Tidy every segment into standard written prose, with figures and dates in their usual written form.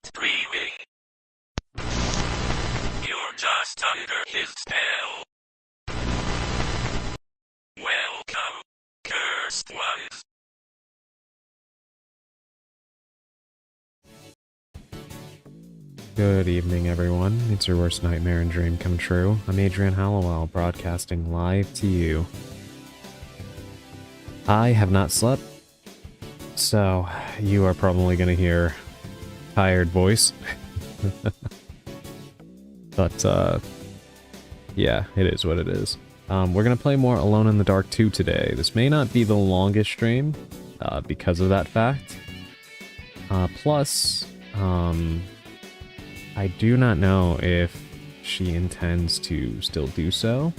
Start breathing. You're just under his spell. Welcome, cursed ones. Good evening, everyone. It's your worst nightmare and dream come true. I'm Adrian Hallowell, broadcasting live to you. I have not slept, so you are probably going to hear tired voice. But, yeah, it is what it is. We're going to play more Alone in the Dark 2 today. This may not be the longest stream, because of that fact. Plus, I do not know if she intends to still do so,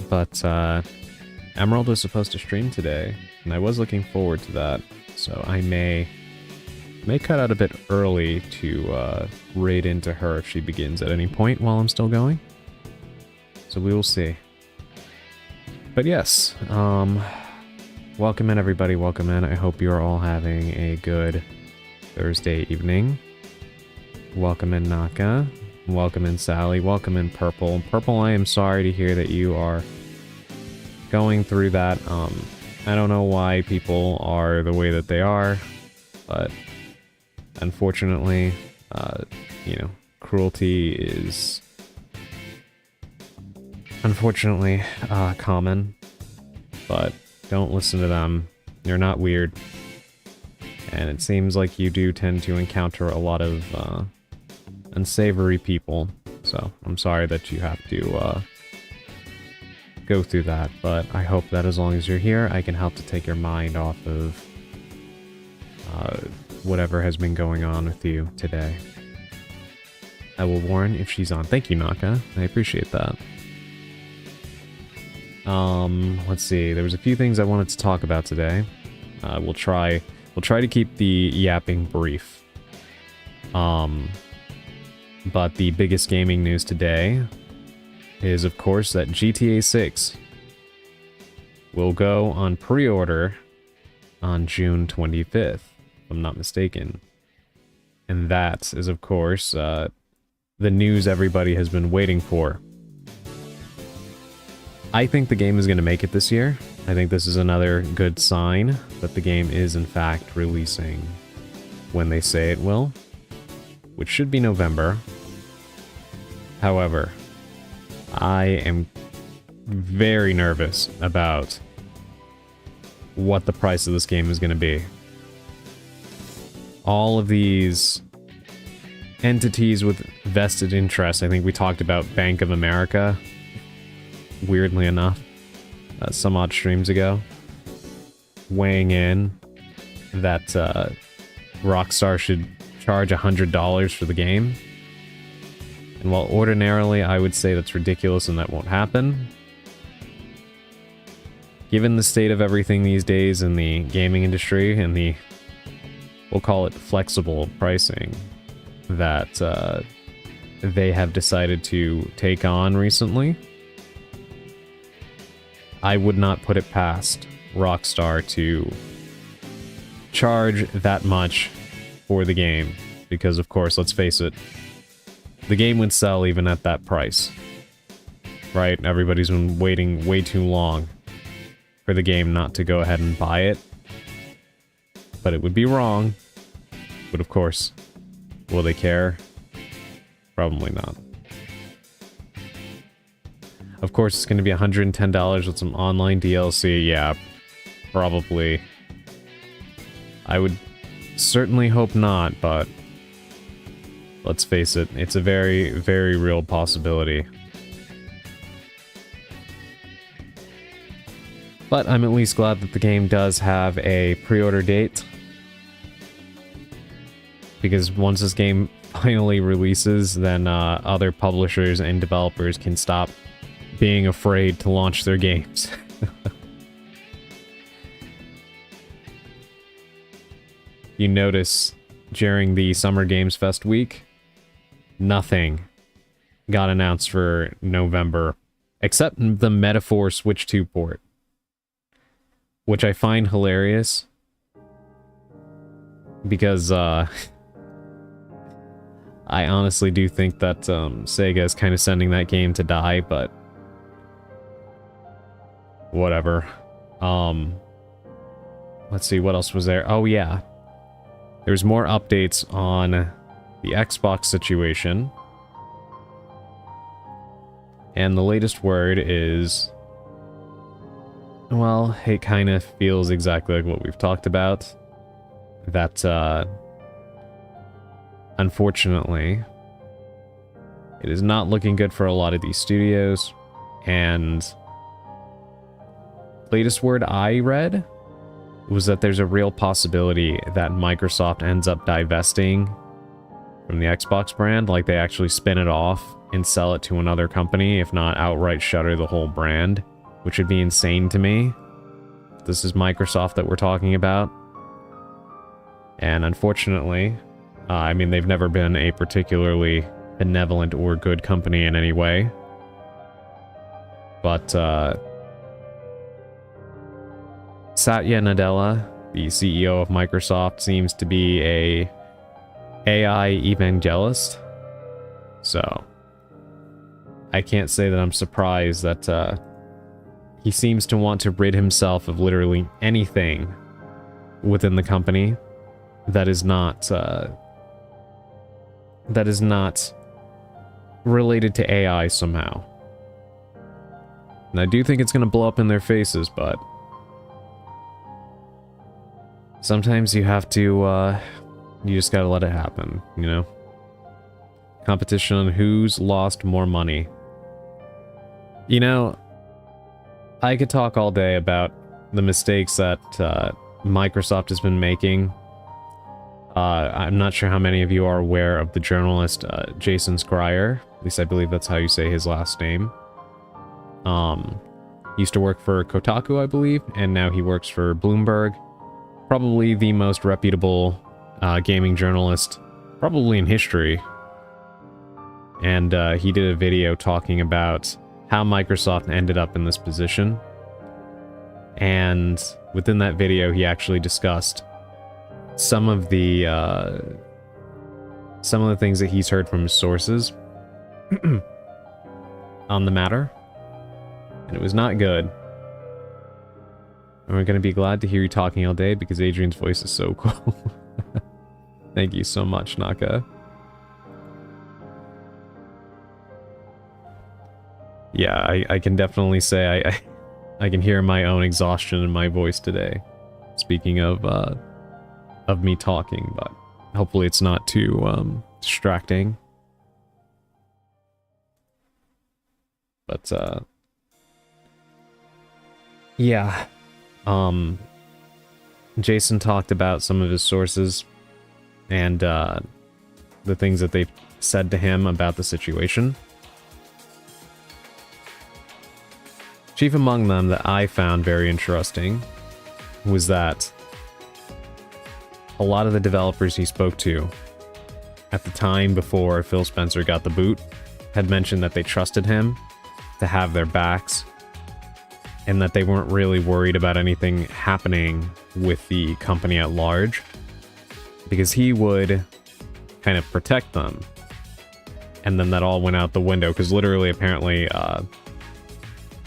but Emerald was supposed to stream today, and I was looking forward to that, so I may cut out a bit early to raid into her if she begins at any point while I'm still going. So we will see. But yes, welcome in everybody, welcome in. I hope you are all having a good Thursday evening. Welcome in Naka, welcome in Sally, welcome in Purple. Purple, I am sorry to hear that you are going through that. I don't know why people are the way that they are, but unfortunately, you know, cruelty is unfortunately common, but don't listen to them. You're not weird. And it seems like you do tend to encounter a lot of unsavory people, so I'm sorry that you have to go through that, but I hope that as long as you're here, I can help to take your mind off of whatever has been going on with you today. I will warn if she's on. Thank you, Naka. I appreciate that. Let's see. There was a few things I wanted to talk about today. We'll try to keep the yapping brief. But the biggest gaming news today is, of course, that GTA 6 will go on pre-order on June 25th, if I'm not mistaken. And that is, of course, the news everybody has been waiting for. I think the game is going to make it this year. I think this is another good sign that the game is, in fact, releasing when they say it will, which should be November. However, I am very nervous about what the price of this game is going to be. All of these entities with vested interest, I think we talked about Bank of America, weirdly enough, some odd streams ago, weighing in that Rockstar should charge $100 for the game. And while ordinarily I would say that's ridiculous and that won't happen, given the state of everything these days in the gaming industry and the, we'll call it flexible pricing, that they have decided to take on recently, I would not put it past Rockstar to charge that much for the game. Because, of course, let's face it, the game would sell even at that price. Right? Everybody's been waiting way too long for the game not to go ahead and buy it. But it would be wrong. But, of course, will they care? Probably not. Of course, it's going to be $110 with some online DLC. Yeah, probably. I would certainly hope not, but let's face it, it's a very, very real possibility. But I'm at least glad that the game does have a pre-order date, because once this game finally releases, then other publishers and developers can stop being afraid to launch their games. You notice during the Summer Games Fest week, nothing got announced for November, except the Metaphor Switch 2 port, which I find hilarious, because I honestly do think that Sega is kind of sending that game to die, but whatever. Let's see, what else was there? Oh yeah, there's more updates on the Xbox situation. And the latest word is, well, it kind of feels exactly like what we've talked about. That, unfortunately, it is not looking good for a lot of these studios. And latest word I read was that there's a real possibility that Microsoft ends up divesting from the Xbox brand, like they actually spin it off and sell it to another company, if not outright shutter the whole brand, which would be insane to me. This is Microsoft that we're talking about. And unfortunately, I mean, they've never been a particularly benevolent or good company in any way. But, Satya Nadella, the CEO of Microsoft, seems to be a AI evangelist. So, I can't say that I'm surprised that, he seems to want to rid himself of literally anything within the company that is not related to AI somehow. And I do think it's going to blow up in their faces, but sometimes you have to, you just gotta let it happen, you know? Competition on who's lost more money. You know, I could talk all day about the mistakes that Microsoft has been making. I'm not sure how many of you are aware of the journalist Jason Schreier. At least I believe that's how you say his last name. Used to work for Kotaku, I believe, and now he works for Bloomberg. Probably the most reputable gaming journalist, probably in history. And he did a video talking about how Microsoft ended up in this position. And within that video, he actually discussed some of the things that he's heard from his sources on the matter. And it was not good. And we're going to be glad to hear you talking all day because Adrian's voice is so cool. Thank you so much, Naka. Yeah, I can definitely say I can hear my own exhaustion in my voice today. Speaking of me talking, but hopefully it's not too distracting. But yeah. Jason talked about some of his sources and the things that they've said to him about the situation. Chief among them that I found very interesting was that a lot of the developers he spoke to at the time before Phil Spencer got the boot had mentioned that they trusted him to have their backs and that they weren't really worried about anything happening with the company at large because he would kind of protect them. And then that all went out the window because literally apparently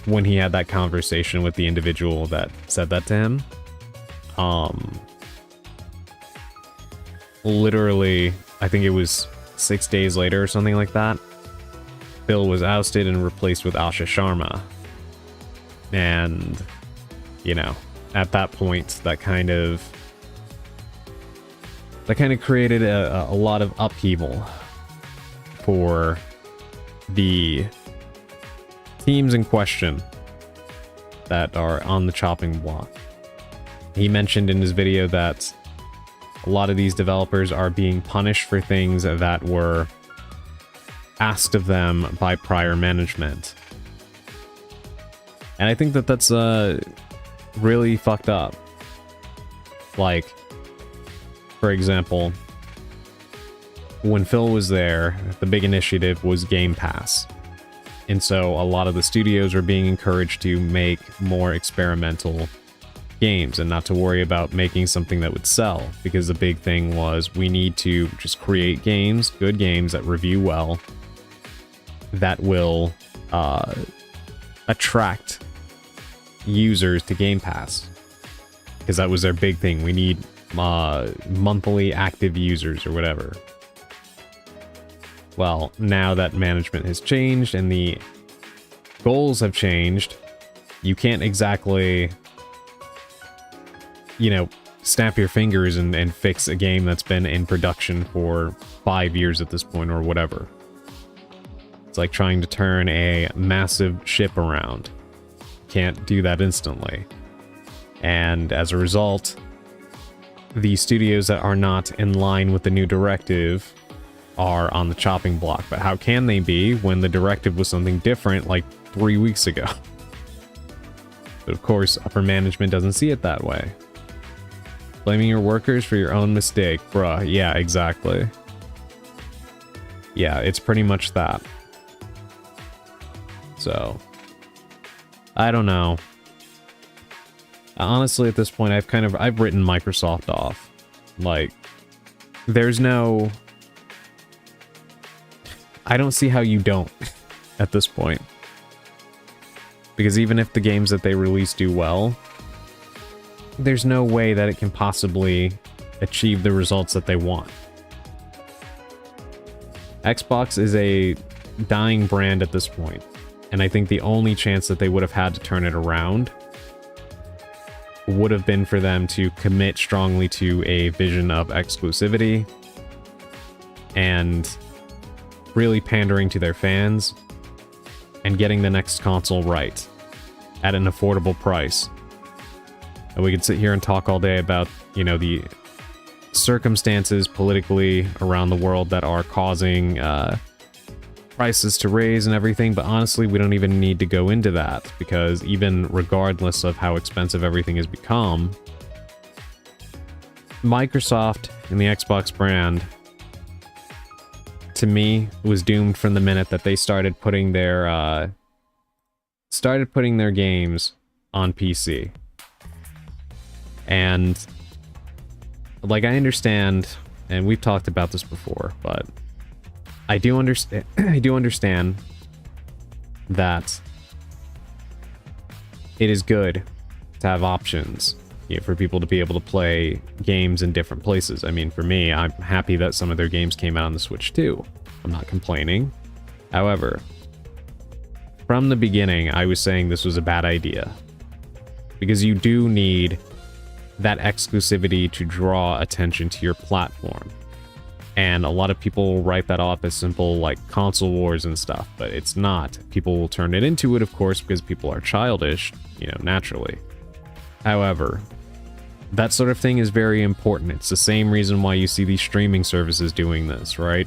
when he had that conversation with the individual that said that to him, literally, I think it was 6 days later or something like that, Phil was ousted and replaced with Asha Sharma. And, you know, at that point, that kind of created a lot of upheaval for the teams in question that are on the chopping block. He mentioned in his video that a lot of these developers are being punished for things that were asked of them by prior management. And I think that that's really fucked up. Like, for example, when Phil was there, the big initiative was Game Pass. And so a lot of the studios were being encouraged to make more experimental games and not to worry about making something that would sell, because the big thing was we need to just create games, good games that review well, that will attract users to Game Pass, because that was their big thing. We need monthly active users or whatever. Well, now that management has changed and the goals have changed, you can't exactly, you know, snap your fingers and fix a game that's been in production for 5 years at this point or whatever. It's like trying to turn a massive ship around. Can't do that instantly. And as a result, the studios that are not in line with the new directive are on the chopping block. But how can they be when the directive was something different like 3 weeks ago? But of course, upper management doesn't see it that way. Blaming your workers for your own mistake. Bruh, yeah, exactly. Yeah, it's pretty much that. So, I don't know. Honestly, at this point, I've written Microsoft off. Like, there's no... I don't see how you don't at this point. Because even if the games that they release do well, there's no way that it can possibly achieve the results that they want. Xbox is a dying brand at this point, and I think the only chance that they would have had to turn it around would have been for them to commit strongly to a vision of exclusivity and really pandering to their fans and getting the next console right at an affordable price. And we could sit here and talk all day about, you know, the circumstances politically around the world that are causing prices to raise and everything, but honestly, we don't even need to go into that, because even regardless of how expensive everything has become, Microsoft and the Xbox brand, to me, was doomed from the minute that they started putting their games on PC. And like, I understand, and we've talked about this before, but I do understand that it is good to have options, you know, for people to be able to play games in different places. I mean, for me, I'm happy that some of their games came out on the Switch too. I'm not complaining. However, from the beginning, I was saying this was a bad idea, because you do need that exclusivity to draw attention to your platform. And a lot of people write that off as simple, like, console wars and stuff, but it's not. People will turn it into it, of course, because people are childish, you know, naturally. However, that sort of thing is very important. It's the same reason why you see these streaming services doing this, right?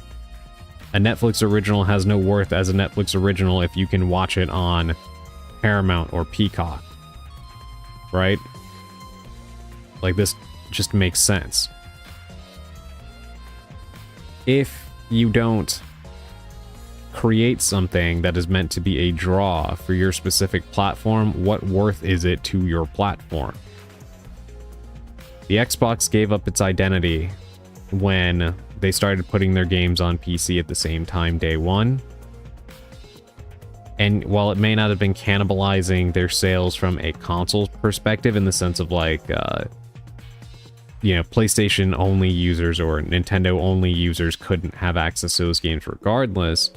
A Netflix original has no worth as a Netflix original if you can watch it on Paramount or Peacock, right? Like, this just makes sense. If you don't create something that is meant to be a draw for your specific platform, what worth is it to your platform? The Xbox gave up its identity when they started putting their games on PC at the same time day one. And while it may not have been cannibalizing their sales from a console perspective, in the sense of like, you know, PlayStation only users or Nintendo only users couldn't have access to those games regardless,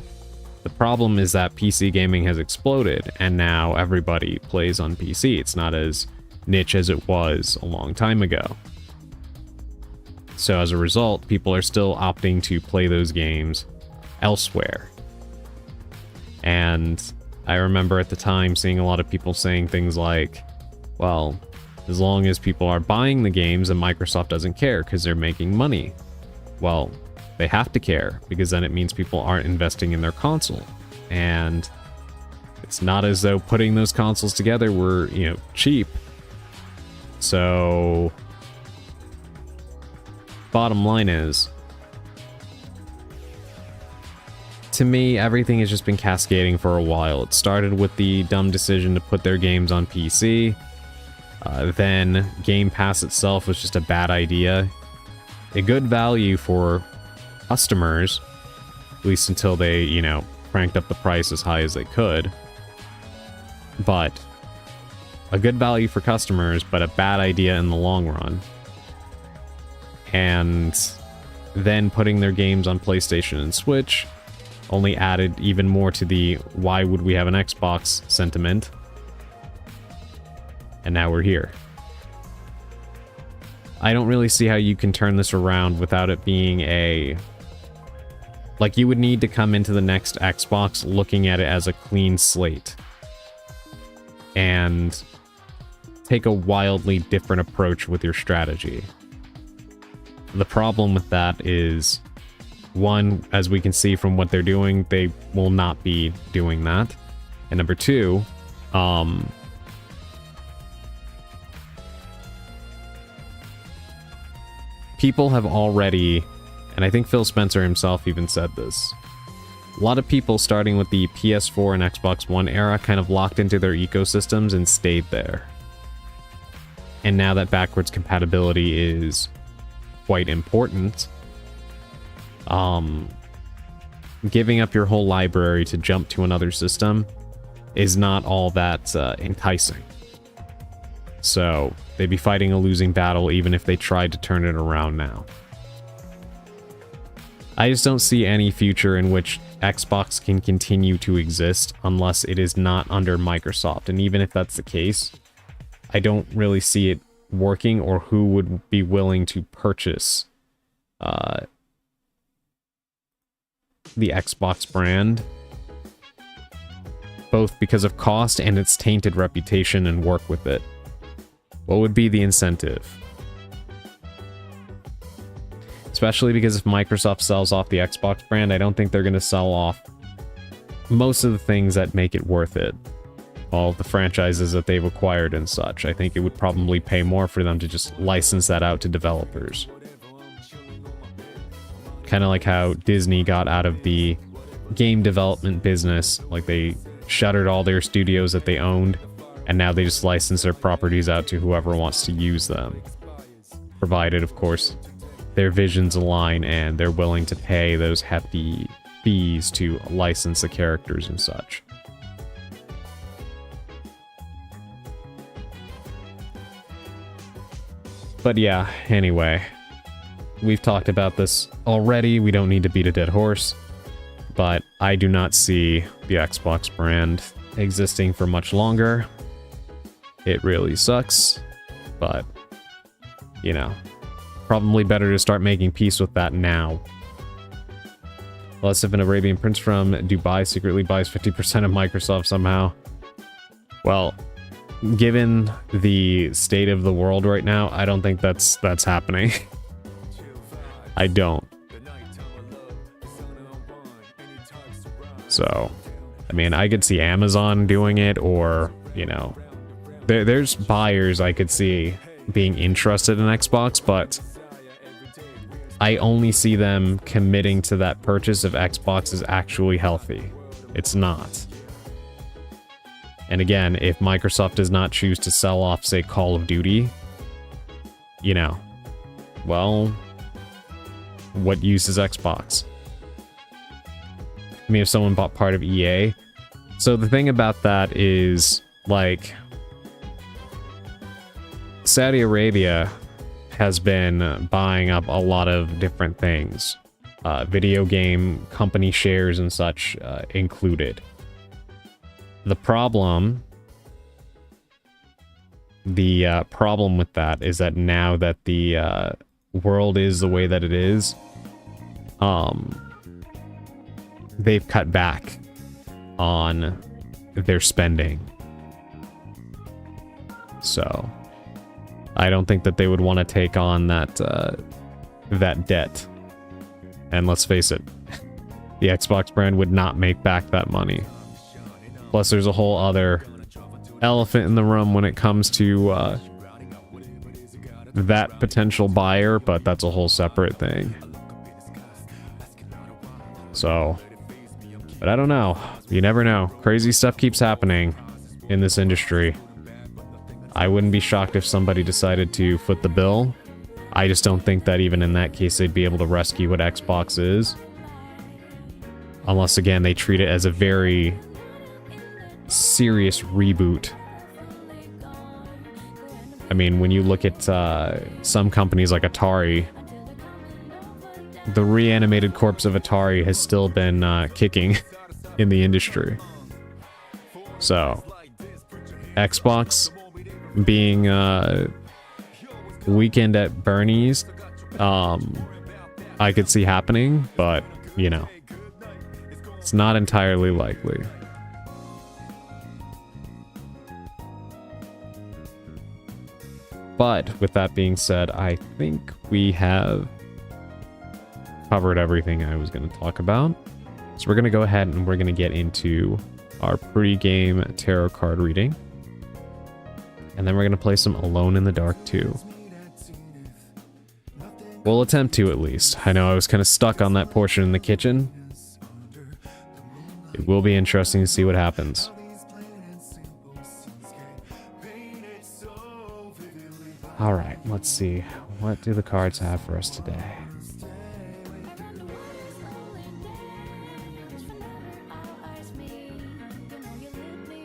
the problem is that PC gaming has exploded and now everybody plays on PC. It's not as niche as it was a long time ago. So as a result, people are still opting to play those games elsewhere. And I remember at the time seeing a lot of people saying things like, well, as long as people are buying the games, then Microsoft doesn't care because they're making money. Well, they have to care, because then it means people aren't investing in their console. And it's not as though putting those consoles together were, you know, cheap. So, bottom line is, to me, everything has just been cascading for a while. It started with the dumb decision to put their games on PC. Then Game Pass itself was just a bad idea. A good value for customers, at least until they, you know, cranked up the price as high as they could. But a good value for customers, but a bad idea in the long run. And then putting their games on PlayStation and Switch only added even more to the why would we have an Xbox sentiment. And now we're here. I don't really see how you can turn this around without it being a... Like, you would need to come into the next Xbox looking at it as a clean slate. And take a wildly different approach with your strategy. The problem with that is, one, as we can see from what they're doing, they will not be doing that. And number two, people have already, and I think Phil Spencer himself even said this, a lot of people starting with the PS4 and Xbox One era kind of locked into their ecosystems and stayed there. And now that backwards compatibility is quite important, giving up your whole library to jump to another system is not all that enticing. So they'd be fighting a losing battle even if they tried to turn it around now. I just don't see any future in which Xbox can continue to exist unless it is not under Microsoft. And even if that's the case, I don't really see it working or who would be willing to purchase the Xbox brand, both because of cost and its tainted reputation, and work with it. What would be the incentive? Especially because if Microsoft sells off the Xbox brand, I don't think they're going to sell off most of the things that make it worth it. All of the franchises that they've acquired and such. I think it would probably pay more for them to just license that out to developers. Kind of like how Disney got out of the game development business. Like, they shuttered all their studios that they owned, and now they just license their properties out to whoever wants to use them. Provided, of course, their visions align and they're willing to pay those hefty fees to license the characters and such. But yeah, anyway, we've talked about this already. We don't need to beat a dead horse, but I do not see the Xbox brand existing for much longer. It really sucks, but, you know, probably better to start making peace with that now. Unless if an Arabian prince from Dubai secretly buys 50% of Microsoft somehow. Well, given the state of the world right now, I don't think that's happening. I don't. So, I mean, I could see Amazon doing it, or, you know, there's buyers I could see being interested in Xbox, but I only see them committing to that purchase if Xbox is actually healthy. It's not. And again, if Microsoft does not choose to sell off, say, Call of Duty, you know, well, what use is Xbox? I mean, if someone bought part of EA. So the thing about that is, like, Saudi Arabia has been buying up a lot of different things. Video game company shares and such included. The problem with that is that now that the world is the way that it is, they've cut back on their spending. So I don't think that they would want to take on that debt. And let's face it, the Xbox brand would not make back that money. Plus, there's a whole other elephant in the room when it comes to that potential buyer, but that's a whole separate thing. So, but I don't know. You never know. Crazy stuff keeps happening in this industry. I wouldn't be shocked if somebody decided to foot the bill. I just don't think that even in that case they'd be able to rescue what Xbox is. Unless, again, they treat it as a very serious reboot. I mean, when you look at some companies like Atari, the reanimated corpse of Atari has still been kicking in the industry. So, Xbox being Weekend at Bernie's, I could see happening, but, you know, it's not entirely likely. But with that being said, I think we have covered everything I was going to talk about. So we're going to go ahead and we're going to get into our pre-game tarot card reading. And then we're going to play some Alone in the Dark too. We'll attempt to, at least. I know I was kind of stuck on that portion in the kitchen. It will be interesting to see what happens. Alright, let's see. What do the cards have for us today?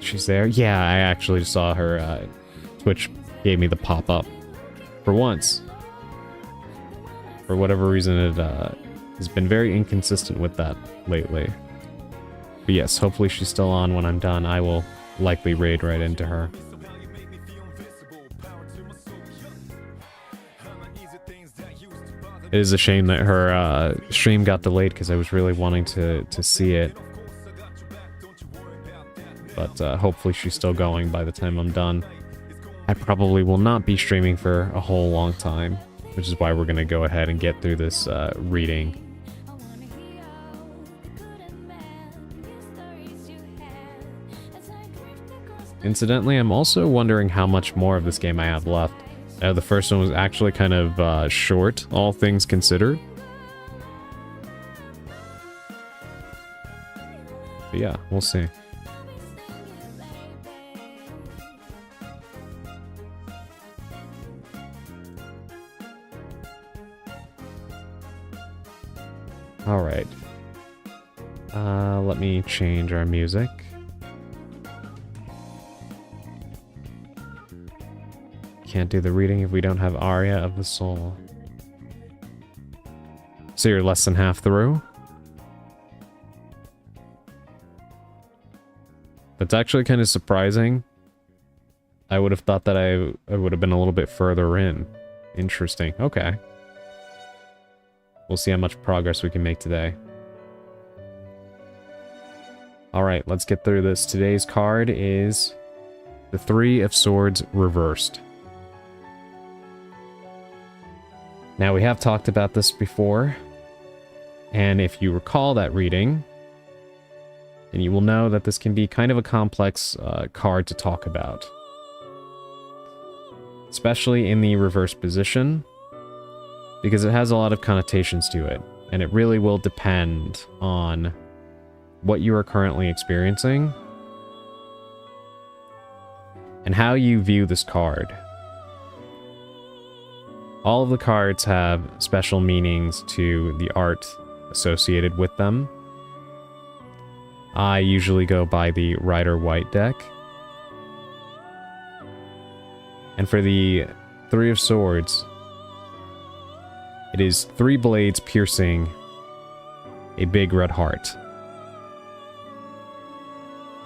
She's there? Yeah, I actually saw her. Twitch gave me the pop-up. For once. For whatever reason, it has been very inconsistent with that lately. But yes, hopefully she's still on when I'm done. I will likely raid right into her. It is a shame that her stream got delayed because I was really wanting to see it. But hopefully she's still going by the time I'm done. I probably will not be streaming for a whole long time, which is why we're going to go ahead and get through this reading. Incidentally, I'm also wondering how much more of this game I have left. The first one was actually kind of short, all things considered. But yeah, we'll see. Alright. Let me change our music. Can't do the reading if we don't have Aria of the Soul. So you're less than half through? That's actually kind of surprising. I would have thought that I would have been a little bit further in. Interesting. Okay. We'll see how much progress we can make today. Alright, let's get through this. Today's card is the Three of Swords reversed. Now, we have talked about this before, and if you recall that reading, then you will know that this can be kind of a complex card to talk about. Especially in the reverse position, because it has a lot of connotations to it, and it really will depend on what you are currently experiencing and how you view this card. All of the cards have special meanings to the art associated with them. I usually go by the Rider-Waite deck. And for the Three of Swords, it is 3 blades piercing a big red heart.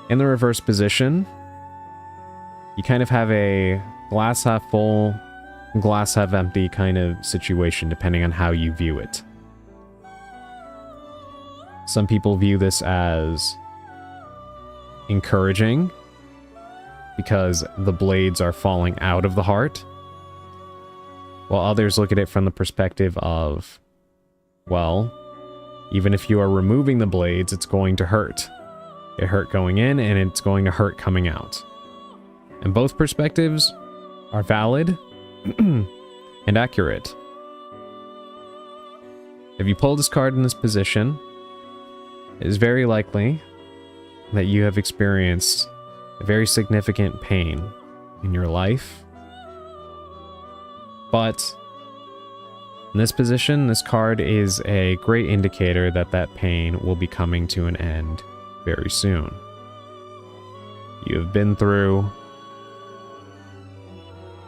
In the reverse position, you kind of have a glass half full, glass half empty kind of situation depending on how you view it. Some people view this as encouraging because the blades are falling out of the heart, while others look at it from the perspective of, well, even if you are removing the blades, it's going to hurt. It hurt going in and it's going to hurt coming out. And both perspectives are valid and accurate. If you pull this card in this position, it is very likely that you have experienced a very significant pain in your life. But in this position, this card is a great indicator that that pain will be coming to an end very soon. You have been through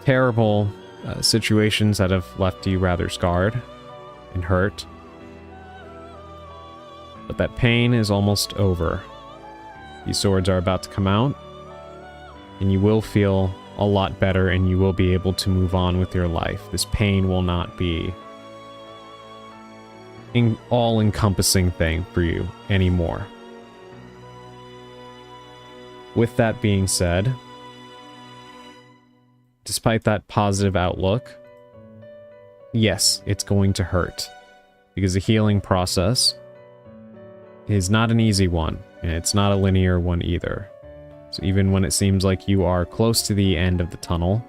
terrible situations that have left you rather scarred and hurt. But that pain is almost over. These swords are about to come out, and you will feel a lot better, and you will be able to move on with your life. This pain will not be an all-encompassing thing for you anymore. With that being said, despite that positive outlook, yes, it's going to hurt, because the healing process is not an easy one, and it's not a linear one either. So even when it seems like you are close to the end of the tunnel,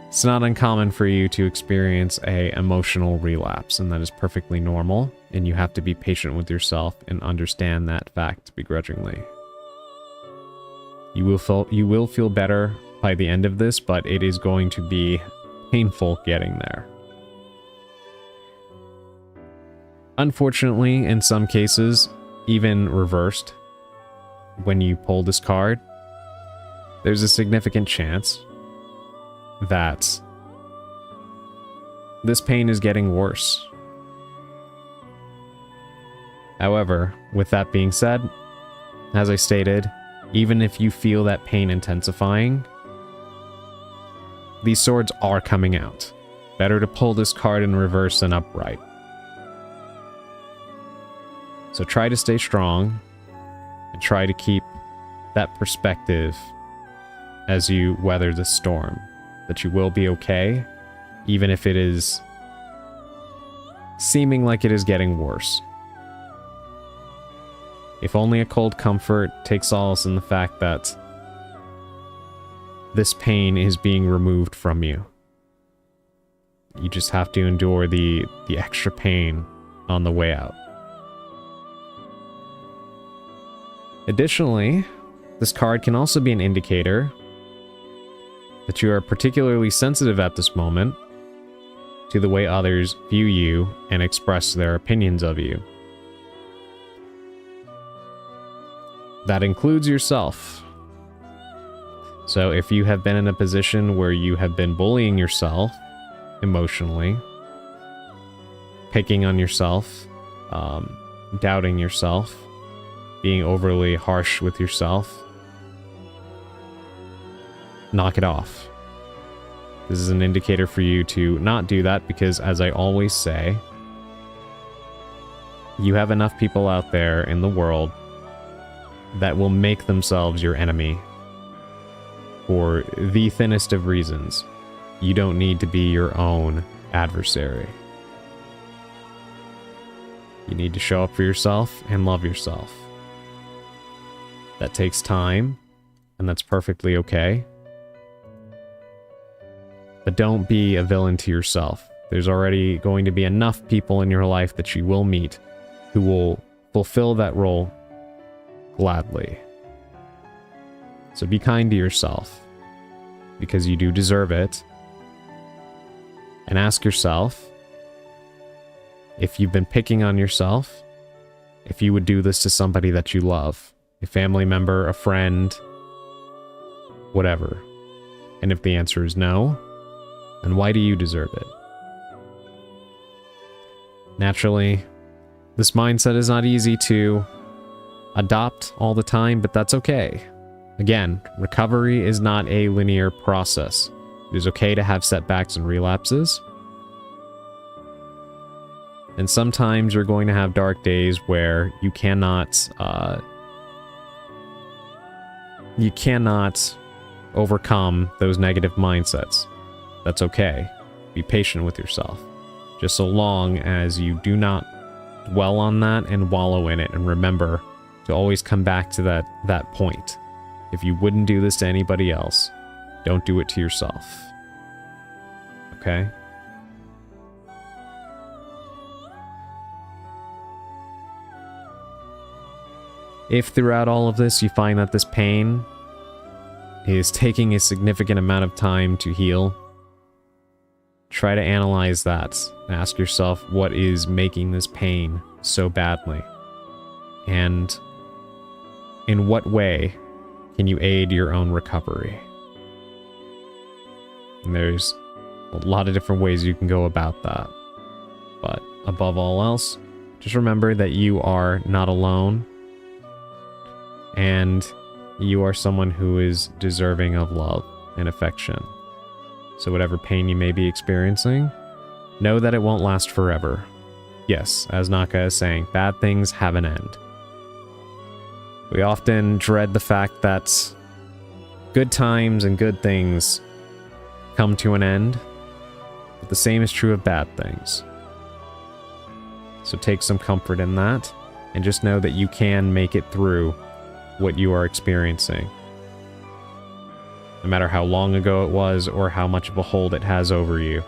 it's not uncommon for you to experience a emotional relapse, and that is perfectly normal, and you have to be patient with yourself and understand that fact begrudgingly. You will feel better by the end of this, but it is going to be painful getting there. Unfortunately, in some cases, even reversed, when you pull this card, there's a significant chance that this pain is getting worse. However, with that being said, as I stated, even if you feel that pain intensifying, these swords are coming out. Better to pull this card in reverse than upright. So try to stay strong and try to keep that perspective as you weather the storm, that you will be okay, even if it is seeming like it is getting worse. If only a cold comfort takes solace in the fact that this pain is being removed from you. You just have to endure the extra pain on the way out. Additionally, this card can also be an indicator that you are particularly sensitive at this moment to the way others view you and express their opinions of you. That includes yourself. So if you have been in a position where you have been bullying yourself emotionally, picking on yourself, doubting yourself, being overly harsh with yourself, knock it off. This is an indicator for you to not do that, because as I always say, you have enough people out there in the world that will make themselves your enemy for the thinnest of reasons. You don't need to be your own adversary. You need to show up for yourself and love yourself. That takes time, and that's perfectly okay. But don't be a villain to yourself. There's already going to be enough people in your life that you will meet who will fulfill that role gladly. So be kind to yourself, because you do deserve it. And ask yourself, if you've been picking on yourself, if you would do this to somebody that you love. A family member, a friend, whatever. And if the answer is no, then why do you deserve it? Naturally, this mindset is not easy to adopt all the time, but that's okay. Again, recovery is not a linear process. It is okay to have setbacks and relapses. And sometimes you're going to have dark days where you cannot overcome those negative mindsets. That's okay. Be patient with yourself. Just so long as you do not dwell on that and wallow in it, and remember to always come back to that point. If you wouldn't do this to anybody else, don't do it to yourself. Okay? If throughout all of this you find that this pain is taking a significant amount of time to heal, try to analyze that. Ask yourself what is making this pain so badly. And in what way can you aid your own recovery? And there's a lot of different ways you can go about that. But above all else, just remember that you are not alone. And you are someone who is deserving of love and affection. So whatever pain you may be experiencing, know that it won't last forever. Yes, as Naka is saying, bad things have an end. We often dread the fact that good times and good things come to an end, but the same is true of bad things. So take some comfort in that, and just know that you can make it through what you are experiencing. No matter how long ago it was or how much of a hold it has over you,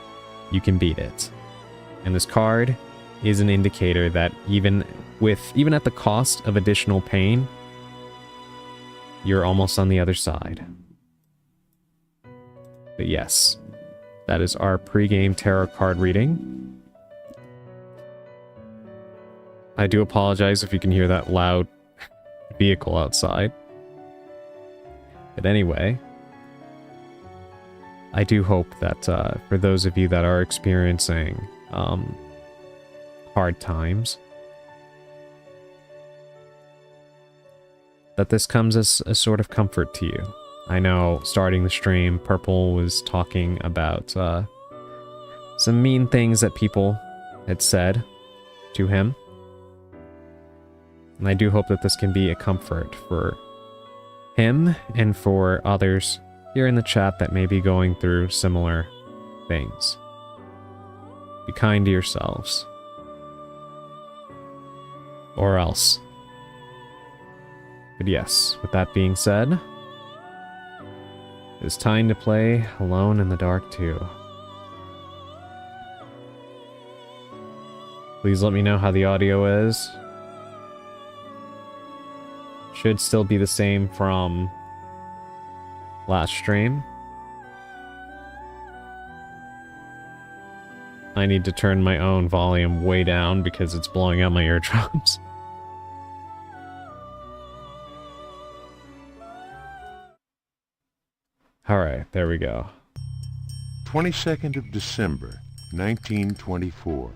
you can beat it. And this card is an indicator that even at the cost of additional pain, you're almost on the other side. But yes, that is our pre-game tarot card reading. I do apologize if you can hear that loud vehicle outside. But anyway, I do hope that for those of you that are experiencing hard times, that this comes as a sort of comfort to you. I know starting the stream, Purple was talking about some mean things that people had said to him. And I do hope that this can be a comfort for him and for others here in the chat that may be going through similar things. Be kind to yourselves. Or else. But yes, with that being said, it's time to play Alone in the Dark 2. Please let me know how the audio is. Should still be the same from last stream. I need to turn my own volume way down because it's blowing out my eardrums. Alright, there we go. 22nd of December, 1924.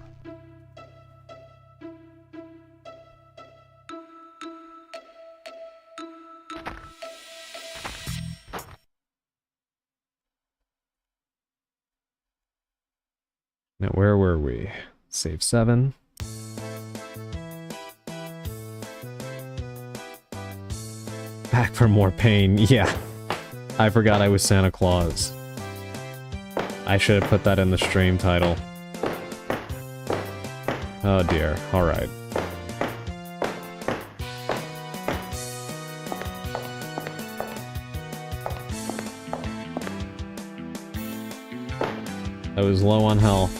Now, where were we? Save 7. Back for more pain. Yeah. I forgot I was Santa Claus. I should have put that in the stream title. Oh dear. Alright. I was low on health.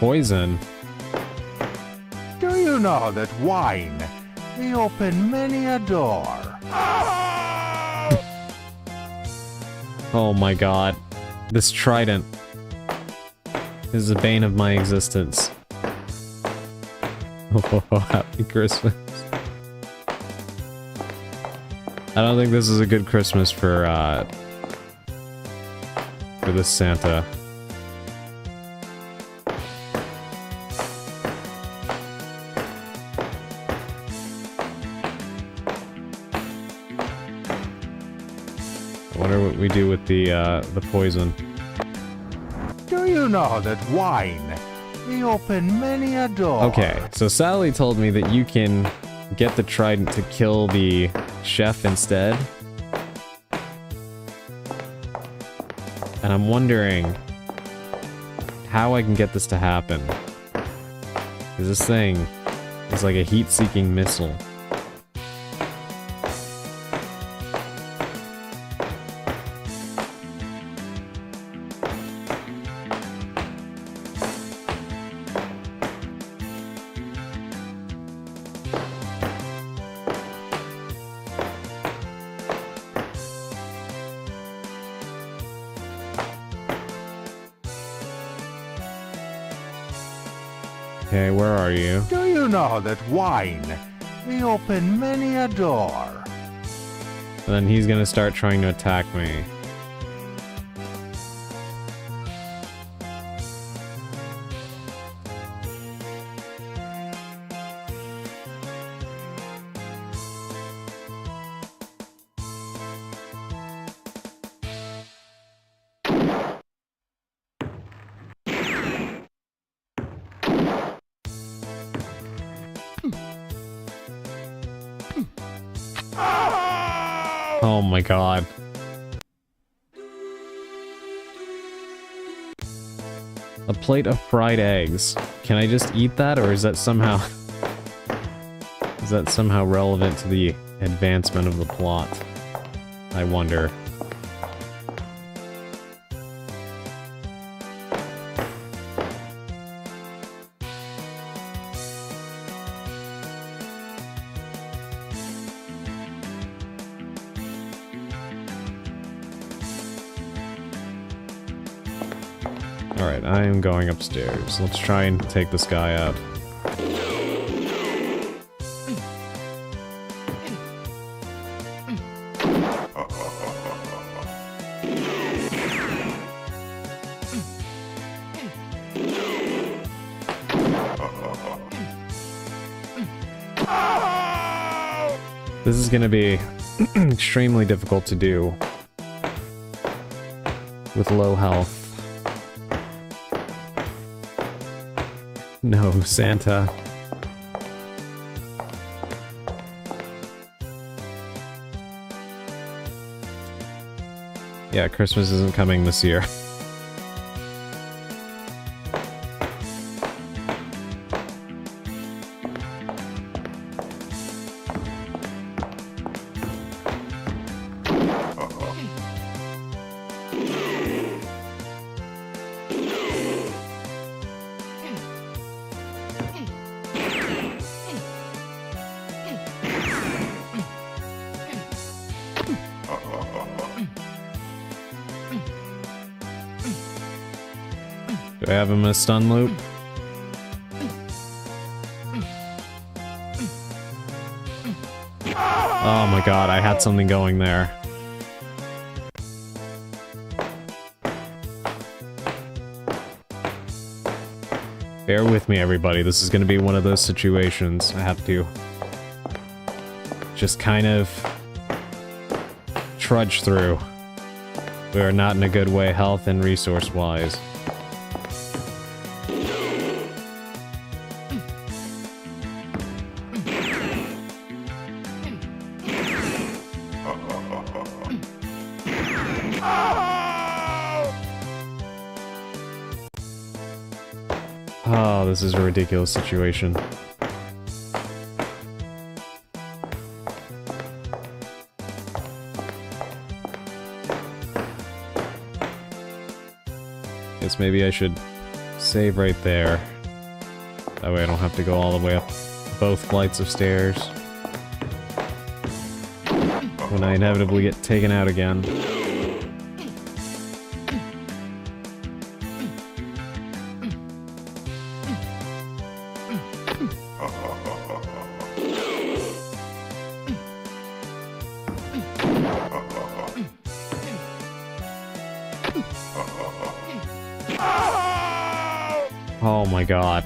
Poison. Do you know that wine may open many a door? Oh my god. This trident is the bane of my existence. Oh, happy Christmas. I don't think this is a good Christmas for this Santa. I wonder what we do with the poison. Do you know that wine may open many a door? Okay, so Sally told me that you can get the trident to kill the chef instead. And I'm wondering how I can get this to happen. 'Cause this thing is like a heat-seeking missile. Okay, where are you? Do you know that wine may open many a door? And then he's gonna start trying to attack me. Oh my god. A plate of fried eggs. Can I just eat that, or is that somehow... is that somehow relevant to the advancement of the plot? I wonder. Alright, I am going upstairs. Let's try and take this guy out. This is gonna be extremely difficult to do with low health. No, Santa. Yeah, Christmas isn't coming this year. Do I have him in a stun loop? Oh my god, I had something going there. Bear with me, everybody. This is gonna be one of those situations I have to just kind of trudge through. We are not in a good way, health and resource-wise. Oh, this is a ridiculous situation. Guess maybe I should save right there. That way I don't have to go all the way up both flights of stairs when I inevitably get taken out again. Oh my god.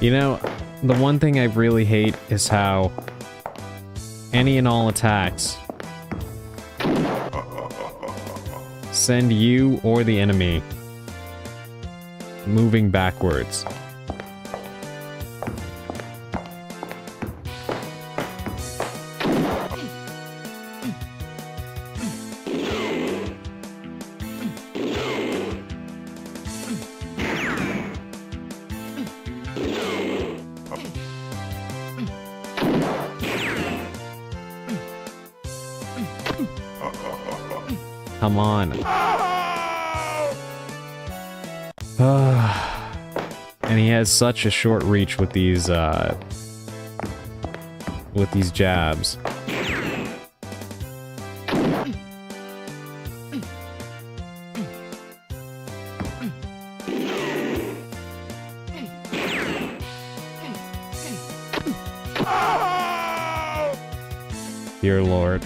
You know, the one thing I really hate is how any and all attacks send you or the enemy moving backwards. Come on. And he has such a short reach with these jabs. Dear Lord.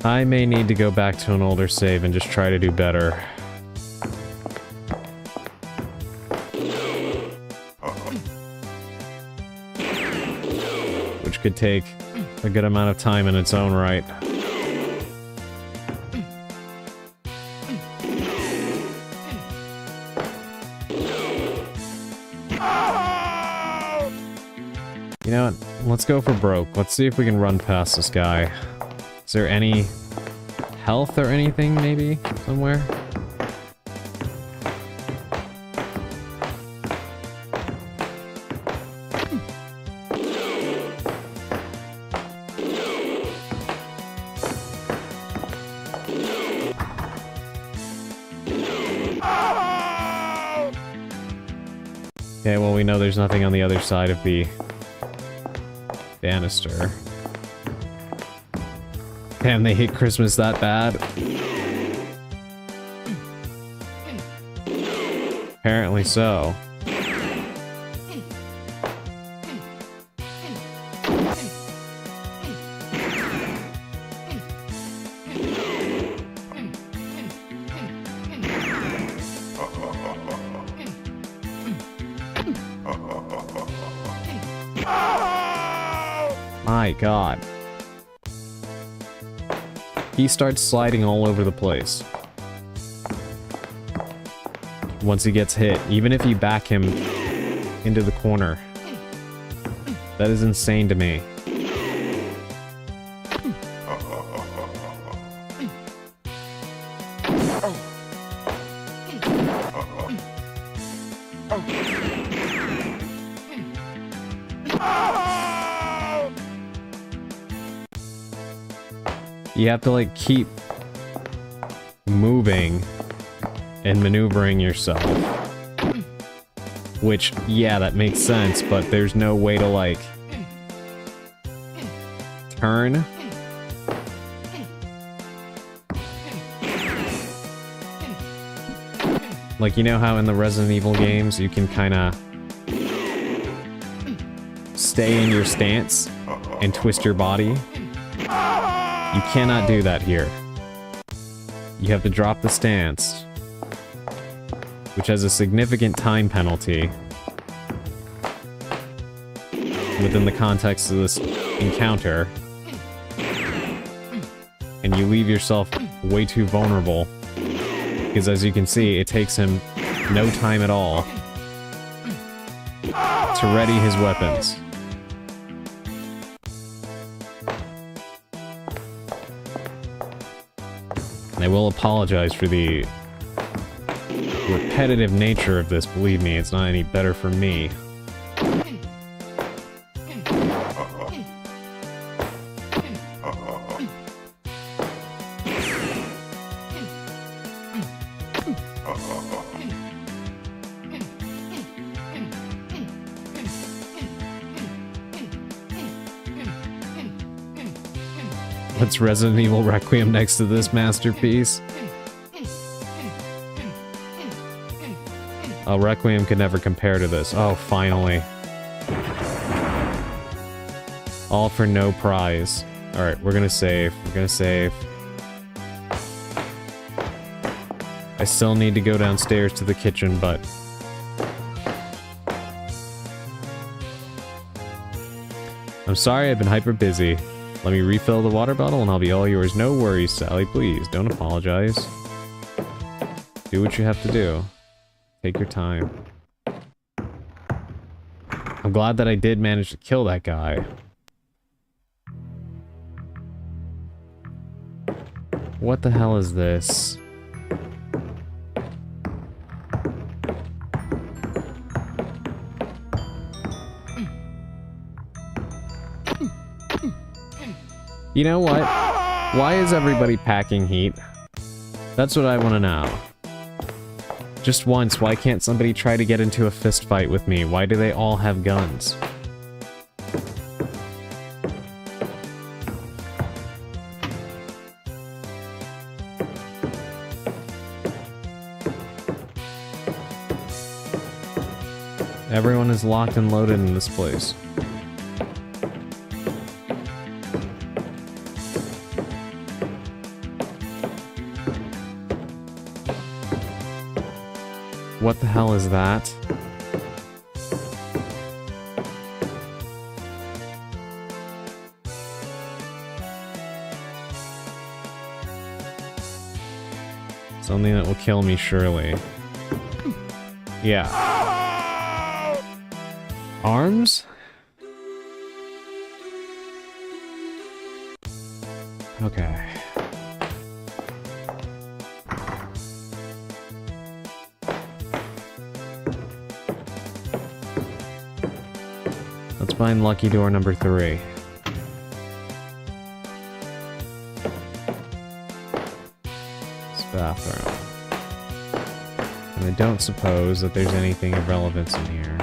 I may need to go back to an older save and just try to do better. Which could take a good amount of time in its own right. You know what? Let's go for broke. Let's see if we can run past this guy. Is there any health or anything, maybe? Somewhere? Okay, well, we know there's nothing on the other side of the banister. Damn, they hate Christmas that bad. Apparently so. My God. He starts sliding all over the place. Once he gets hit, even if you back him into the corner. That is insane to me. You have to, like, keep moving and maneuvering yourself. Which, yeah, that makes sense, but there's no way to, like, turn. Like, you know how in the Resident Evil games you can kinda stay in your stance and twist your body? You cannot do that here. You have to drop the stance, which has a significant time penalty within the context of this encounter, and you leave yourself way too vulnerable, because as you can see, it takes him no time at all to ready his weapons. I will apologize for the repetitive nature of this, believe me, it's not any better for me. What's Resident Evil Requiem next to this masterpiece? Oh, Requiem could never compare to this. Oh, finally. All for no prize. Alright, we're gonna save. We're gonna save. I still need to go downstairs to the kitchen, but... I'm sorry, I've been hyper busy. Let me refill the water bottle and I'll be all yours. No worries, Sally, please. Don't apologize. Do what you have to do. Take your time. I'm glad that I did manage to kill that guy. What the hell is this? You know what? Why is everybody packing heat? That's what I want to know. Just once, why can't somebody try to get into a fist fight with me? Why do they all have guns? Everyone is locked and loaded in this place. What the hell is that? Something that will kill me, surely. Yeah. Arms? Okay. Let's find lucky door number 3. This bathroom. And I don't suppose that there's anything of relevance in here.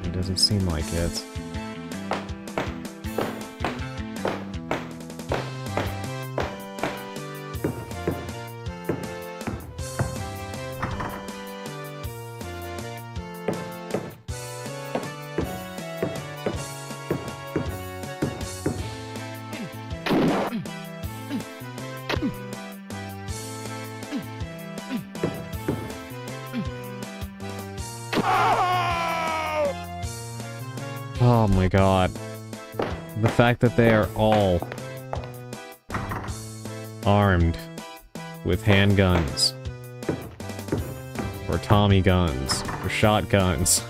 It doesn't seem like it. Oh my god. The fact that they are all armed with handguns, or Tommy guns, or shotguns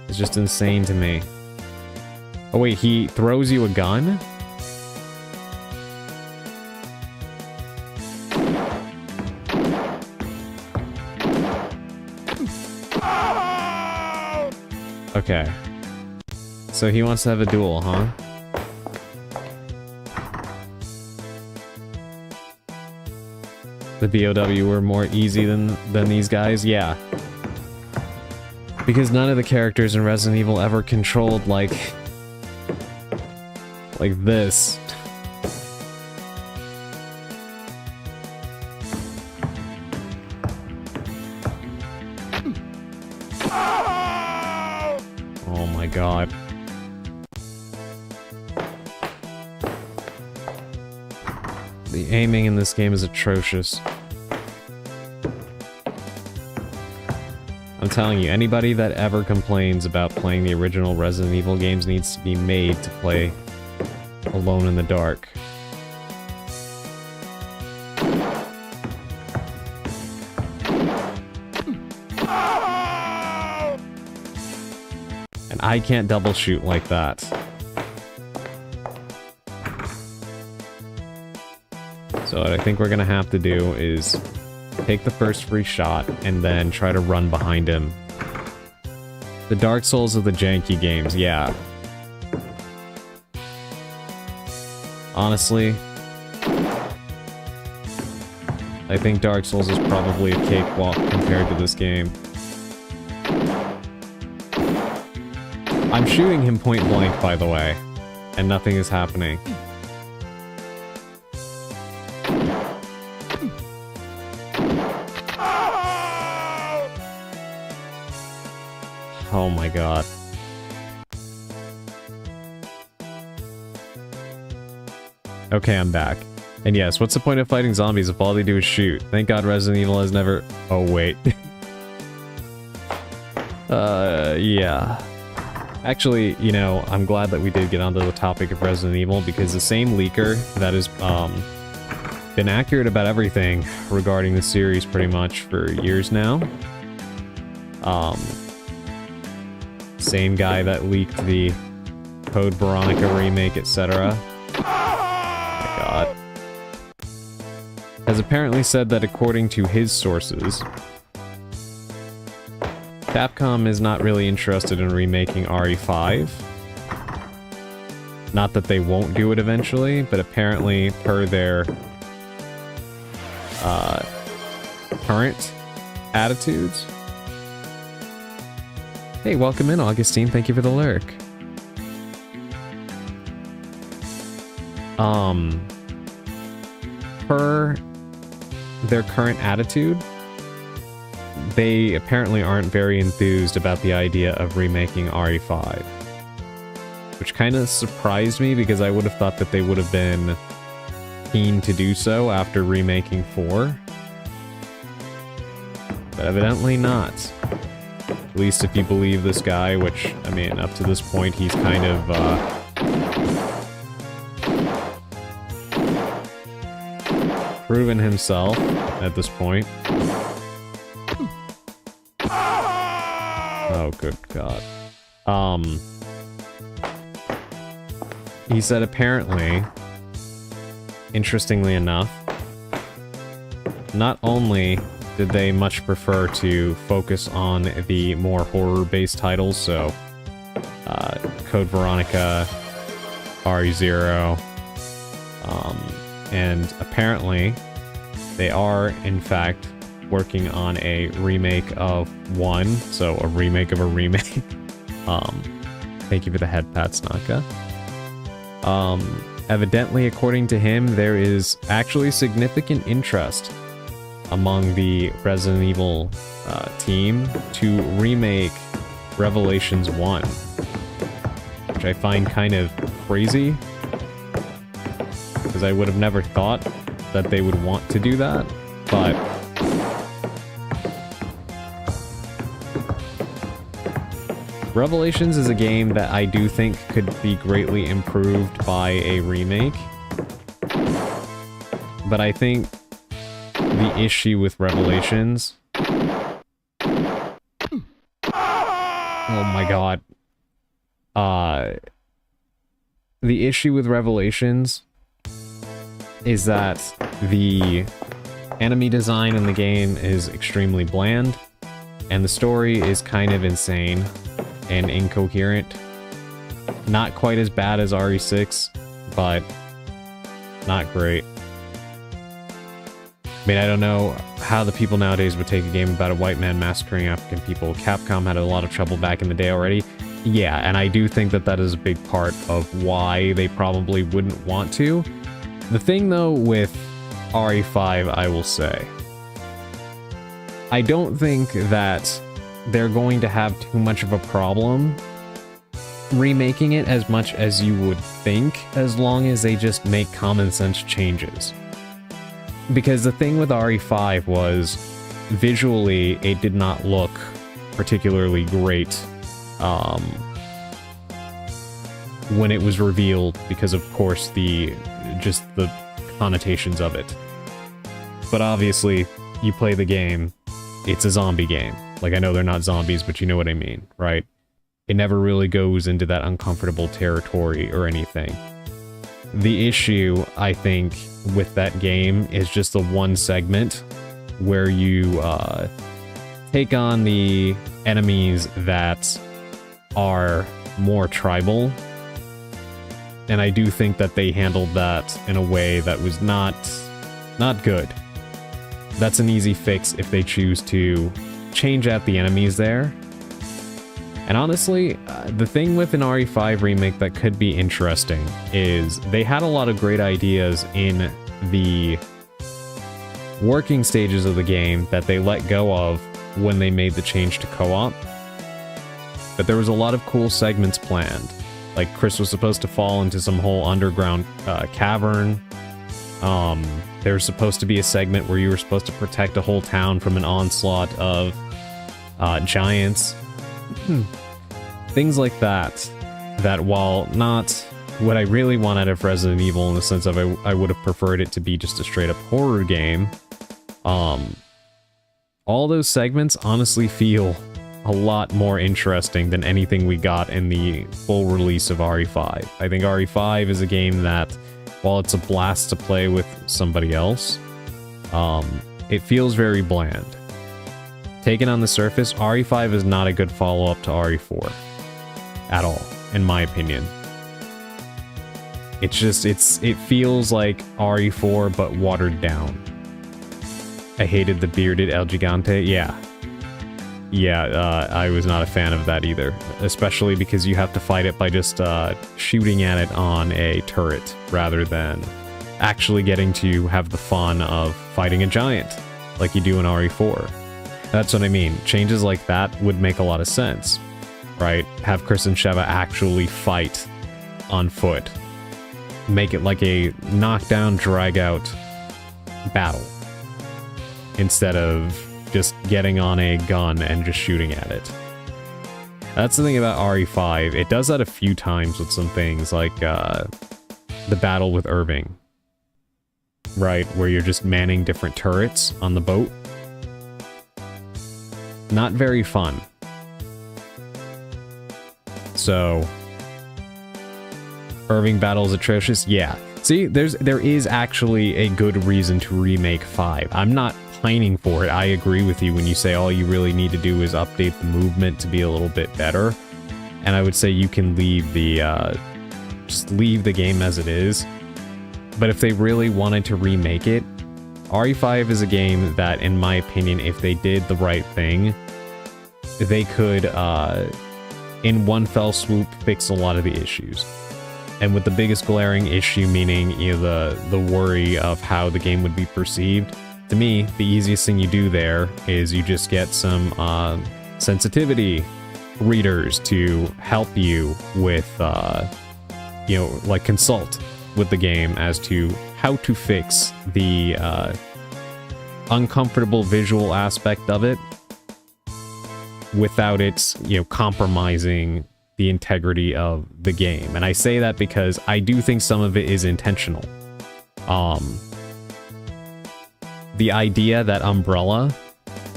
is just insane to me. Oh wait, he throws you a gun? Okay. So he wants to have a duel, huh? The BOW were more easy than these guys? Yeah. Because none of the characters in Resident Evil ever controlled like this. Oh my god. The aiming in this game is atrocious. I'm telling you, anybody that ever complains about playing the original Resident Evil games needs to be made to play Alone in the Dark. And I can't double shoot like that. So what I think we're gonna have to do is take the first free shot and then try to run behind him. The Dark Souls of the janky games, yeah. Honestly, I think Dark Souls is probably a cakewalk compared to this game. I'm shooting him point blank, by the way, and nothing is happening. Oh my god. Okay, I'm back. And yes, what's the point of fighting zombies if all they do is shoot? Thank god Resident Evil has never... Oh, wait. Yeah. Actually, you know, I'm glad that we did get onto the topic of Resident Evil, because the same leaker that has been accurate about everything regarding the series pretty much for years now. Same guy that leaked the Code Veronica remake, etc. Oh my god. Has apparently said that according to his sources, Capcom is not really interested in remaking RE5. Not that they won't do it eventually, but apparently, per their current attitudes. Hey, welcome in, Augustine. Thank you for the lurk. Per their current attitude, they apparently aren't very enthused about the idea of remaking RE5. Which kind of surprised me, because I would have thought that they would have been keen to do so after remaking 4. But evidently not. At least if you believe this guy, which, I mean, up to this point, he's kind of, proven himself at this point. Oh, good God. He said apparently, interestingly enough, not only did they much prefer to focus on the more horror-based titles, so Code Veronica, RE0, and apparently they are, in fact, working on a remake of 1, so a remake of a remake. Thank you for the head pats, Naka. Evidently, according to him, there is actually significant interest among the Resident Evil team to remake Revelations 1, which I find kind of crazy, because I would have never thought that they would want to do that, but Revelations is a game that I do think could be greatly improved by a remake, but I think the issue with Revelations... Oh my god. The issue with Revelations is that the enemy design in the game is extremely bland, and the story is kind of insane and incoherent. Not quite as bad as RE6, but not great. I mean, I don't know how the people nowadays would take a game about a white man massacring African people. Capcom had a lot of trouble back in the day already. Yeah, and I do think that that is a big part of why they probably wouldn't want to. The thing, though, with RE5, I will say, I don't think that they're going to have too much of a problem remaking it as much as you would think, as long as they just make common sense changes. Because the thing with RE5 was, visually, it did not look particularly great when it was revealed, because of course the connotations of it. But obviously, you play the game, it's a zombie game. Like, I know they're not zombies, but you know what I mean, right? It never really goes into that uncomfortable territory or anything. The issue, I think, with that game is just the one segment where you take on the enemies that are more tribal. And I do think that they handled that in a way that was not good. That's an easy fix if they choose to change out the enemies there. And honestly, the thing with an RE5 remake that could be interesting is they had a lot of great ideas in the working stages of the game that they let go of when they made the change to co-op. But there was a lot of cool segments planned. Like, Chris was supposed to fall into some whole underground cavern. There was supposed to be a segment where you were supposed to protect a whole town from an onslaught of giants. things like that, that while not what I really want out of Resident Evil in the sense of I would have preferred it to be just a straight up horror game, all those segments honestly feel a lot more interesting than anything we got in the full release of RE5. I think RE5 is a game that, while it's a blast to play with somebody else, it feels very bland. Taken on the surface, RE5 is not a good follow-up to RE4. At all, in my opinion. It feels like RE4 but watered down. I hated the bearded El Gigante. I was not a fan of that either. Especially because you have to fight it by just shooting at it on a turret rather than actually getting to have the fun of fighting a giant like you do in RE4. That's what I mean. Changes like that would make a lot of sense, right? Have Chris and Sheva actually fight on foot. Make it like a knockdown, drag-out battle. Instead of just getting on a gun and just shooting at it. That's the thing about RE5. It does that a few times with some things, like the battle with Irving. Right, where you're just manning different turrets on the boat. Not very fun. So, Irving battle is atrocious? Yeah. See, there is actually a good reason to remake 5. I'm not pining for it. I agree with you when you say all you really need to do is update the movement to be a little bit better. And I would say you can leave the, just leave the game as it is. But if they really wanted to remake it, RE5 is a game that, in my opinion, if they did the right thing, they could, in one fell swoop, fix a lot of the issues. And with the biggest glaring issue, meaning, you know, the worry of how the game would be perceived, to me, the easiest thing you do there is you just get some sensitivity readers to help you with, you know, like consult with the game as to how to fix the uncomfortable visual aspect of it without it, you know, compromising the integrity of the game. And I say that because I do think some of it is intentional. The idea that Umbrella,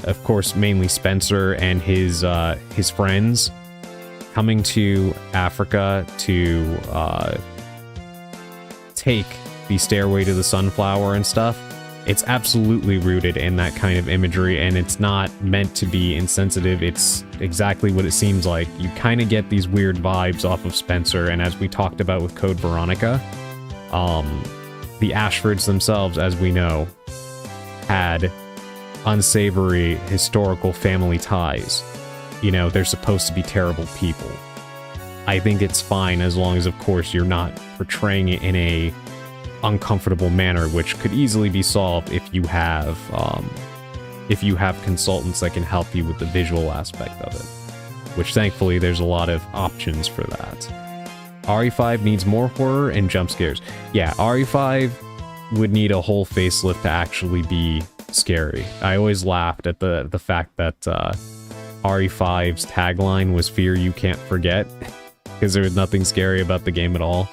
of course, mainly Spencer and his friends, coming to Africa to take the Stairway to the Sunflower and stuff, it's absolutely rooted in that kind of imagery, and it's not meant to be insensitive. It's exactly what it seems like. You kind of get these weird vibes off of Spencer, and as we talked about with Code Veronica, the Ashfords themselves, as we know, had unsavory historical family ties. You know, they're supposed to be terrible people. I think it's fine as long as, of course, you're not portraying it in a uncomfortable manner, which could easily be solved if you have consultants that can help you with the visual aspect of it. Which, thankfully, there's a lot of options for that. RE5 needs more horror and jump scares. Yeah, RE5 would need a whole facelift to actually be scary. I always laughed at the fact that RE5's tagline was "Fear you can't forget," because there was nothing scary about the game at all.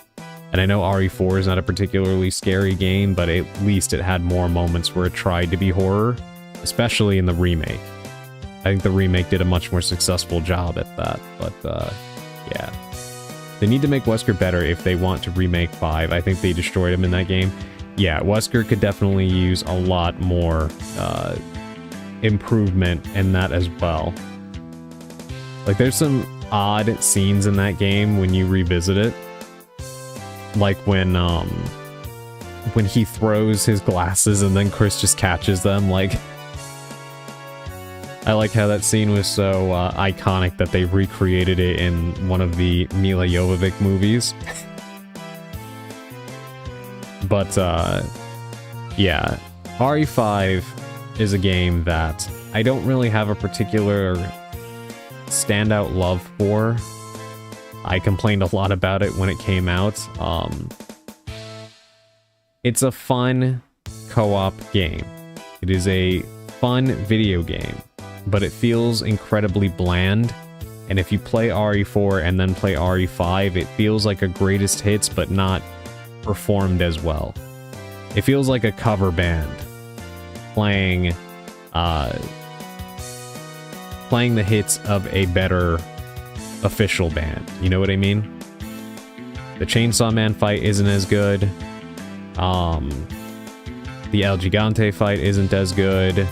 And I know RE4 is not a particularly scary game, but at least it had more moments where it tried to be horror, especially in the remake. I think the remake did a much more successful job at that, but yeah. They need to make Wesker better if they want to remake 5. I think they destroyed him in that game. Yeah, Wesker could definitely use a lot more improvement in that as well. Like, there's some odd scenes in that game when you revisit it. Like when he throws his glasses and then Chris just catches them, like... I like how that scene was so iconic that they recreated it in one of the Mila Jovovich movies. But, yeah. RE5 is a game that I don't really have a particular standout love for. I complained a lot about it when it came out. It's a fun co-op game. It is a fun video game, but it feels incredibly bland And if you play RE4 and then play RE5, it feels like a greatest hits, but not performed as well. It feels like a cover band playing playing the hits of a better official band. You know what I mean? The Chainsaw Man fight isn't as good. The El Gigante fight isn't as good.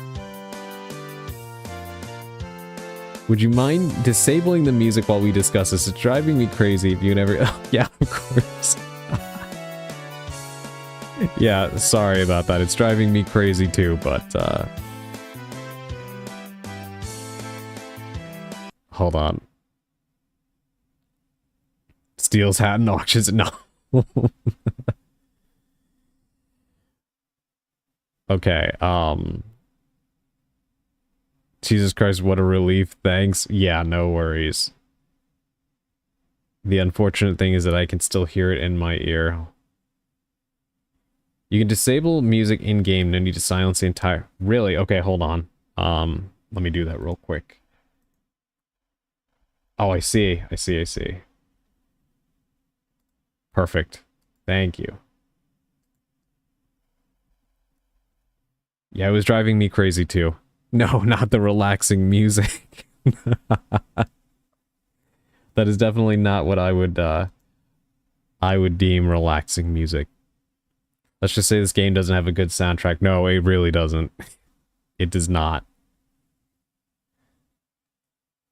Would you mind disabling the music while we discuss this? It's driving me crazy if you never... Oh, yeah, of course. Yeah, sorry about that. It's driving me crazy too, but, hold on. Steals hat and auctions... No. Okay, Jesus Christ, what a relief, thanks. Yeah, no worries. The unfortunate thing is that I can still hear it in my ear. You can disable music in-game, no need to silence the entire... Really? Okay, hold on. Let me do that real quick. Oh, I see. I see. Perfect. Thank you. Yeah, it was driving me crazy too. No, not the relaxing music. That is definitely not what I would deem relaxing music. Let's just say this game doesn't have a good soundtrack. No, it really doesn't. It does not.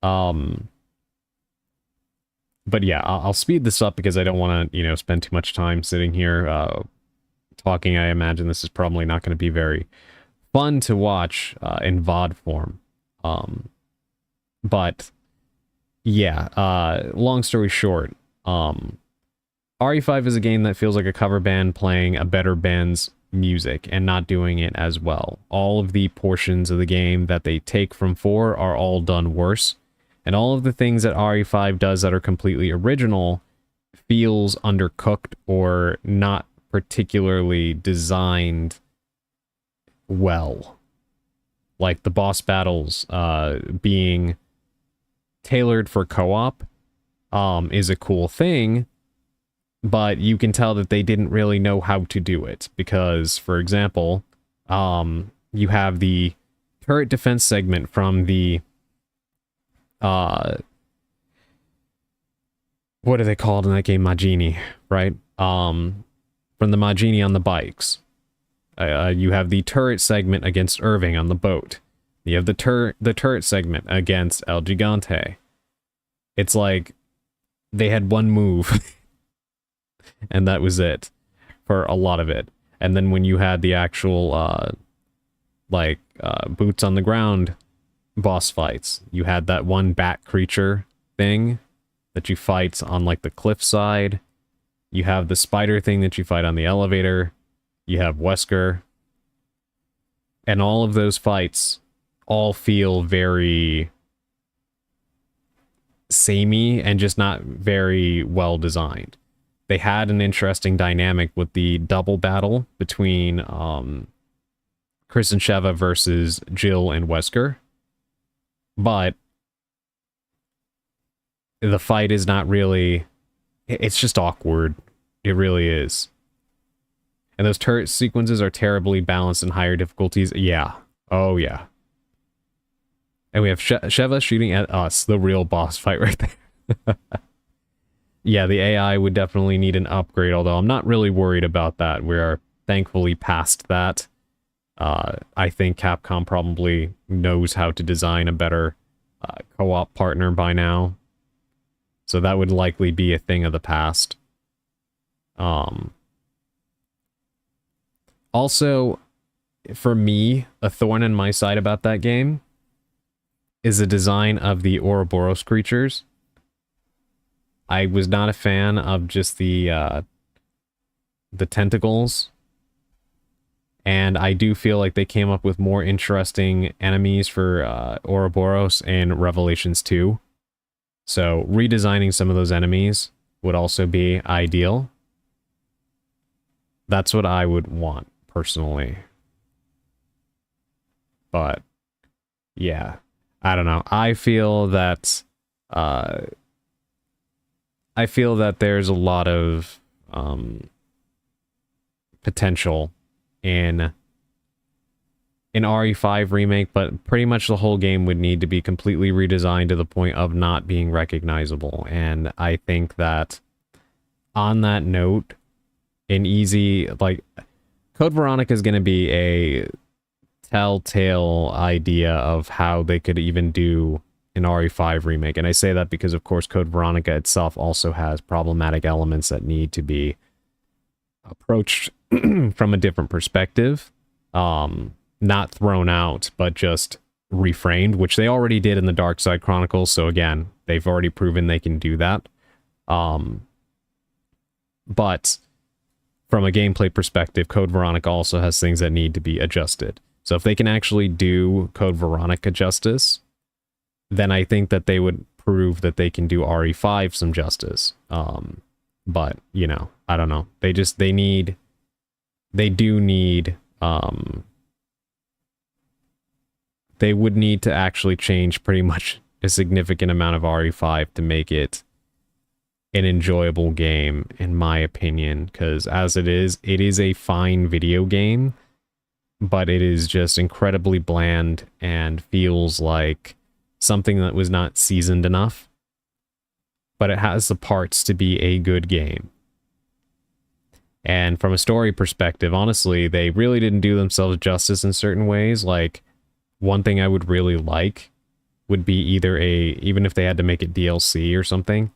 But yeah, I'll speed this up because I don't want to, you know, spend too much time sitting here talking. I imagine this is probably not going to be very fun to watch in VOD form. But yeah, long story short, RE5 is a game that feels like a cover band playing a better band's music and not doing it as well. All of the portions of the game that they take from 4 are all done worse. And all of the things that RE5 does that are completely original feels undercooked or not particularly designed well. Like the boss battles being tailored for co-op is a cool thing, but you can tell that they didn't really know how to do it because, for example, you have the turret defense segment from the what are they called in that game? Majini, right? From the Majini on the bikes. You have the turret segment against Irving on the boat. You have the turret segment against El Gigante. It's like they had one move and that was it for a lot of it. And then when you had the actual boots on the ground boss fights, you had that one bat creature thing that you fight on like the cliffside. You have the spider thing that you fight on the elevator. You have Wesker. And all of those fights all feel very samey and just not very well designed. They had an interesting dynamic with the double battle between Chris and Sheva versus Jill and Wesker. But the fight is not really... It's just awkward. It really is. And those turret sequences are terribly balanced in higher difficulties. Yeah. Oh, yeah. And we have Sheva shooting at us. The real boss fight right there. Yeah, the AI would definitely need an upgrade, although I'm not really worried about that. We are thankfully past that. I think Capcom probably knows how to design a better co-op partner by now. So that would likely be a thing of the past. Also, for me, a thorn in my side about that game is the design of the Ouroboros creatures. I was not a fan of just the tentacles. And I do feel like they came up with more interesting enemies for Ouroboros in Revelations 2. So redesigning some of those enemies would also be ideal. That's what I would want, personally. But, yeah. I don't know. I feel that uh, I feel that there's a lot of potential in an RE5 remake, but pretty much the whole game would need to be completely redesigned to the point of not being recognizable. And I think that on that note, an easy, like, Code Veronica is going to be a telltale idea of how they could even do an RE5 remake. And I say that because, of course, Code Veronica itself also has problematic elements that need to be approached from a different perspective. Not thrown out, but just reframed, which they already did in the Dark Side Chronicles. So again, they've already proven they can do that. But from a gameplay perspective, Code Veronica also has things that need to be adjusted. So if they can actually do Code Veronica justice, then I think that they would prove that they can do RE5 some justice. But, you know, I don't know. They would need to actually change pretty much a significant amount of RE5 to make it an enjoyable game, in my opinion, because as it is a fine video game, but it is just incredibly bland and feels like something that was not seasoned enough, but it has the parts to be a good game. And from a story perspective, honestly, they really didn't do themselves justice in certain ways. Like, one thing I would really like would be either even if they had to make it DLC or something,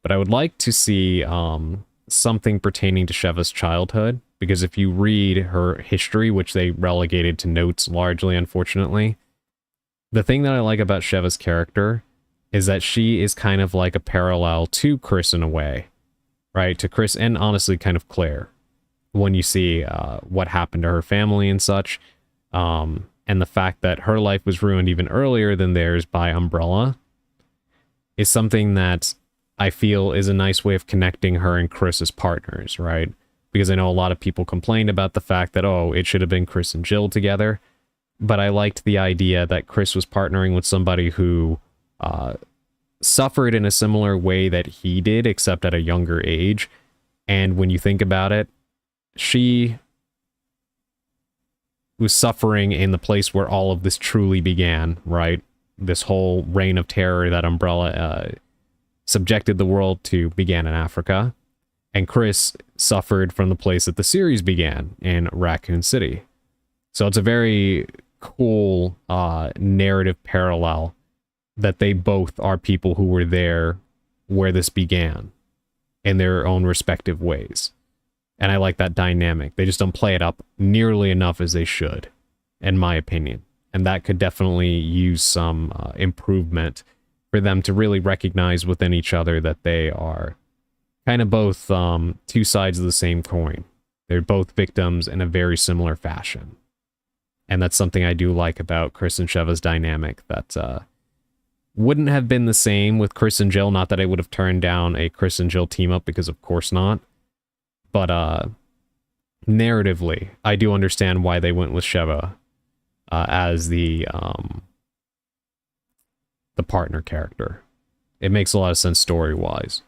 but I would like to see something pertaining to Sheva's childhood, because if you read her history, which they relegated to notes largely, unfortunately, the thing that I like about Sheva's character is that she is kind of like a parallel to Chris in a way, right? To Chris and honestly kind of Claire, when you see what happened to her family and such, and the fact that her life was ruined even earlier than theirs by Umbrella is something that I feel is a nice way of connecting her and Chris as partners, right? Because I know a lot of people complained about the fact that, oh, it should have been Chris and Jill together. But I liked the idea that Chris was partnering with somebody who suffered in a similar way that he did, except at a younger age. And when you think about it, she was suffering in the place where all of this truly began, right? This whole reign of terror that Umbrella subjected the world to began in Africa. And Chris suffered from the place that the series began, in Raccoon City. So it's a very cool narrative parallel that they both are people who were there where this began in their own respective ways. And I like that dynamic. They just don't play it up nearly enough as they should, in my opinion. And that could definitely use some improvement for them to really recognize within each other that they are kind of both two sides of the same coin. They're both victims in a very similar fashion. And that's something I do like about Chris and Sheva's dynamic that wouldn't have been the same with Chris and Jill. Not that I would have turned down a Chris and Jill team up, because of course not. But narratively, I do understand why they went with Sheva as the partner character. It makes a lot of sense story-wise.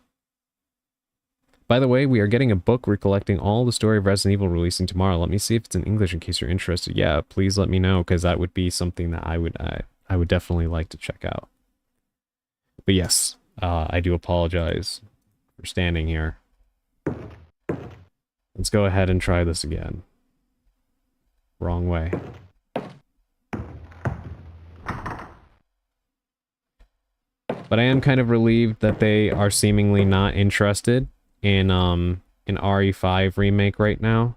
By the way, we are getting a book recollecting all the story of Resident Evil releasing tomorrow. Let me see if it's in English in case you're interested. Yeah, please let me know, because that would be something that I would definitely like to check out. But yes, I do apologize for standing here. Let's go ahead and try this again. Wrong way. But I am kind of relieved that they are seemingly not interested in an RE5 remake right now.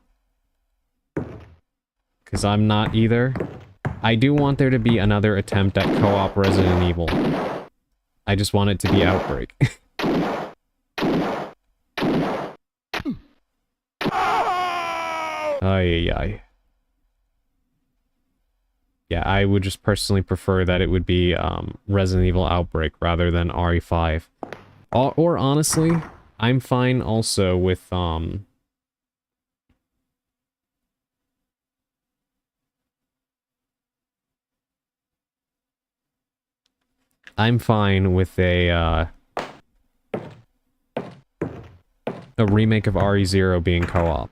Because I'm not either. I do want there to be another attempt at co-op Resident Evil. I just want it to be Outbreak. Ay, ay, ay. Yeah, I would just personally prefer that it would be Resident Evil Outbreak rather than RE5. Or honestly, I'm fine also with I'm fine with a remake of RE0 being co-op.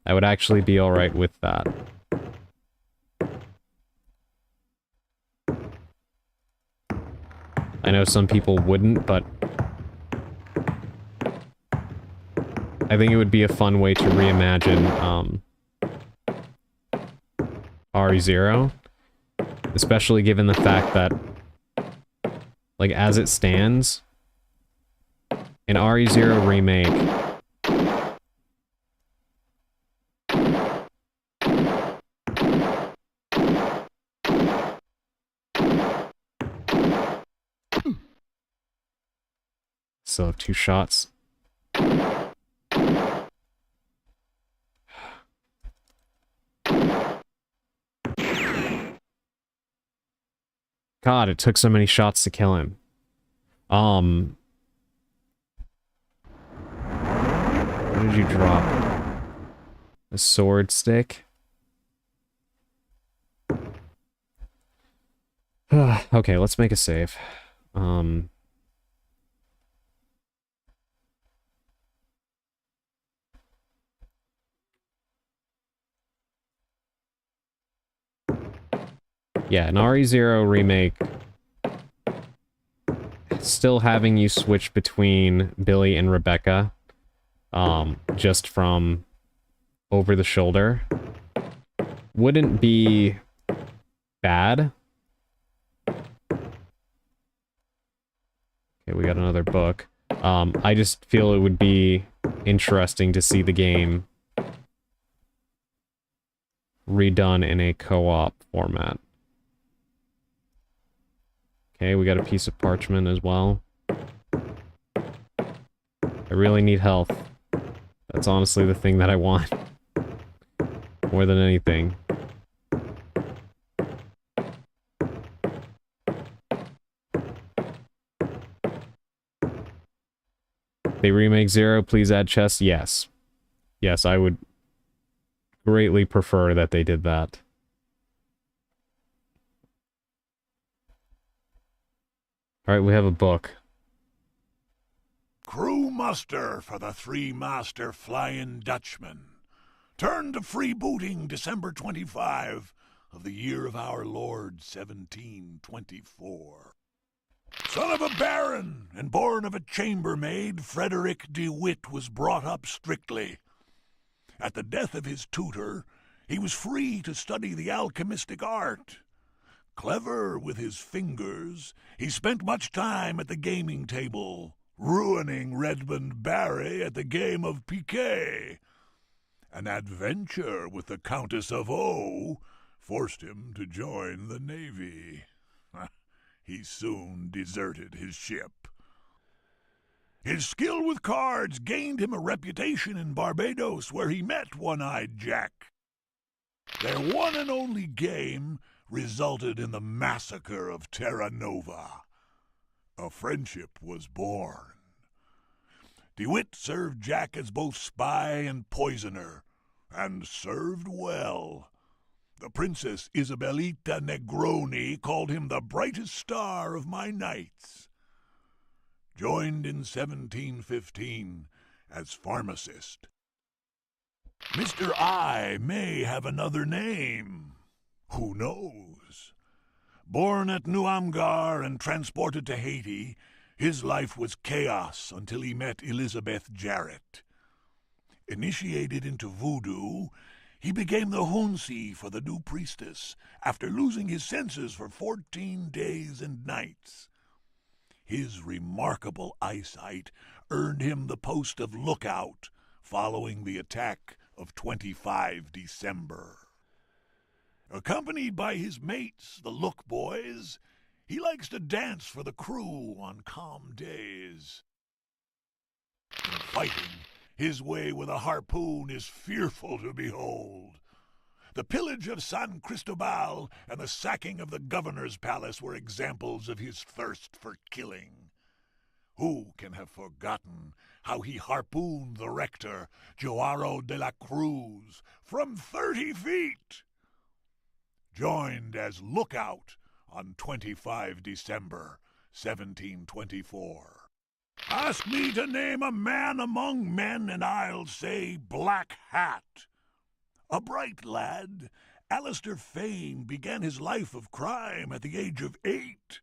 I would actually be alright with that. I know some people wouldn't, but I think it would be a fun way to reimagine RE0, especially given the fact that, like, as it stands, an RE0 remake still have 2 shots. God, it took so many shots to kill him. What did you drop? A sword stick? Okay, let's make a save. Yeah, an RE0 remake. Still having you switch between Billy and Rebecca. Just from over the shoulder. Wouldn't be bad. Okay, we got another book. I just feel it would be interesting to see the game redone in a co-op format. Okay, we got a piece of parchment as well. I really need health. That's honestly the thing that I want. More than anything. They remake 0, please add chest? Yes. Yes, I would greatly prefer that they did that. Alright, we have a book. Crew muster for the 3 Master Flying Dutchman. Turn to freebooting December 25 of the year of our Lord 1724. Son of a baron and born of a chambermaid, Frederick de Witt was brought up strictly. At the death of his tutor, he was free to study the alchemistic art. Clever with his fingers, he spent much time at the gaming table, ruining Redmond Barry at the game of piquet. An adventure with the Countess of O forced him to join the Navy. He soon deserted his ship. His skill with cards gained him a reputation in Barbados, where he met One-Eyed Jack. Their one and only game resulted in the massacre of Terra Nova. A friendship was born. DeWitt served Jack as both spy and poisoner, and served well. The Princess Isabelita Negroni called him the brightest star of my nights. Joined in 1715 as pharmacist. Mr. I may have another name. Who knows? Born at Nuamgar and transported to Haiti, his life was chaos until he met Elizabeth Jarrett. Initiated into voodoo, he became the Hunsi for the new priestess after losing his senses for 14 days and nights. His remarkable eyesight earned him the post of lookout following the attack of 25 December. Accompanied by his mates, the Look Boys, he likes to dance for the crew on calm days. In fighting, his way with a harpoon is fearful to behold. The pillage of San Cristobal and the sacking of the governor's palace were examples of his thirst for killing. Who can have forgotten how he harpooned the rector, Joaro de la Cruz, from 30 feet? Joined as lookout on 25 December 1724. Ask me to name a man among men, and I'll say Black Hat. A bright lad, Alistair Fane began his life of crime at the age of 8.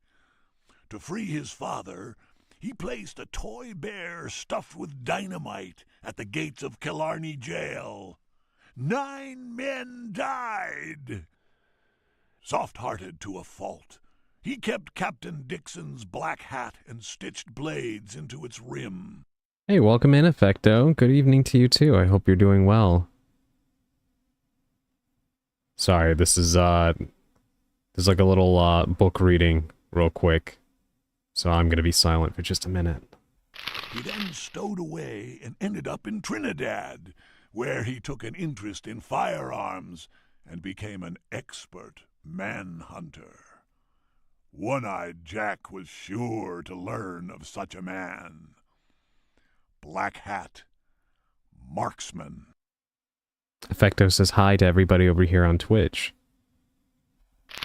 To free his father, he placed a toy bear stuffed with dynamite at the gates of Killarney jail. 9 men died. Soft-hearted to a fault, he kept Captain Dixon's black hat and stitched blades into its rim. Hey, welcome in, Effecto. Good evening to you too. I hope you're doing well. Sorry, this is like a little book reading real quick. So I'm gonna be silent for just a minute. He then stowed away and ended up in Trinidad, where he took an interest in firearms and became an expert manhunter. One-Eyed Jack was sure to learn of such a man. Black Hat, marksman. Effecto says hi to everybody over here on Twitch.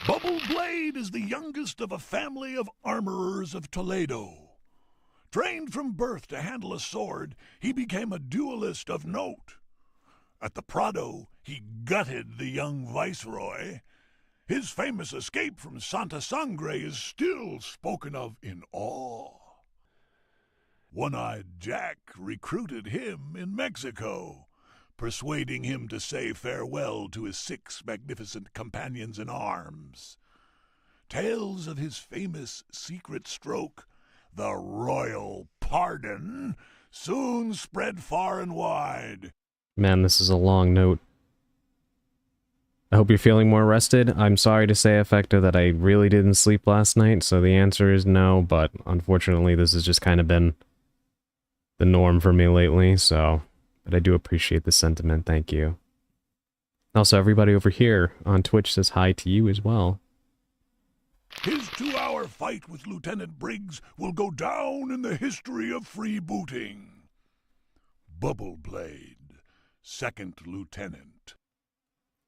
Bubble Blade is the youngest of a family of armorers of Toledo. Trained from birth to handle a sword, he became a duelist of note. At the Prado, he gutted the young viceroy. His famous escape from Santa Sangre is still spoken of in awe. One-Eyed Jack recruited him in Mexico, persuading him to say farewell to his 6 magnificent companions in arms. Tales of his famous secret stroke, the Royal Pardon, soon spread far and wide. Man, this is a long note. I hope you're feeling more rested. I'm sorry to say, Effecto, that I really didn't sleep last night, so the answer is no, but unfortunately this has just kind of been the norm for me lately, so... But I do appreciate the sentiment, thank you. Also, everybody over here on Twitch says hi to you as well. His 2-hour fight with Lieutenant Briggs will go down in the history of freebooting. Bubble Blade, 2nd Lieutenant.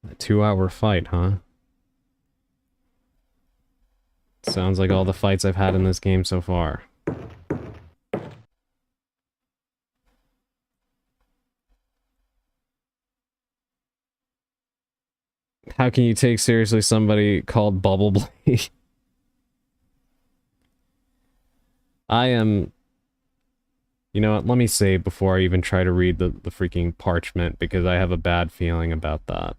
A 2-hour fight, huh? Sounds like all the fights I've had in this game so far. How can you take seriously somebody called Bubble Blade? I am... You know what, let me say before I even try to read the freaking parchment, because I have a bad feeling about that.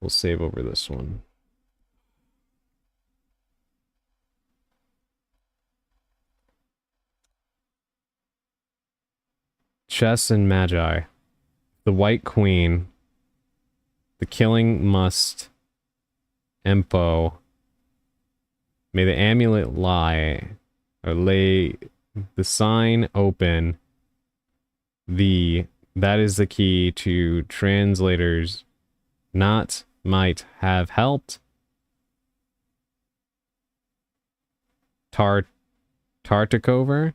We'll save over this one. Chess and Magi. The White Queen. The Killing Must. Empo. May the amulet lie. Or lay the sign open. That is the key to translators. Not might have helped. Tartakover.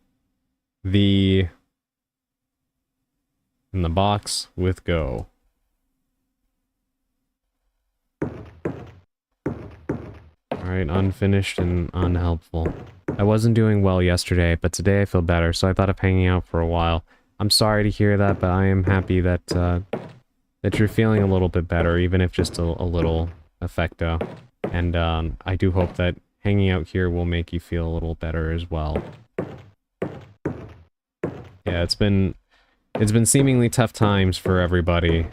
In the box with go. Alright, unfinished and unhelpful. I wasn't doing well yesterday, but today I feel better, so I thought of hanging out for a while. I'm sorry to hear that, but I am happy that that you're feeling a little bit better, even if just a little, Effecto. And I do hope that hanging out here will make you feel a little better as well. Yeah, it's been seemingly tough times for everybody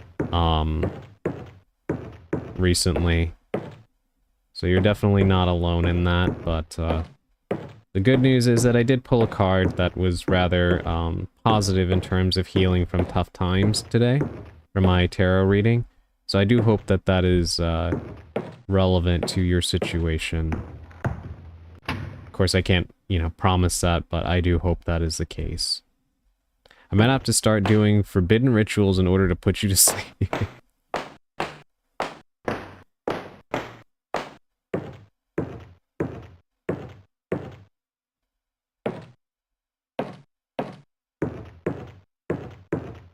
recently. So you're definitely not alone in that, but the good news is that I did pull a card that was rather positive in terms of healing from tough times today for my tarot reading. So I do hope that that is relevant to your situation. Of course, I can't, promise that, but I do hope that is the case. I might have to start doing forbidden rituals in order to put you to sleep.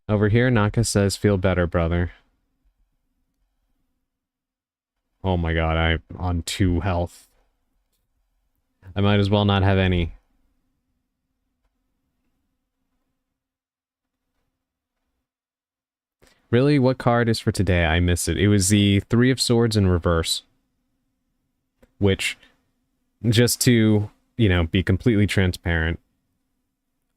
Over here, Naka says, feel better, brother. Oh my god, I'm on 2 health. I might as well not have any. Really? What card is for today? I missed it. It was the 3 of Swords in reverse. Which, just to, you know, be completely transparent,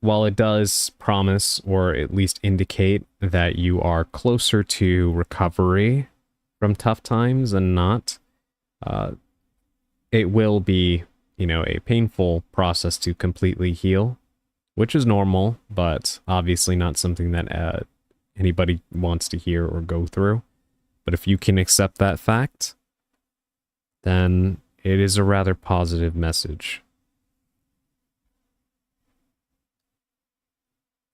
while it does promise, or at least indicate, that you are closer to recovery from tough times and not, it will be, you know, a painful process to completely heal, which is normal, but obviously not something that anybody wants to hear or go through. But if you can accept that fact, then it is a rather positive message.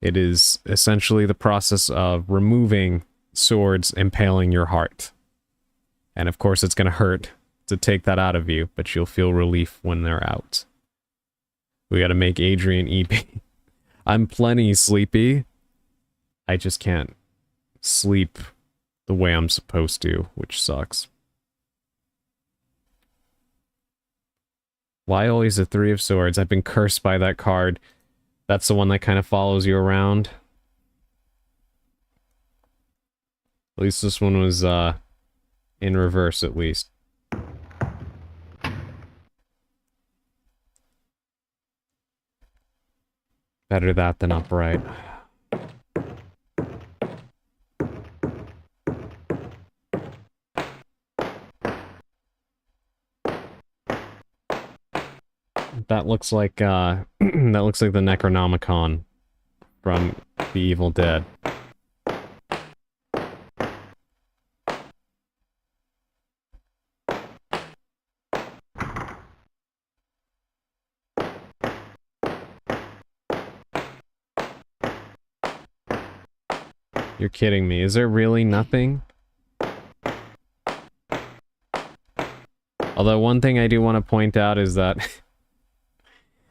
It is essentially the process of removing swords impaling your heart. And of course it's going to hurt to take that out of you, but you'll feel relief when they're out. We got to make Adrian EP. I'm plenty sleepy. I just can't sleep the way I'm supposed to, which sucks. Why always the 3 of Swords? I've been cursed by that card. That's the one that kind of follows you around. At least this one was in reverse, at least. Better that than upright. That looks like that looks like the Necronomicon from The Evil Dead. You're kidding me. Is there really nothing? Although one thing I do want to point out is that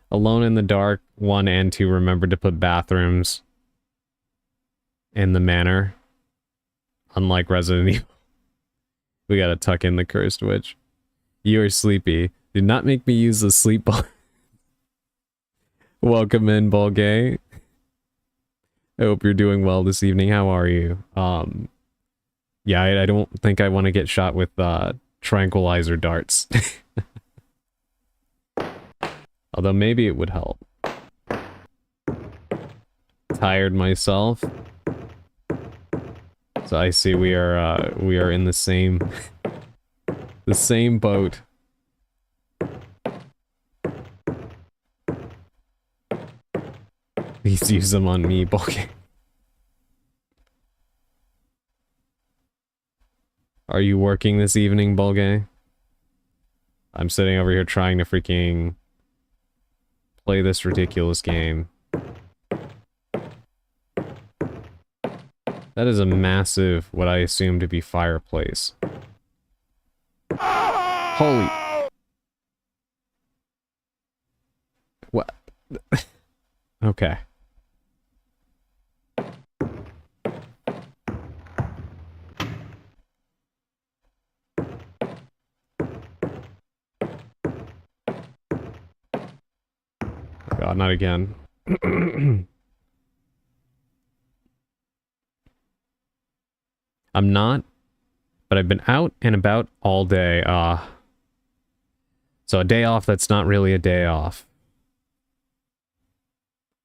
Alone in the Dark 1 and 2 remembered to put bathrooms in the manor. Unlike Resident Evil. We gotta tuck in the Cursed Witch. You are sleepy. Do not make me use the sleep ball. Welcome in, Bulgay. I hope you're doing well this evening. How are you? Yeah, I don't think I want to get shot with tranquilizer darts. Although maybe it would help. Tired myself. So I see we are in the same boat. Please use them on me, Bulky. Are you working this evening, Bulgay? I'm sitting over here trying to freaking play this ridiculous game. That is a massive, what I assume to be fireplace. Holy... What? Okay. God, not again. I'm not, but I've been out and about all day. So a day off that's not really a day off.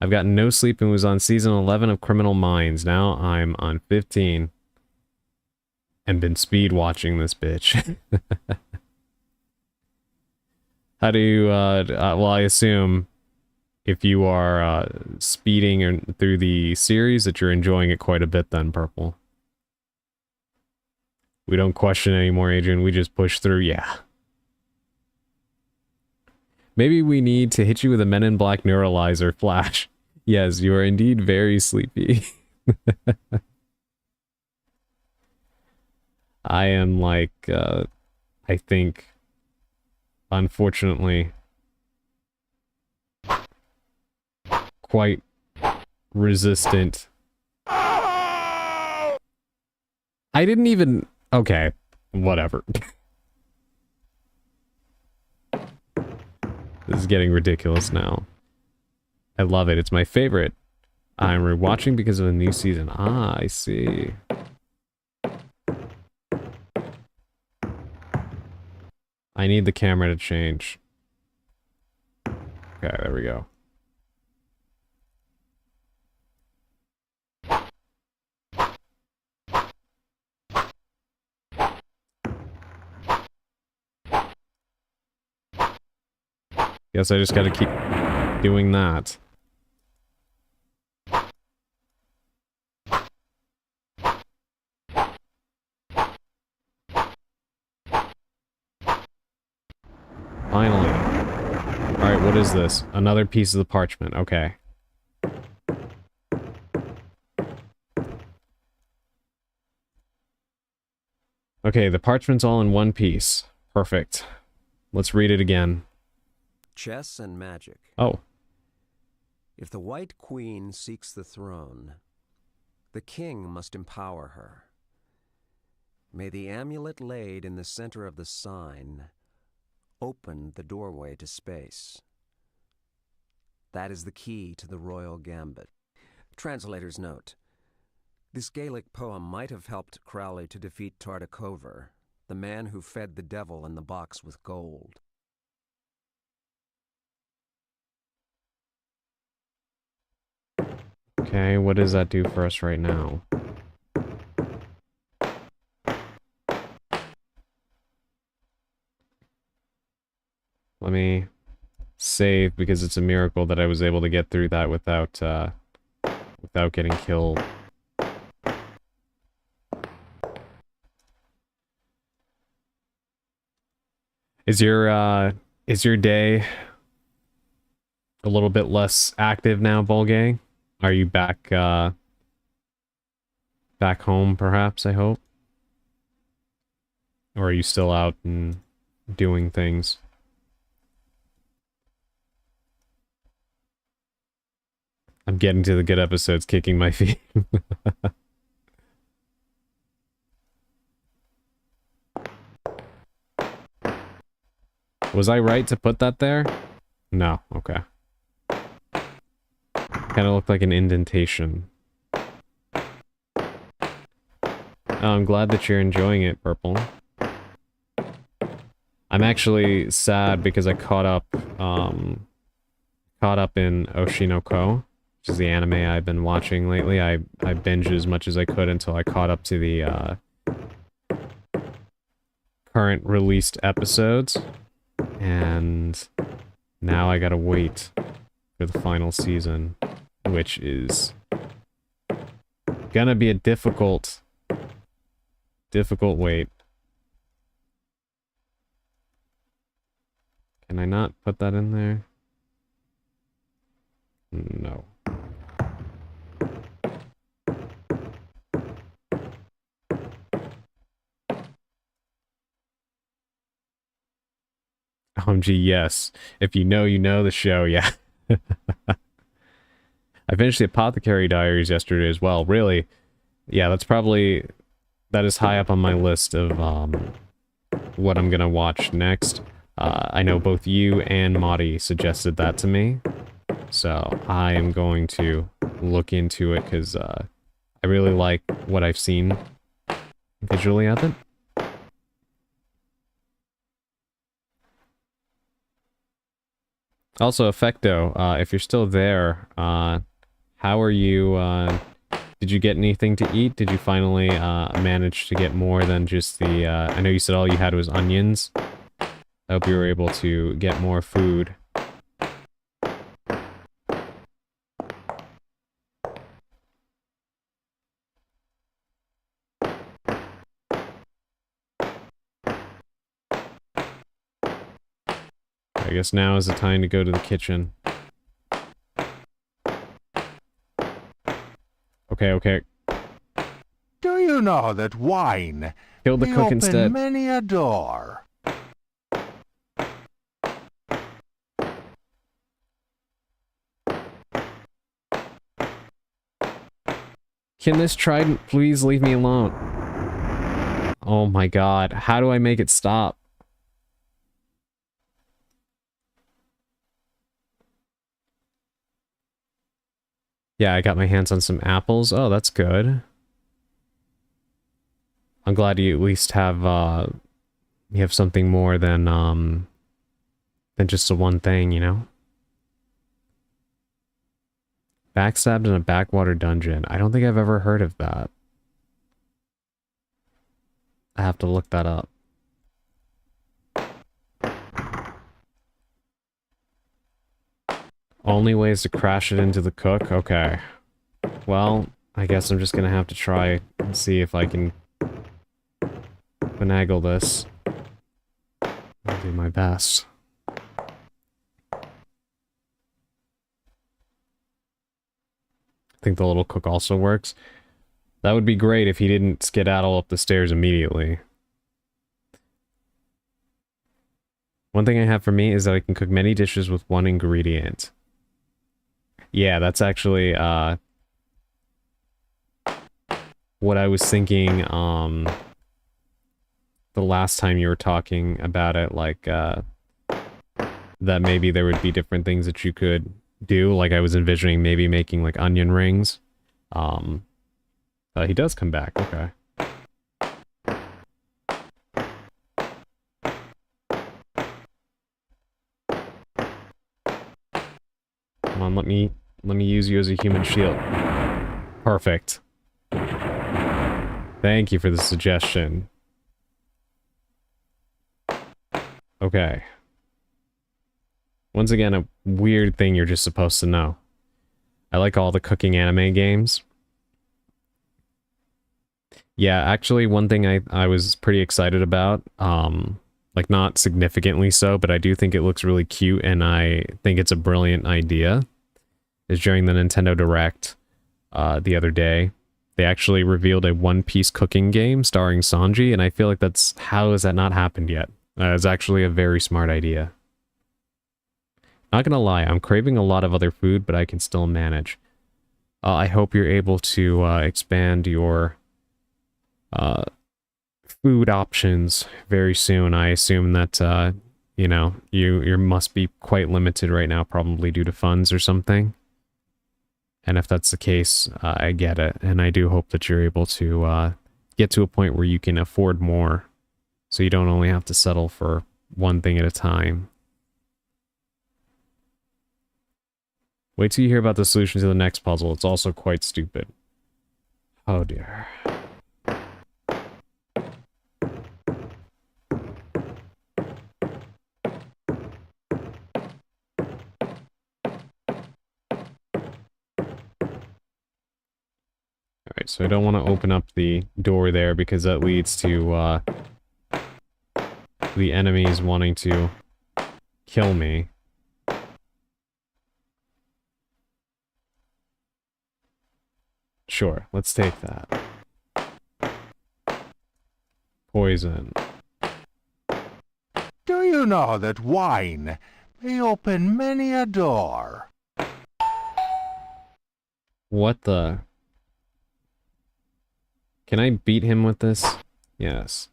I've gotten no sleep and was on season 11 of Criminal Minds. Now I'm on 15. And been speed watching this bitch. How do you, well, I assume if you are speeding through the series that you're enjoying it quite a bit then, Purple. We don't question anymore, Adrian. We just push through. Yeah. Maybe we need to hit you with a Men in Black neuralizer, Flash. Yes, you are indeed very sleepy. I am like, I think, unfortunately, quite resistant. I didn't even... Okay, whatever. This is getting ridiculous now. I love it. It's my favorite. I'm rewatching because of the new season. Ah, I see. I need the camera to change. Okay, there we go. Guess I just gotta keep doing that. Finally. Alright, what is this? Another piece of the parchment. Okay. Okay, the parchment's all in one piece. Perfect. Let's read it again. Chess and magic. Oh. If the White Queen seeks the throne, the king must empower her. May the amulet laid in the center of the sign open the doorway to space. That is the key to the royal gambit. Translator's note. This Gaelic poem might have helped Crowley to defeat Tartakover, the man who fed the devil in the box with gold. Okay, what does that do for us right now? Let me save, because it's a miracle that I was able to get through that without getting killed. Is your day a little bit less active now, Volgay? Are you back back home, perhaps, I hope? Or are you still out and doing things? I'm getting to the good episodes, kicking my feet. Was I right to put that there? No, okay. Kind of looked like an indentation. Oh, I'm glad that you're enjoying it, Purple. I'm actually sad because I caught up in Oshinoko, which is the anime I've been watching lately. I binged as much as I could until I caught up to the current released episodes. And now I gotta wait for the final season, which is gonna be a difficult wait. Can I not put that in there? No. OMG, yes. If you know the show, yeah. I finished the Apothecary Diaries yesterday as well. Really, yeah, that is high up on my list of what I'm gonna watch next. I know both you and Madi suggested that to me, so I am going to look into it because I really like what I've seen visually of it. Also, Effecto, if you're still there, how are you, did you get anything to eat? Did you finally manage to get more than just the, I know you said all you had was onions. I hope you were able to get more food. I guess now is the time to go to the kitchen. Okay. Do you know that wine Kill the may cook open instead. many a door? Can this trident please leave me alone? Oh my god, how do I make it stop? Yeah, I got my hands on some apples. Oh, that's good. I'm glad you at least have you have something more than just the one thing, you know? Backstabbed in a backwater dungeon. I don't think I've ever heard of that. I have to look that up. Only ways to crash it into the cook? Okay. Well, I guess I'm just gonna have to try and see if I can finagle this. I'll do my best. I think the little cook also works. That would be great if he didn't skedaddle up the stairs immediately. One thing I have for me is that I can cook many dishes with one ingredient. Yeah, that's actually, what I was thinking, the last time you were talking about it, like, that maybe there would be different things that you could do, like I was envisioning maybe making, like, onion rings. He does come back, okay. Come on, let me use you as a human shield. Perfect. Thank you for the suggestion. Okay. Once again, a weird thing you're just supposed to know. I like all the cooking anime games. Yeah, actually, one thing I was pretty excited about, like not significantly so, but I do think it looks really cute and I think it's a brilliant idea, is during the Nintendo Direct the other day, they actually revealed a One Piece cooking game starring Sanji, and I feel like how has that not happened yet? It's actually a very smart idea. Not gonna lie, I'm craving a lot of other food, but I can still manage. I hope you're able to expand your food options very soon. I assume that, you know, you must be quite limited right now, probably due to funds or something. And if that's the case, I get it. And I do hope that you're able to get to a point where you can afford more, so you don't only have to settle for one thing at a time. Wait till you hear about the solution to the next puzzle. It's also quite stupid. Oh dear. Alright, so I don't want to open up the door there because that leads to the enemies wanting to kill me. Sure, let's take that. Poison. Do you know that wine may open many a door? What the... Can I beat him with this? Yes.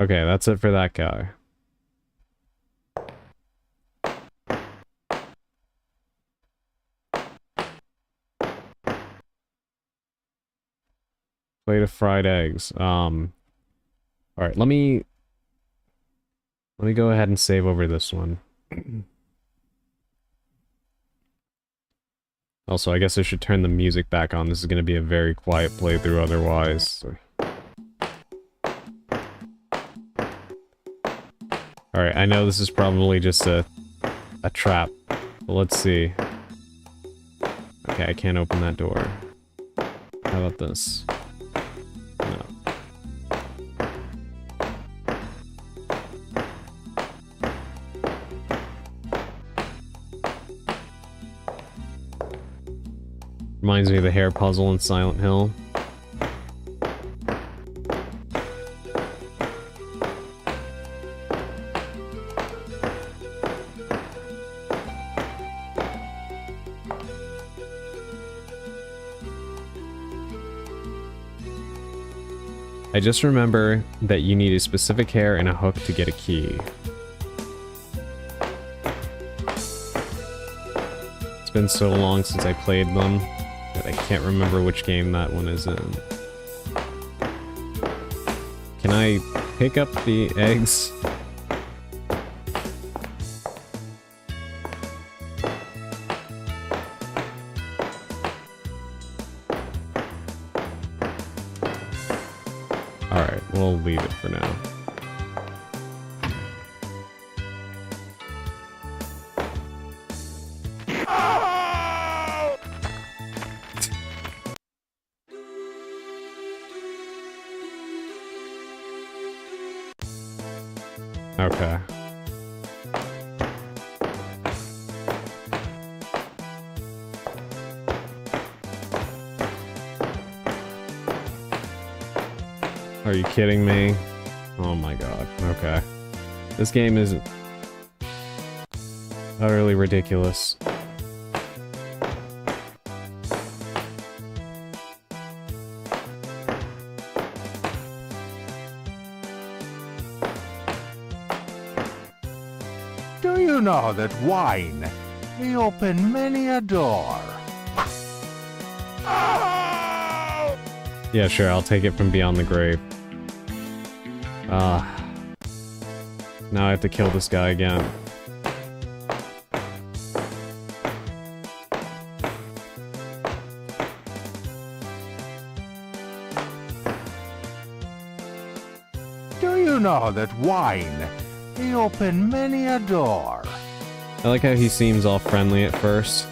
Okay, that's it for that guy. Plate of fried eggs. Alright, let me go ahead and save over this one. Also, I guess I should turn the music back on. This is going to be a very quiet playthrough otherwise. Alright, I know this is probably just a trap. But let's see. Okay, I can't open that door. How about this? No. Reminds me of the hair puzzle in Silent Hill. I just remember that you need a specific hair and a hook to get a key. It's been so long since I played them that I can't remember which game that one is in. Can I pick up the eggs? Alright, we'll leave it for now. Okay. Are you kidding me? Oh my god. Okay. This game is utterly ridiculous. Do you know that wine may open many a door? Yeah, sure, I'll take it from beyond the grave. Now I have to kill this guy again. Do you know that wine may open many a door? I like how he seems all friendly at first.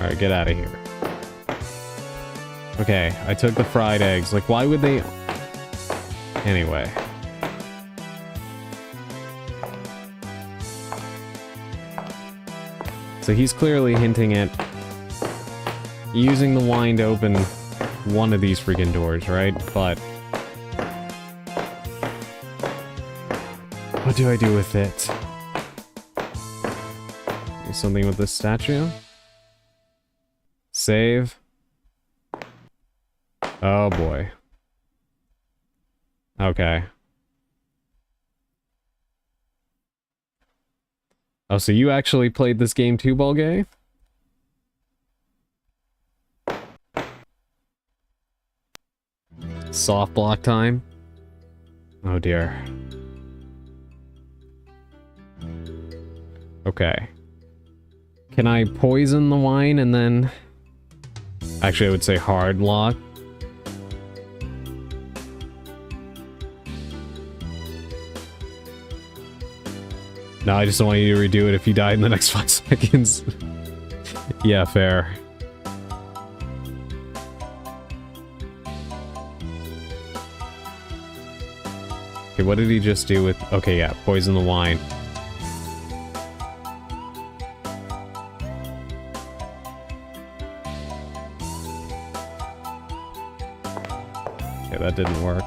Alright, get out of here. Okay, I took the fried eggs. Like, why would they... Anyway. So he's clearly hinting at using the wine to open one of these freaking doors, right? But what do I do with it? Do something with this statue? Save. Oh boy. Okay. Oh, so you actually played this game too, Bulgay? Soft block time? Oh dear. Okay. Can I poison the wine and then... Actually, I would say hard lock. No, I just don't want you to redo it if you die in the next 5 seconds. Yeah, fair. Okay, what did he just do with... Okay, yeah, poison the wine. Okay, that didn't work.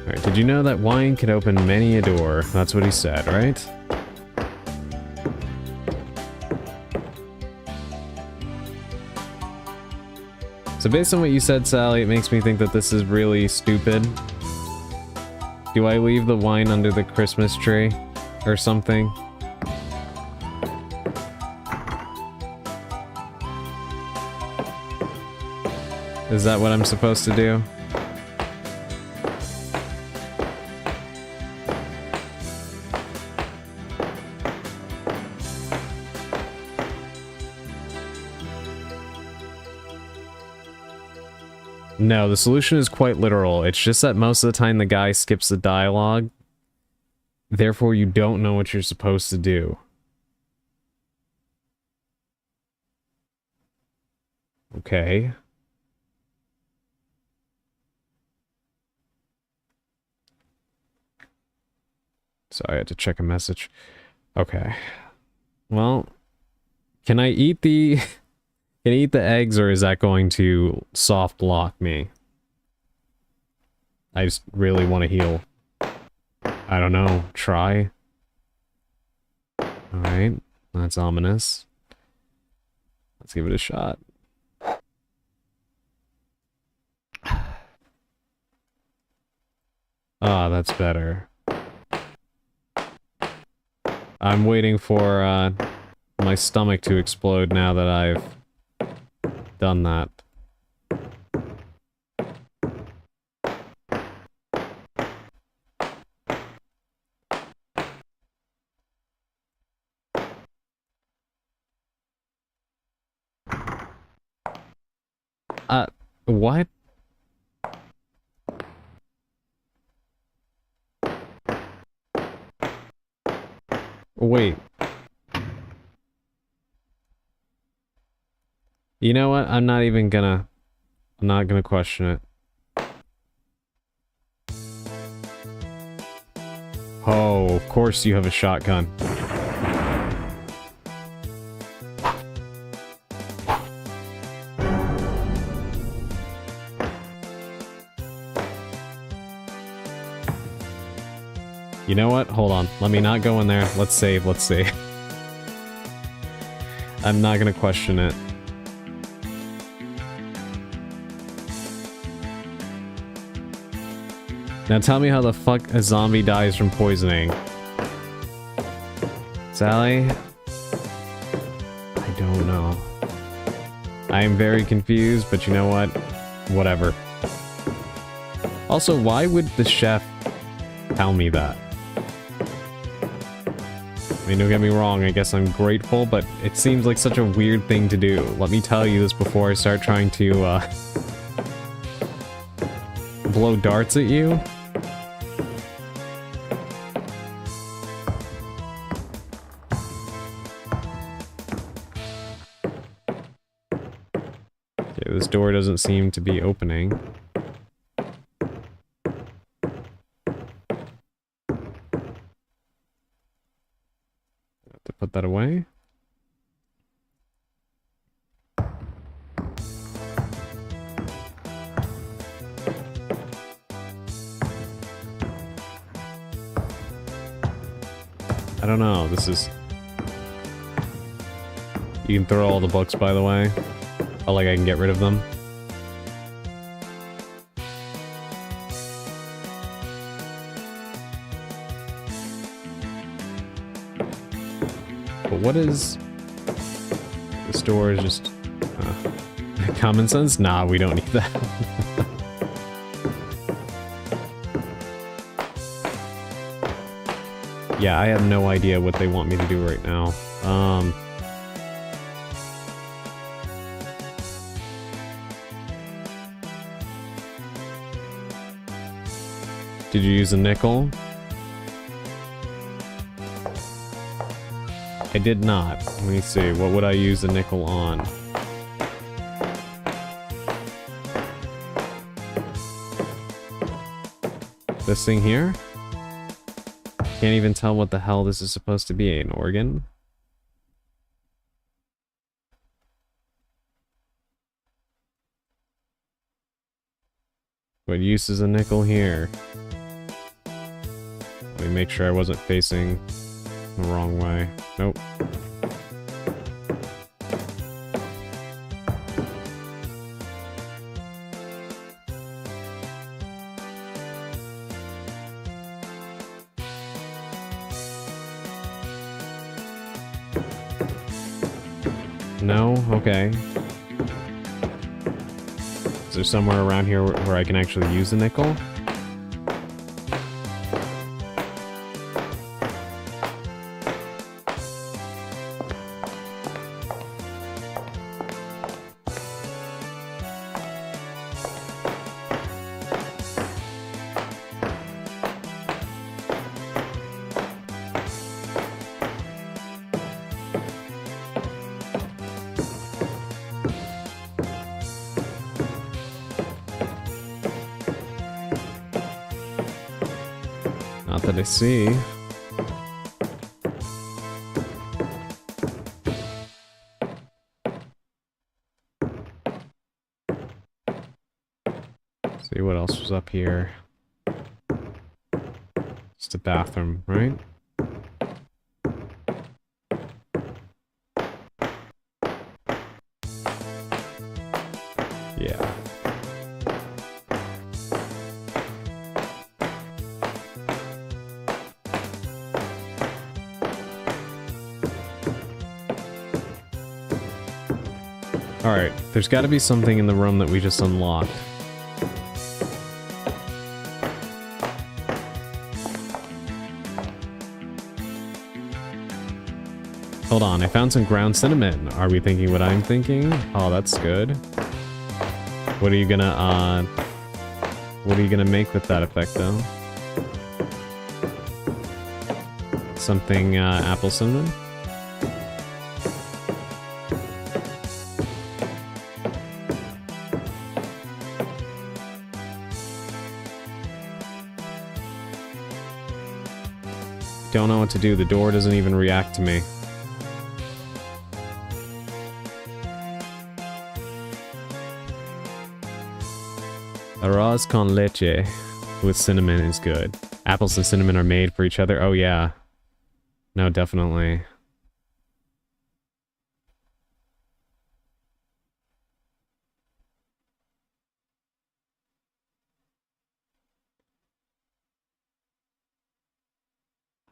Alright, did you know that wine can open many a door? That's what he said, right? So based on what you said, Sally, it makes me think that this is really stupid. Do I leave the wine under the Christmas tree? Or something? Is that what I'm supposed to do? No, the solution is quite literal. It's just that most of the time the guy skips the dialogue. Therefore, you don't know what you're supposed to do. Okay. Sorry, I had to check a message. Okay. Well, can I eat the... Can I eat the eggs, or is that going to soft lock me? I just really want to heal. I don't know. Try. Alright. That's ominous. Let's give it a shot. Ah, that's better. I'm waiting for my stomach to explode now that I've done that. What? Wait. You know what? I'm not gonna question it. Oh, of course you have a shotgun. You know what? Hold on. Let me not go in there. Let's save. Let's save. I'm not gonna question it. Now tell me how the fuck a zombie dies from poisoning. Sally? I don't know. I am very confused, but you know what? Whatever. Also, why would the chef tell me that? I mean, don't get me wrong, I guess I'm grateful, but it seems like such a weird thing to do. Let me tell you this before I start trying to, blow darts at you. Okay, this door doesn't seem to be opening. To put that away. I don't know, this is... You can throw all the books, by the way. Oh, like I can get rid of them. But what is... This door is just... common sense? Nah, we don't need that. Yeah, I have no idea what they want me to do right now. Did you use a nickel? I did not. Let me see. What would I use a nickel on? This thing here? Can't even tell what the hell this is supposed to be. An organ? What use is a nickel here? Let me make sure I wasn't facing the wrong way. Nope. No? Okay. Is there somewhere around here where I can actually use a nickel? Not that I see. See what else was up here. Just a bathroom, right? Yeah. Alright, there's gotta be something in the room that we just unlocked. Hold on, I found some ground cinnamon. Are we thinking what I'm thinking? Oh, that's good. What are you gonna make with that effect, though? Something, apple cinnamon? Don't know what to do. The door doesn't even react to me. Arroz con leche with cinnamon is good. Apples and cinnamon are made for each other. Oh yeah. No, definitely.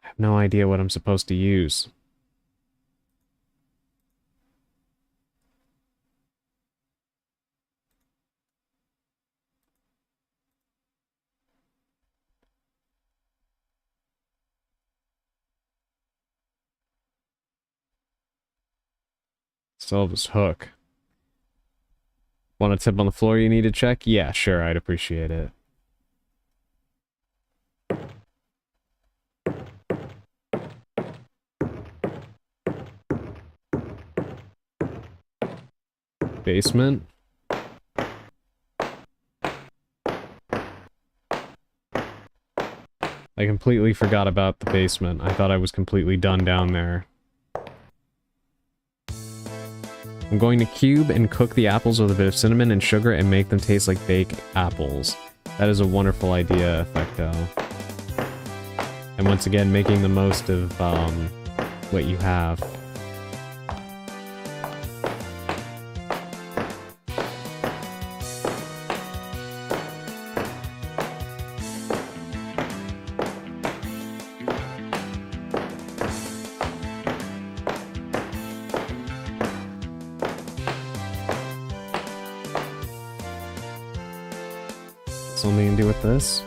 I have no idea what I'm supposed to use. Still have this hook. Want a tip on the floor you need to check? Yeah, sure, I'd appreciate it. Basement? I completely forgot about the basement. I thought I was completely done down there. I'm going to cube and cook the apples with a bit of cinnamon and sugar and make them taste like baked apples. That is a wonderful idea, Effecto. And once again, making the most of what you have. Something to do with this?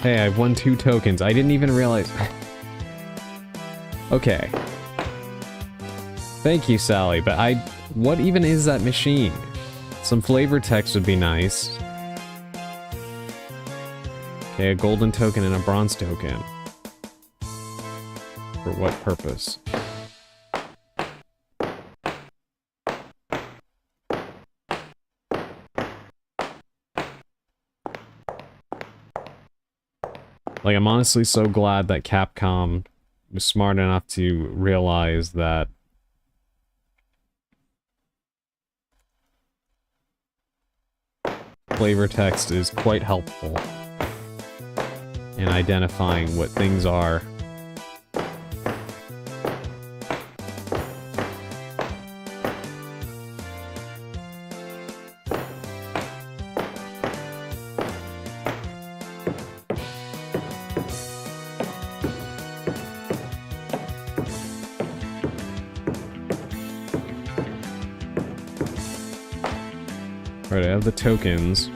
Hey, I've won 2 tokens. I didn't even realize. Okay. Thank you, Sally, but what even is that machine? Some flavor text would be nice. Okay, a golden token and a bronze token. For what purpose? Like, I'm honestly so glad that Capcom was smart enough to realize that flavor text is quite helpful in identifying what things are. Alright, I have the tokens.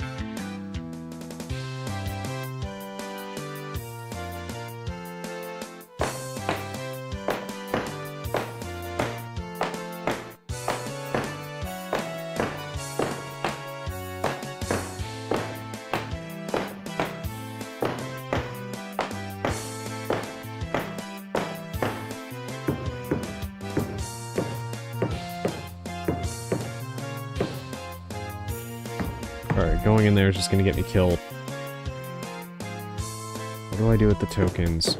Alright, going in there is just gonna get me killed. What do I do with the tokens?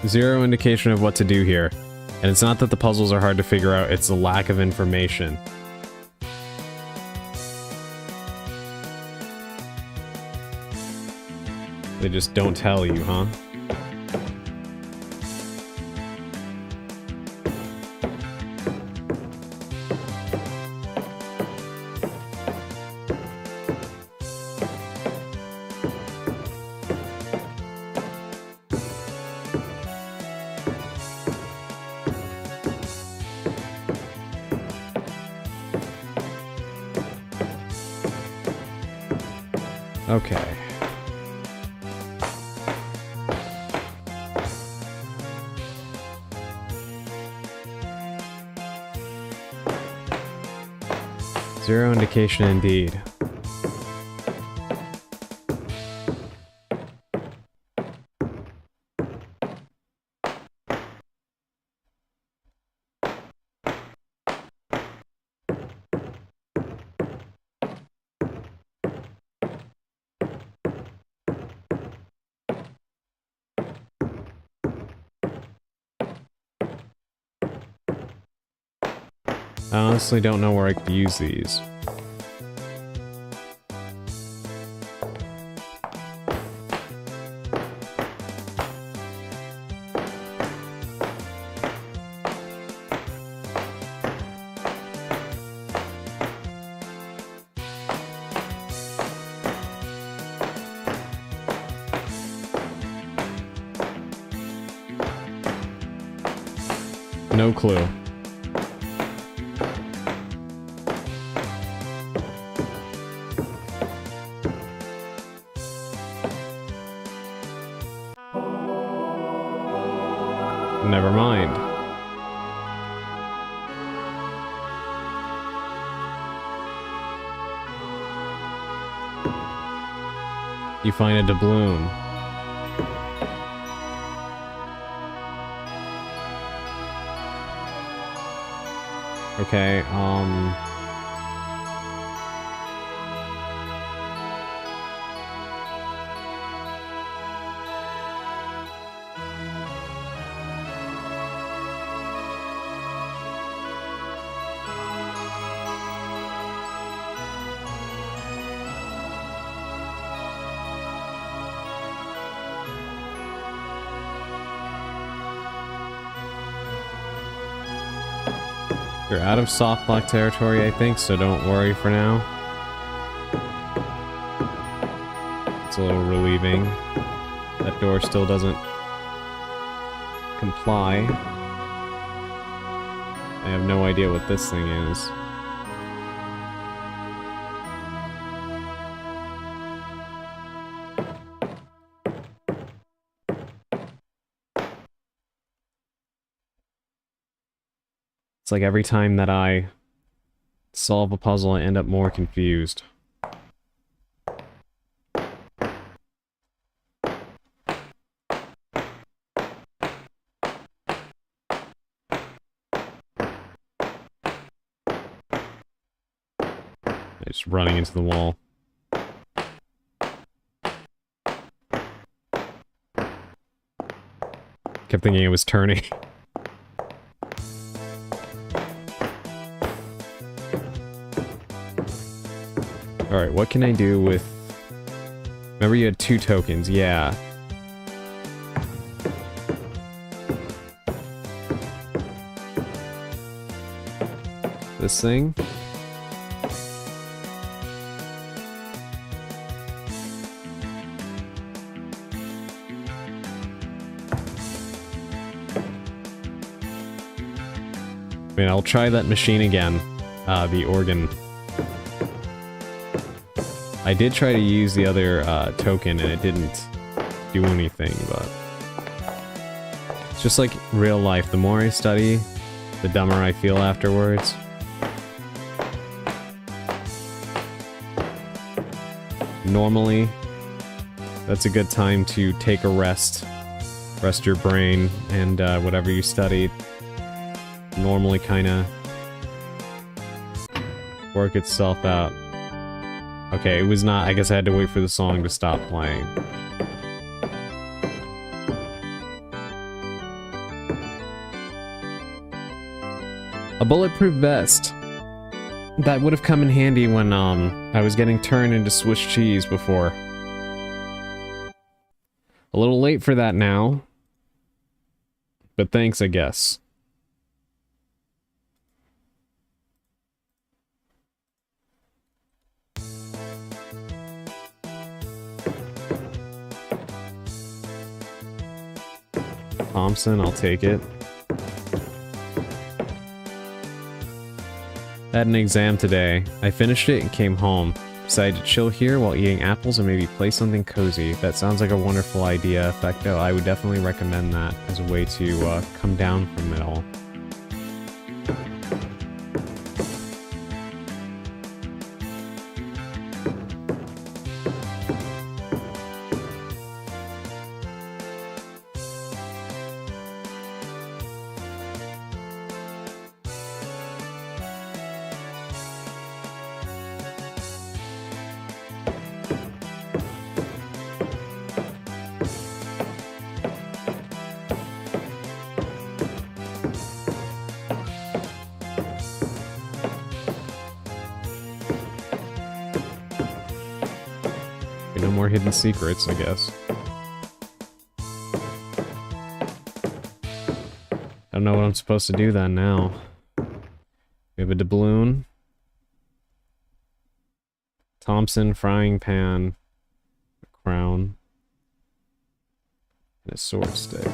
Zero indication of what to do here. And it's not that the puzzles are hard to figure out, it's the lack of information. They just don't tell you, huh? Okay. Zero indication indeed. I honestly don't know where I could use these. No clue. Never mind. You find a doubloon. Okay, you're out of soft block territory, I think, so don't worry for now. It's a little relieving. That door still doesn't comply. I have no idea what this thing is. It's like every time that I solve a puzzle, I end up more confused. Just running into the wall. Kept thinking it was turning. Alright, what can I do with... Remember you had 2 tokens, yeah. This thing? I mean, I'll try that machine again. The organ. I did try to use the other token and it didn't do anything, but... It's just like real life. The more I study, the dumber I feel afterwards. Normally, that's a good time to take a rest. Rest your brain and whatever you studied. Normally kinda work itself out. Okay, it was not. I guess I had to wait for the song to stop playing. A bulletproof vest. That would have come in handy when I was getting turned into Swiss cheese before. A little late for that now. But thanks, I guess. Thompson, I'll take it. I had an exam today. I finished it and came home. Decided to chill here while eating apples and maybe play something cozy. That sounds like a wonderful idea. In fact, no, I would definitely recommend that as a way to come down from it all. No more hidden secrets, I guess. I don't know what I'm supposed to do then now. We have a doubloon. Thompson frying pan. A crown. And a sword stick.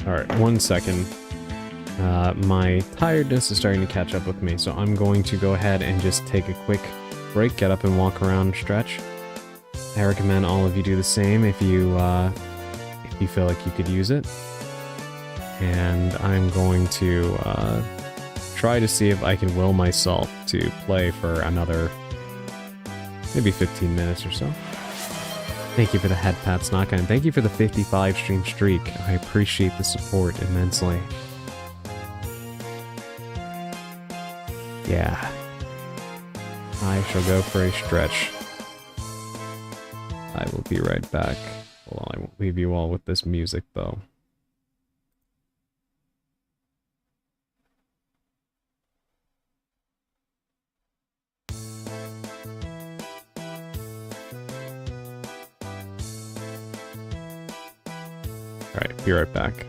Alright, 1 second. My tiredness is starting to catch up with me, so I'm going to go ahead and just take a quick break, get up and walk around and stretch. I recommend all of you do the same if you feel like you could use it. And I'm going to try to see if I can will myself to play for another maybe 15 minutes or so. Thank you for the head pats, Naka, and thank you for the 55 stream streak. I appreciate the support immensely. Yeah. I shall go for a stretch. I will be right back. Well, I won't leave you all with this music, though. Alright, be right back.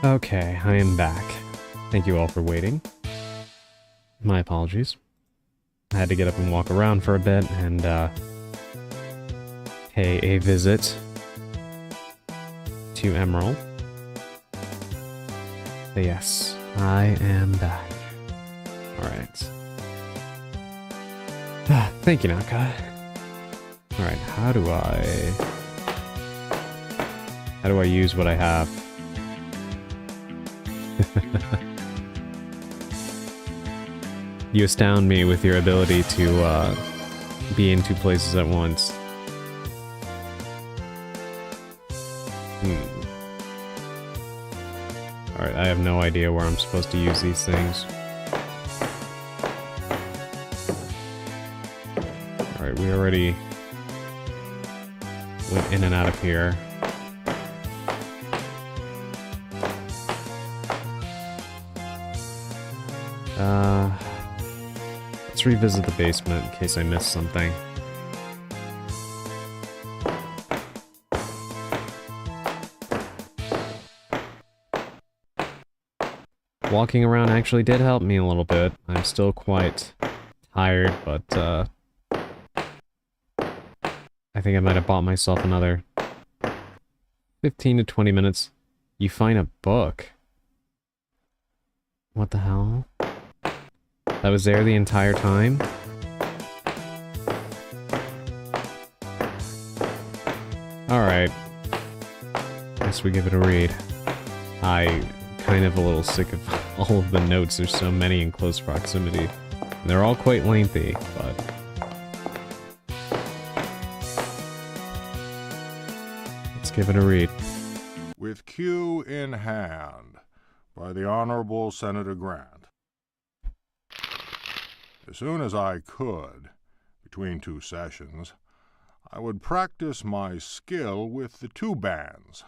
Okay, I am back. Thank you all for waiting. My apologies. I had to get up and walk around for a bit and pay a visit to Emerald. But yes, I am back. Alright. Thank you, Naka. Alright, how do I use what I have? You astound me with your ability to be in two places at once. Alright, I have no idea where I'm supposed to use these things. Alright, we already went in and out of here. Let's revisit the basement in case I missed something. Walking around actually did help me a little bit. I'm still quite tired, but I think I might have bought myself another 15 to 20 minutes. You find a book. What the hell? That was there the entire time? Alright. Guess we give it a read. I kind of a little sick of all of the notes. There's so many in close proximity. And they're all quite lengthy, but... let's give it a read. With Q in hand, by the Honorable Senator Grant. As soon as I could, between two sessions, I would practice my skill with the two bands.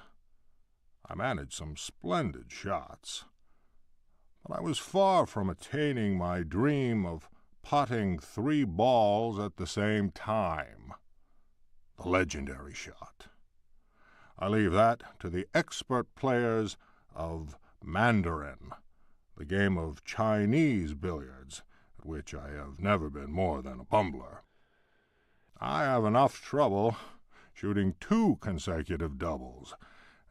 I managed some splendid shots, but I was far from attaining my dream of potting 3 balls at the same time. The legendary shot. I leave that to the expert players of Mandarin, the game of Chinese billiards, at which I have never been more than a bumbler. I have enough trouble shooting 2 consecutive doubles,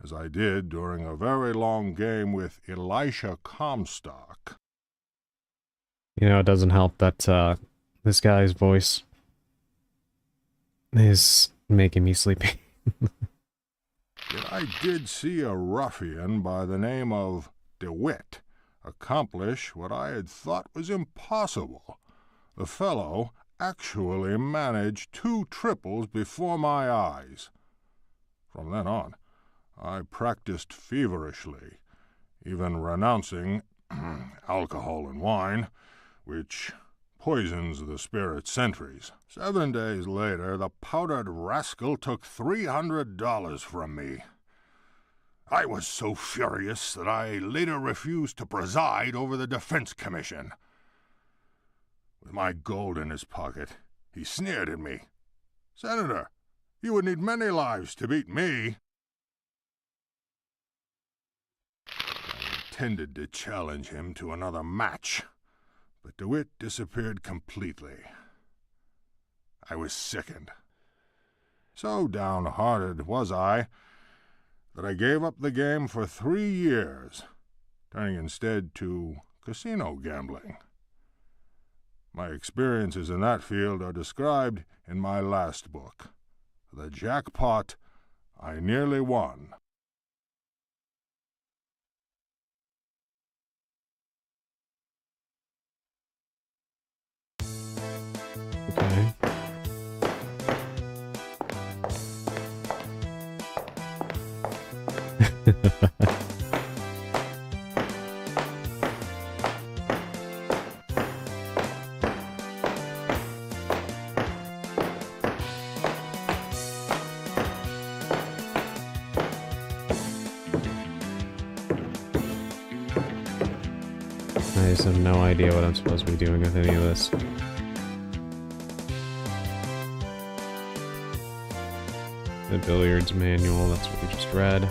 as I did during a very long game with Elisha Comstock. You know, it doesn't help that this guy's voice is making me sleepy. Yet I did see a ruffian by the name of DeWitt accomplish what I had thought was impossible. The fellow actually managed 2 triples before my eyes. From then on, I practiced feverishly, even renouncing alcohol and wine, which poisons the spirit sentries. 7 days later, the powdered rascal took $300 from me. I was so furious that I later refused to preside over the Defense Commission. With my gold in his pocket, he sneered at me. "Senator, you would need many lives to beat me." I intended to challenge him to another match, but DeWitt disappeared completely. I was sickened. So downhearted was I that I gave up the game for 3 years, turning instead to casino gambling. My experiences in that field are described in my last book, The Jackpot I Nearly Won. Okay. I just have no idea what I'm supposed to be doing with any of this. The billiards manual, that's what we just read.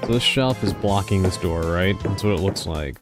So this shelf is blocking this door, right? That's what it looks like.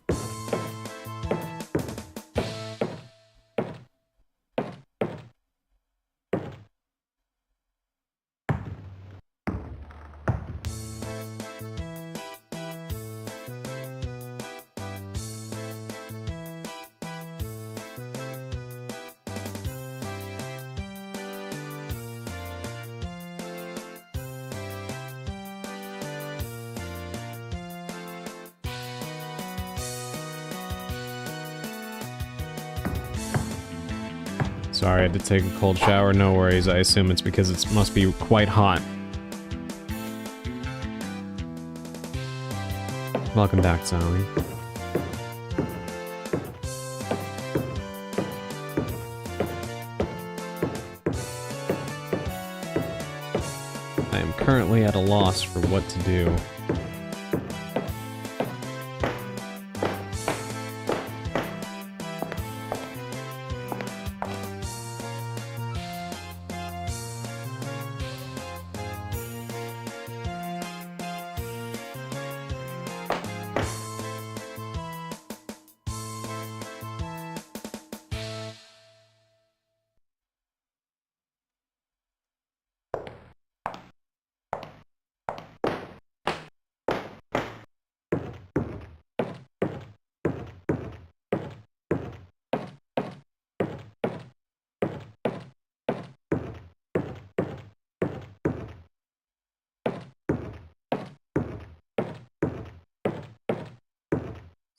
Sorry, I had to take a cold shower. No worries. I assume it's because it must be quite hot. Welcome back, Sally. I am currently at a loss for what to do.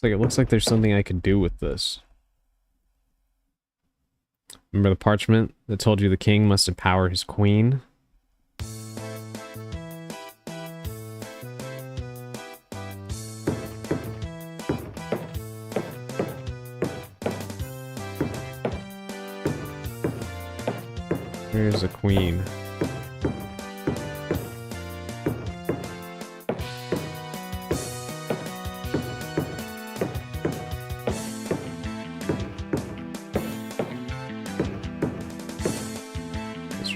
It looks like there's something I could do with this. Remember the parchment that told you the king must empower his queen? Here's a queen.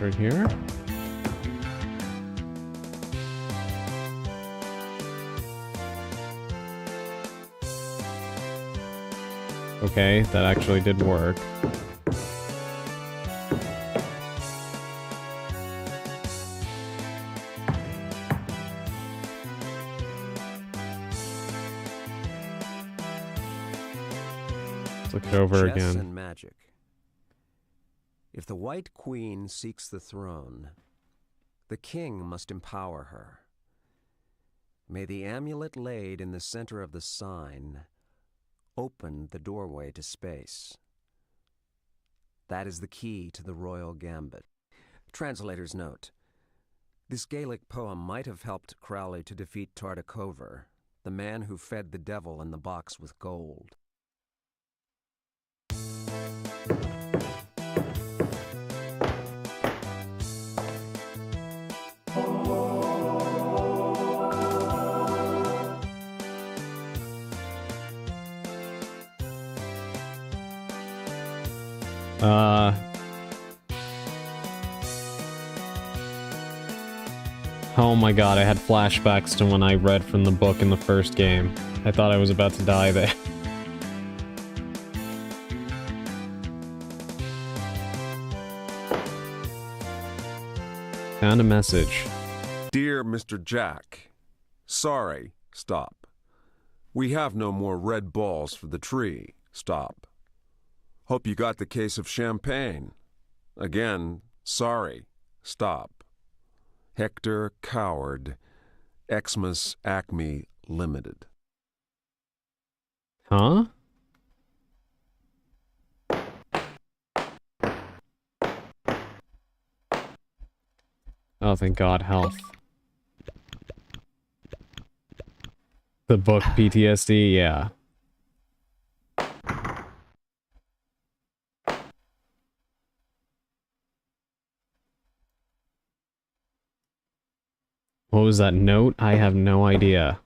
Right here. Okay, that actually did work. Let's look it over Chess again. And magic. If the White Queen seeks the throne, the king must empower her. May the amulet laid in the center of the sign open the doorway to space. That is the key to the royal gambit. Translator's note. This Gaelic poem might have helped Crowley to defeat Tartakover, the man who fed the devil in the box with gold. Oh my god, I had flashbacks to when I read from the book in the first game. I thought I was about to die there. Found a message. Dear Mr. Jack, sorry, stop. We have no more red balls for the tree, stop. Hope you got the case of champagne. Again, sorry, stop. Hector Coward, Xmas Acme Limited. Huh? Oh, thank God, health. The book PTSD, yeah. What was that note? I have no idea.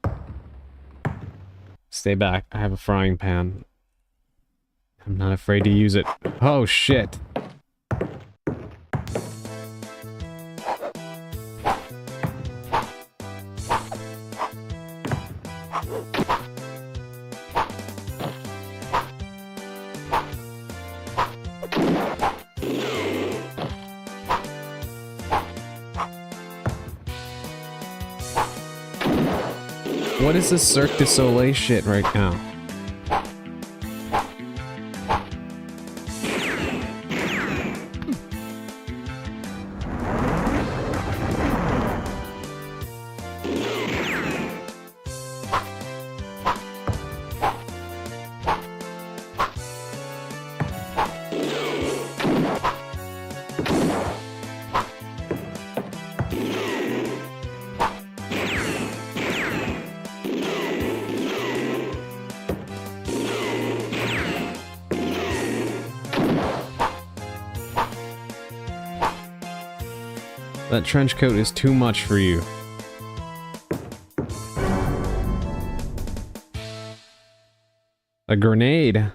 Stay back. I have a frying pan. I'm not afraid to use it. Oh, shit. What is this Cirque du Soleil shit right now? That trench coat is too much for you. A grenade. A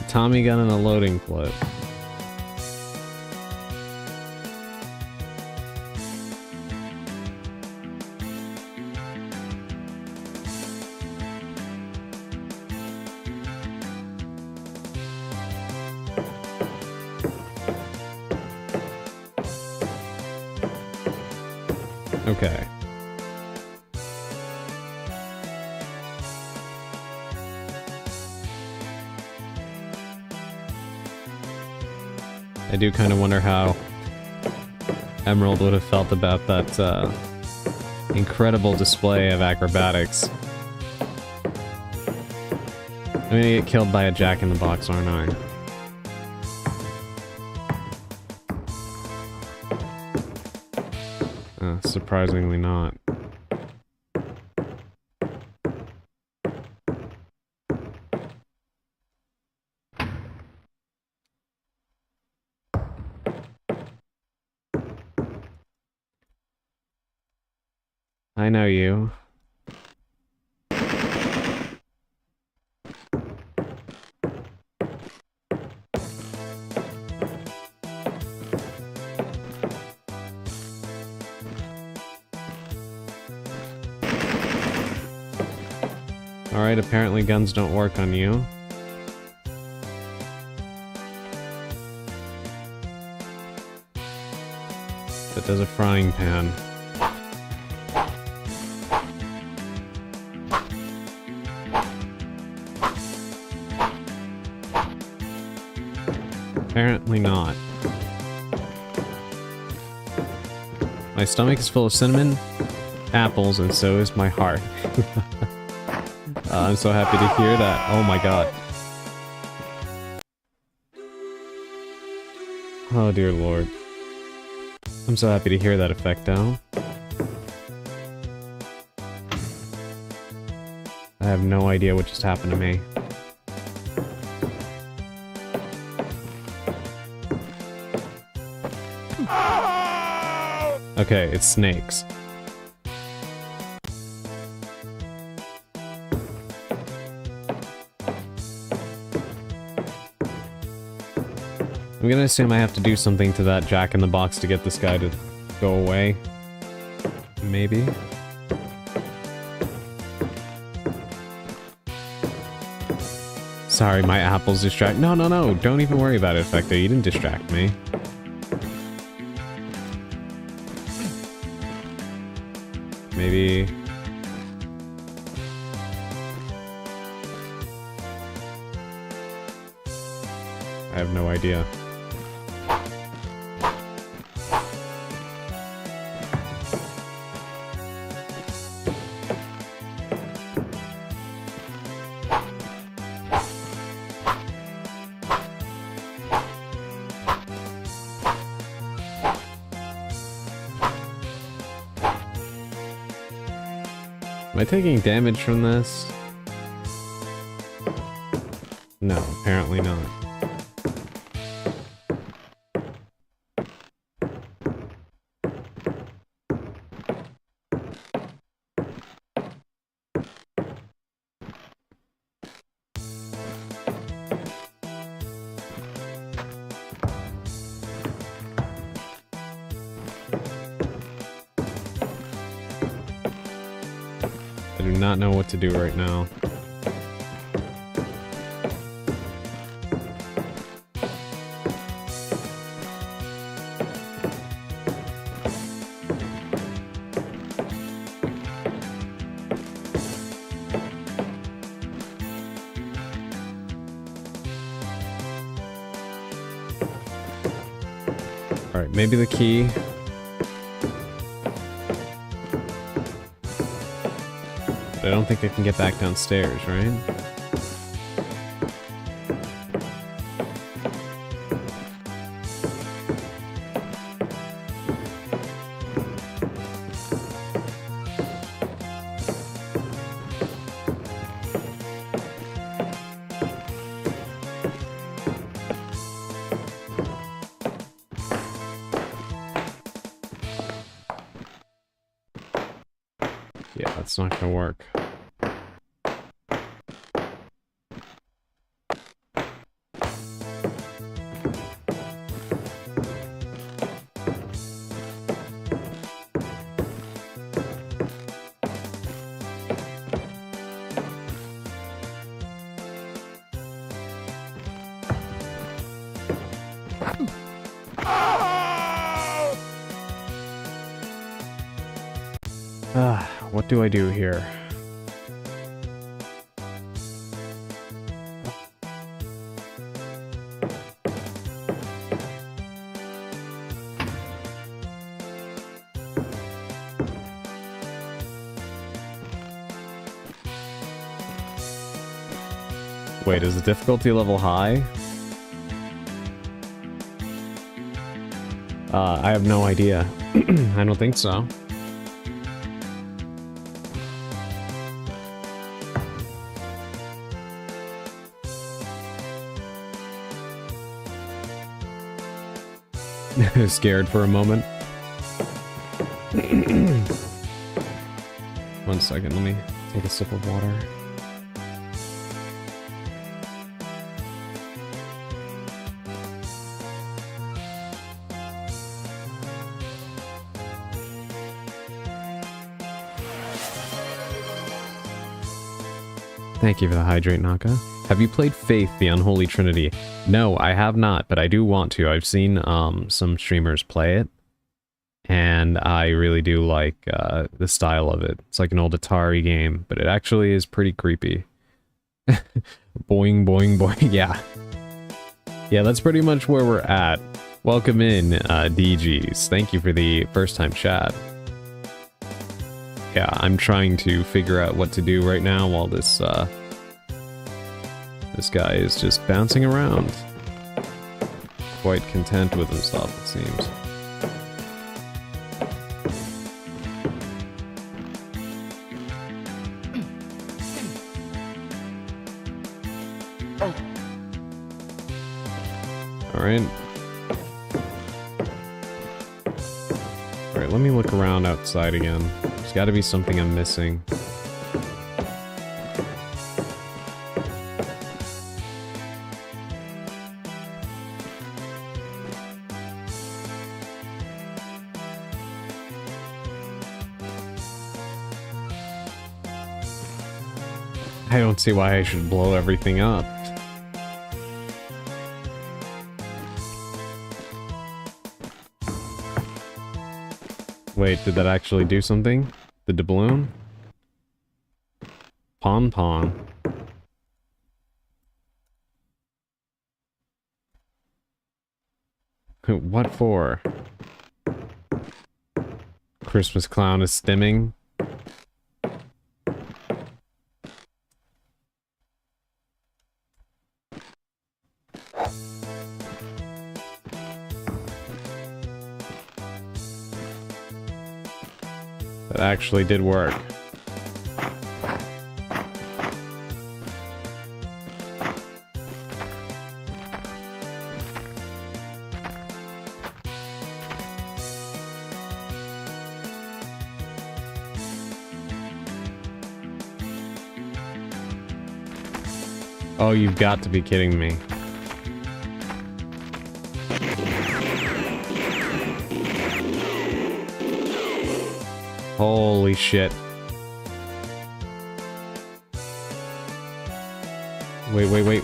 Tommy gun and a loading clip. Okay. I do kind of wonder how Emerald would have felt about that incredible display of acrobatics. I'm gonna get killed by a Jack-in-the-Box, aren't I? Surprisingly not. I know you. Alright, apparently guns don't work on you. That does a frying pan. Apparently not. My stomach is full of cinnamon, apples, and so is my heart. I'm so happy to hear that. Oh my god. Oh dear lord. I'm so happy to hear that, Effecto. I have no idea what just happened to me. Okay, it's snakes. I'm gonna assume I have to do something to that Jack-in-the-Box to get this guy to go away. Maybe? Sorry, my apples distract- No, no, no! Don't even worry about it, Effecto. You didn't distract me. Maybe... I have no idea. Am I taking damage from this? No, apparently not. not know what to do right now. Alright, maybe the key. But I don't think I can get back downstairs, right? Yeah, that's not gonna work. What do I do here? Wait, is the difficulty level high? I have no idea. I don't think so. Scared for a moment. 1 second, let me take a sip of water. Thank you for the hydrate, Naka. Have you played Faith, the Unholy Trinity? No, I have not, but I do want to. I've seen some streamers play it, and I really do like the style of it. It's like an old Atari game, but it actually is pretty creepy. Boing, boing, boing, yeah. Yeah, that's pretty much where we're at. Welcome in, DGs. Thank you for the first-time chat. Yeah, I'm trying to figure out what to do right now while this guy is just bouncing around. Quite content with himself, it seems. Alright. Alright, let me look around outside again. There's gotta be something I'm missing. I don't see why I should blow everything up. Wait, did that actually do something? The doubloon? Pon Pon. What for? Christmas clown is stimming. That actually did work. Oh, you've got to be kidding me. Holy shit. Wait.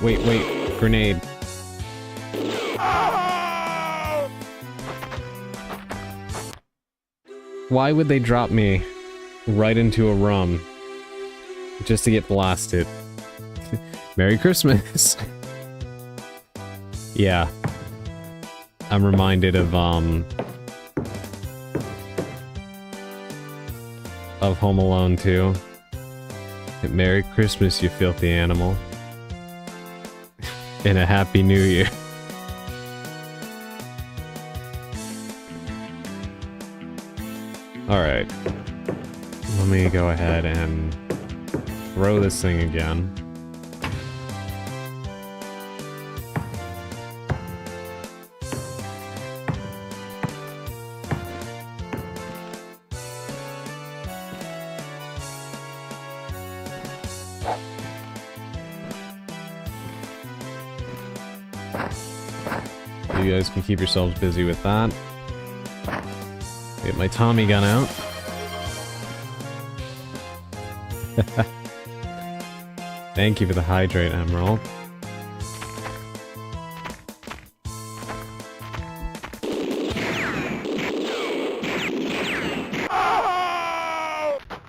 Grenade. Why would they drop me right into a rum just to get blasted? Merry Christmas. Yeah. I'm reminded of Home Alone 2. Merry Christmas, you filthy animal. And a Happy New Year. Alright. Let me go ahead and throw this thing again. You guys can keep yourselves busy with that. Get my Tommy gun out. Thank you for the hydrate, Emerald.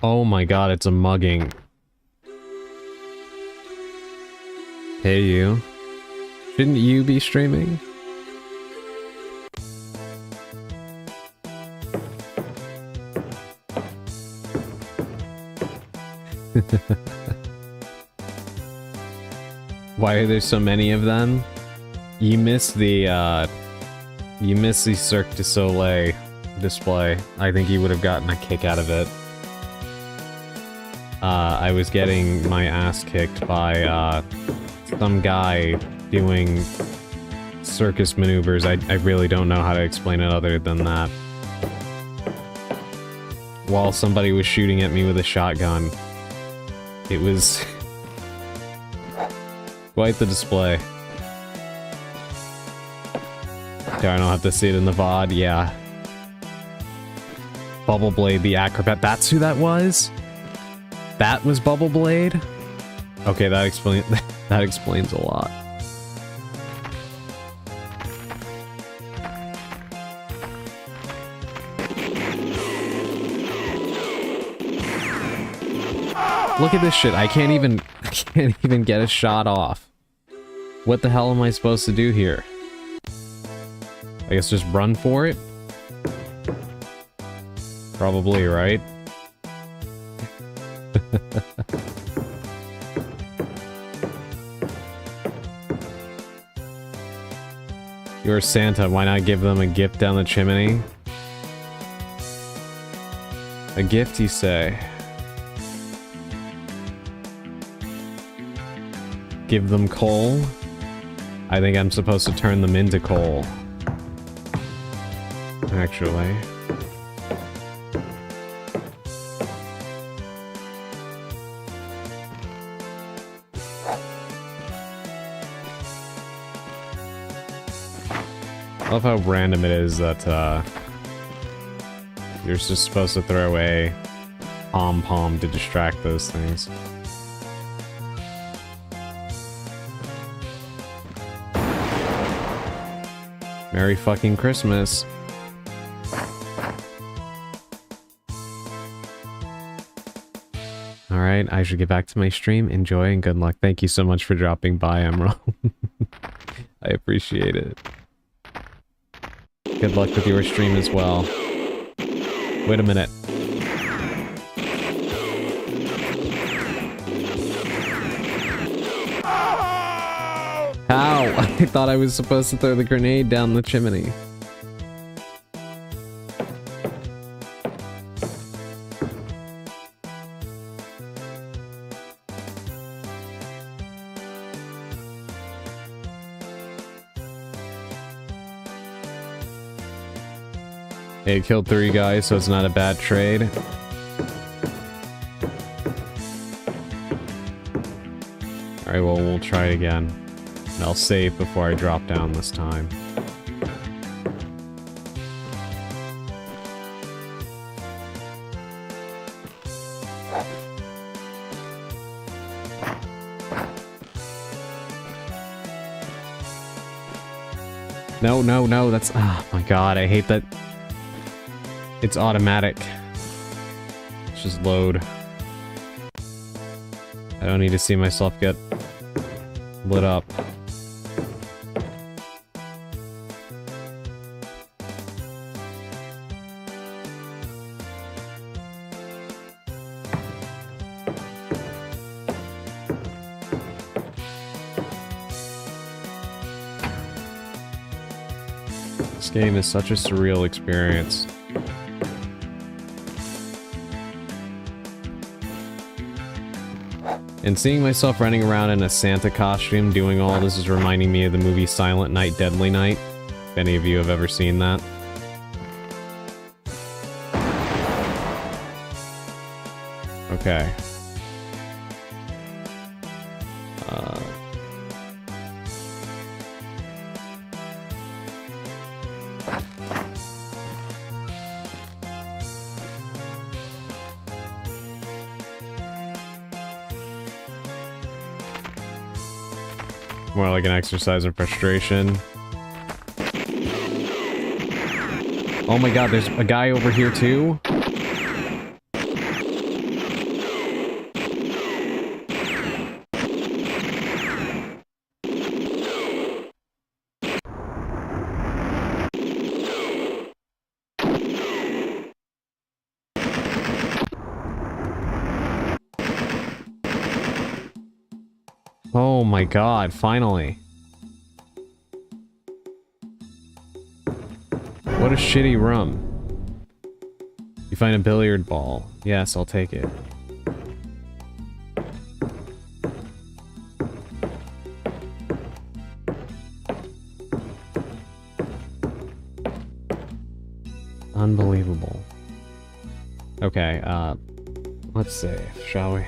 Oh my god, it's a mugging. Hey you. Shouldn't you be streaming? Why are there so many of them? You missed the Cirque du Soleil display. I think you would have gotten a kick out of it. I was getting my ass kicked by some guy doing circus maneuvers. I really don't know how to explain it other than that. While somebody was shooting at me with a shotgun. It was quite the display. There, I don't have to see it in the VOD, yeah. Bubble Blade, the acrobat, that's who that was? That was Bubble Blade? Okay, that explains a lot. Look at this shit. I can't even get a shot off. What the hell am I supposed to do here? I guess just run for it? Probably, right? You're Santa, why not give them a gift down the chimney? A gift, you say? Give them coal? I think I'm supposed to turn them into coal. Actually. I love how random it is that you're just supposed to throw away pom-pom to distract those things. Merry fucking Christmas. Alright, I should get back to my stream. Enjoy and good luck. Thank you so much for dropping by, Emerald. I appreciate it. Good luck with your stream as well. Wait a minute. How? I thought I was supposed to throw the grenade down the chimney. Hey, killed 3 guys, so it's not a bad trade. Alright, well, we'll try it again. And I'll save before I drop down this time. No, no, no, that's... Oh my god, I hate that. It's automatic. Let's just load. I don't need to see myself get lit up. This game is such a surreal experience. And seeing myself running around in a Santa costume doing all this is reminding me of the movie Silent Night, Deadly Night. If any of you have ever seen that. Okay. More like an exercise in frustration. Oh my god, there's a guy over here too? Oh my god, finally. What a shitty room. You find a billiard ball. Yes, I'll take it. Unbelievable. Okay, let's save, shall we?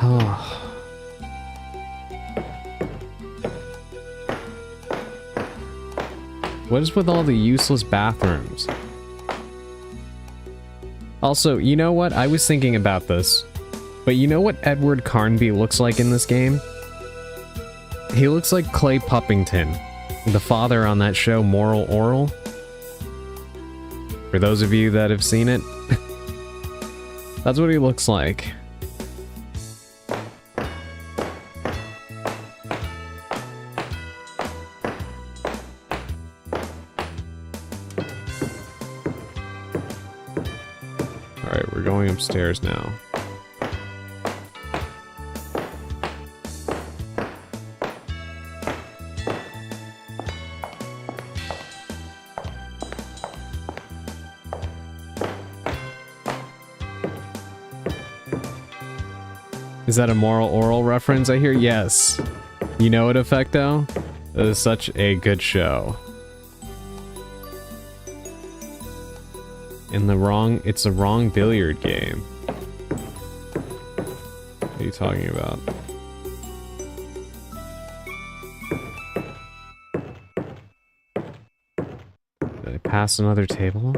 Oh. What is with all the useless bathrooms? Also, you know what? I was thinking about this. But you know what Edward Carnby looks like in this game? He looks like Clay Puppington, the father on that show Moral Oral. For those of you that have seen it, that's what he looks like. Alright, we're going upstairs now. Is that a Moral Oral reference I hear? Yes. You know it, Effecto? That is such a good show. It's a wrong billiard game. What are you talking about? Did I pass another table?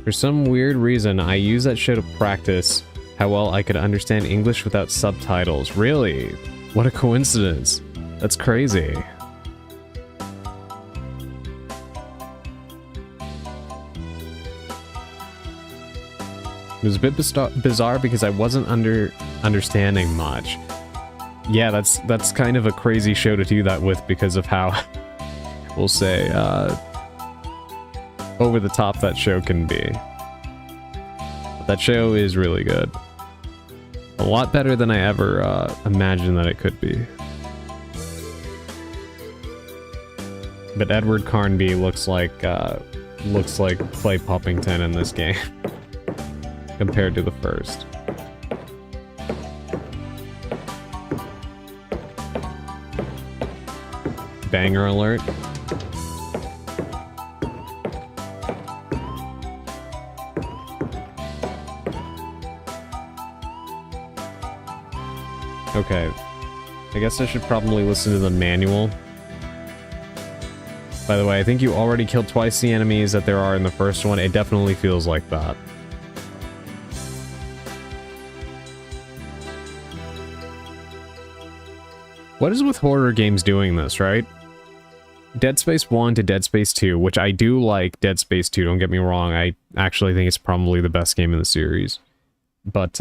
For some weird reason, I use that show to practice how well I could understand English without subtitles. Really? What a coincidence. That's crazy. It was a bit bizarre because I wasn't understanding much. Yeah, that's kind of a crazy show to do that with because of how, we'll say, over the top that show can be. But that show is really good. A lot better than I ever imagined that it could be. But Edward Carnby looks like Clay Puppington in this game compared to the first. banger alert. Okay. I guess I should probably listen to the manual. By the way, I think you already killed twice the enemies that there are in the first one. It definitely feels like that. What is with horror games doing this, right? Dead Space 1 to Dead Space 2, which I do like Dead Space 2, don't get me wrong. I actually think it's probably the best game in the series. But,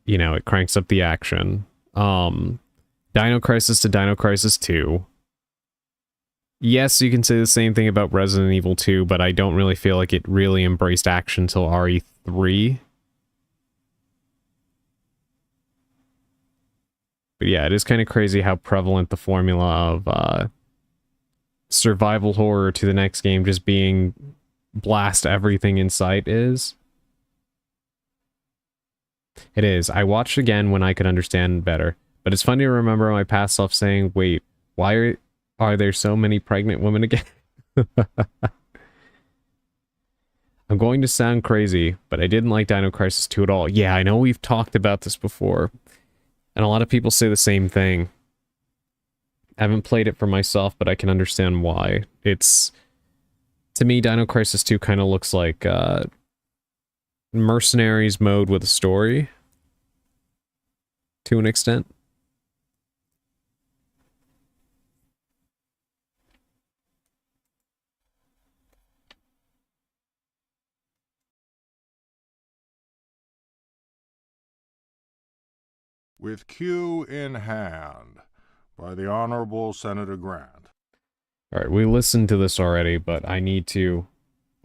you know, it cranks up the action. Dino Crisis to Dino Crisis 2. Yes, you can say the same thing about Resident Evil 2, but I don't really feel like it really embraced action until RE3. But yeah, it is kind of crazy how prevalent the formula of survival horror to the next game just being blast everything in sight is. It is. I watched again when I could understand better. But it's funny to remember my past self saying, wait, why are there so many pregnant women again? I'm going to sound crazy, but I didn't like Dino Crisis 2 at all. Yeah, I know we've talked about this before. And a lot of people say the same thing. I haven't played it for myself, but I can understand why. It's... To me, Dino Crisis 2 kind of looks like Mercenaries mode with a story. To an extent. With Q in hand, by the Honorable Senator Grant. Alright, we listened to this already, but I need to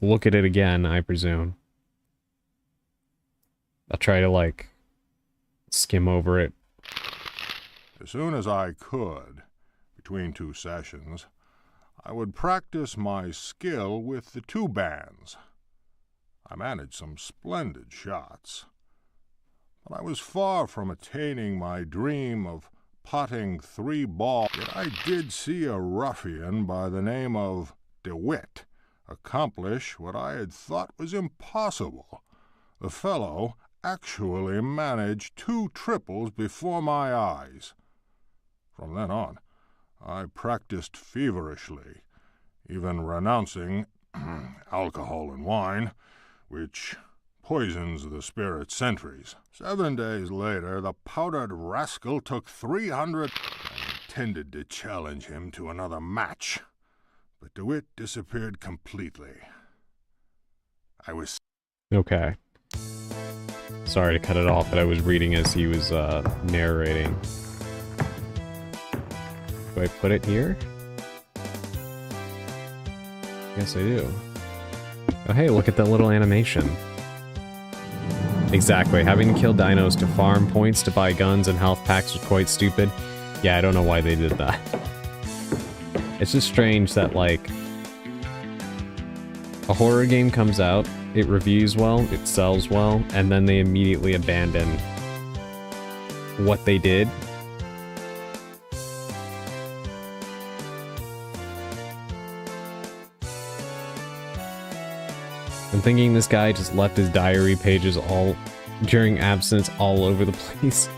look at it again, I presume. I'll try to, like, skim over it. As soon as I could, between 2 sessions, I would practice my skill with the 2 bands. I managed some splendid shots. But I was far from attaining my dream of potting 3 balls. Yet I did see a ruffian by the name of DeWitt accomplish what I had thought was impossible. The fellow actually managed 2 triples before my eyes. From then on, I practiced feverishly, even renouncing alcohol and wine, which poisons the spirit sentries. 7 days later, the powdered rascal took 300. I intended to challenge him to another match, but DeWitt disappeared completely. I was... Okay. Sorry to cut it off, but I was reading as he was narrating. Do I put it here? Yes, I do. Oh, hey, look at that little animation. Exactly. Having to kill dinos to farm points to buy guns and health packs was quite stupid. Yeah, I don't know why they did that. It's just strange that, like, a horror game comes out, it reviews well, it sells well, and then they immediately abandon what they did. I'm thinking this guy just left his diary pages all during absence all over the place.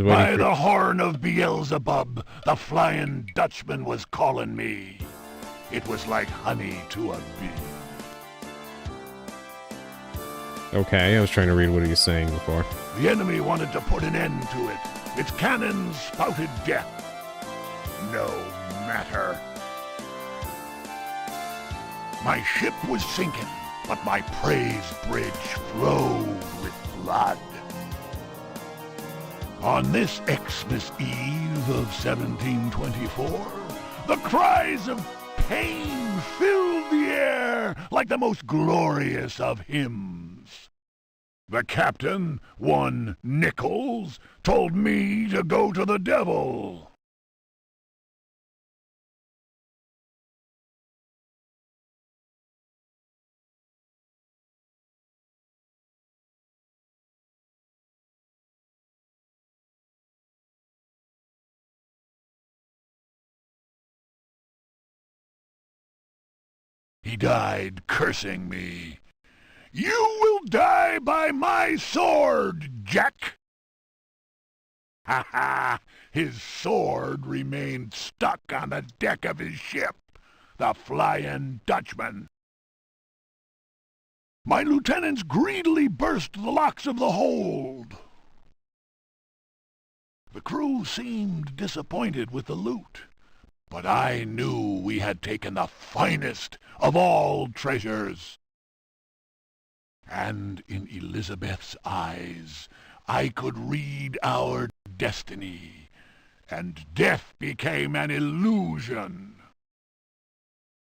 By the horn of Beelzebub, the Flying Dutchman was calling me. It was like honey to a bee. Okay, I was trying to read what he was saying before. The enemy wanted to put an end to it. Its cannons spouted death. No matter. My ship was sinking, but my praise bridge flowed with blood. On this Xmas Eve of 1724, the cries of pain filled the air like the most glorious of hymns. The captain, one Nichols, told me to go to the devil. He died cursing me. "You will die by my sword, Jack!" Ha ha! His sword remained stuck on the deck of his ship, the Flying Dutchman. My lieutenants greedily burst the locks of the hold. The crew seemed disappointed with the loot, but I knew we had taken the finest of all treasures. And in Elizabeth's eyes I could read our destiny, and death became an illusion.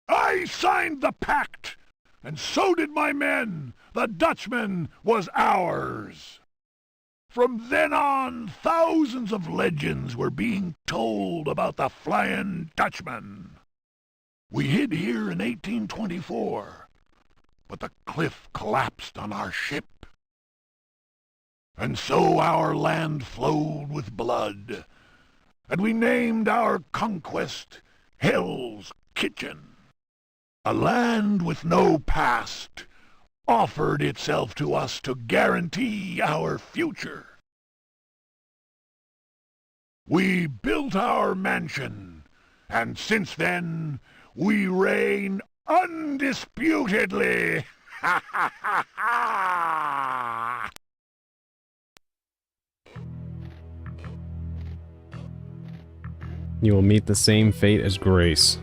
I signed the pact, and so did my men. The Dutchman was ours. From then on, thousands of legends were being told about the Flying Dutchman. We hid here in 1824, but the cliff collapsed on our ship. And so our land flowed with blood, and we named our conquest Hell's Kitchen. A land with no past offered itself to us to guarantee our future. We built our mansion, and since then we reign undisputedly. Ha ha ha ha! You will meet the same fate as Grace.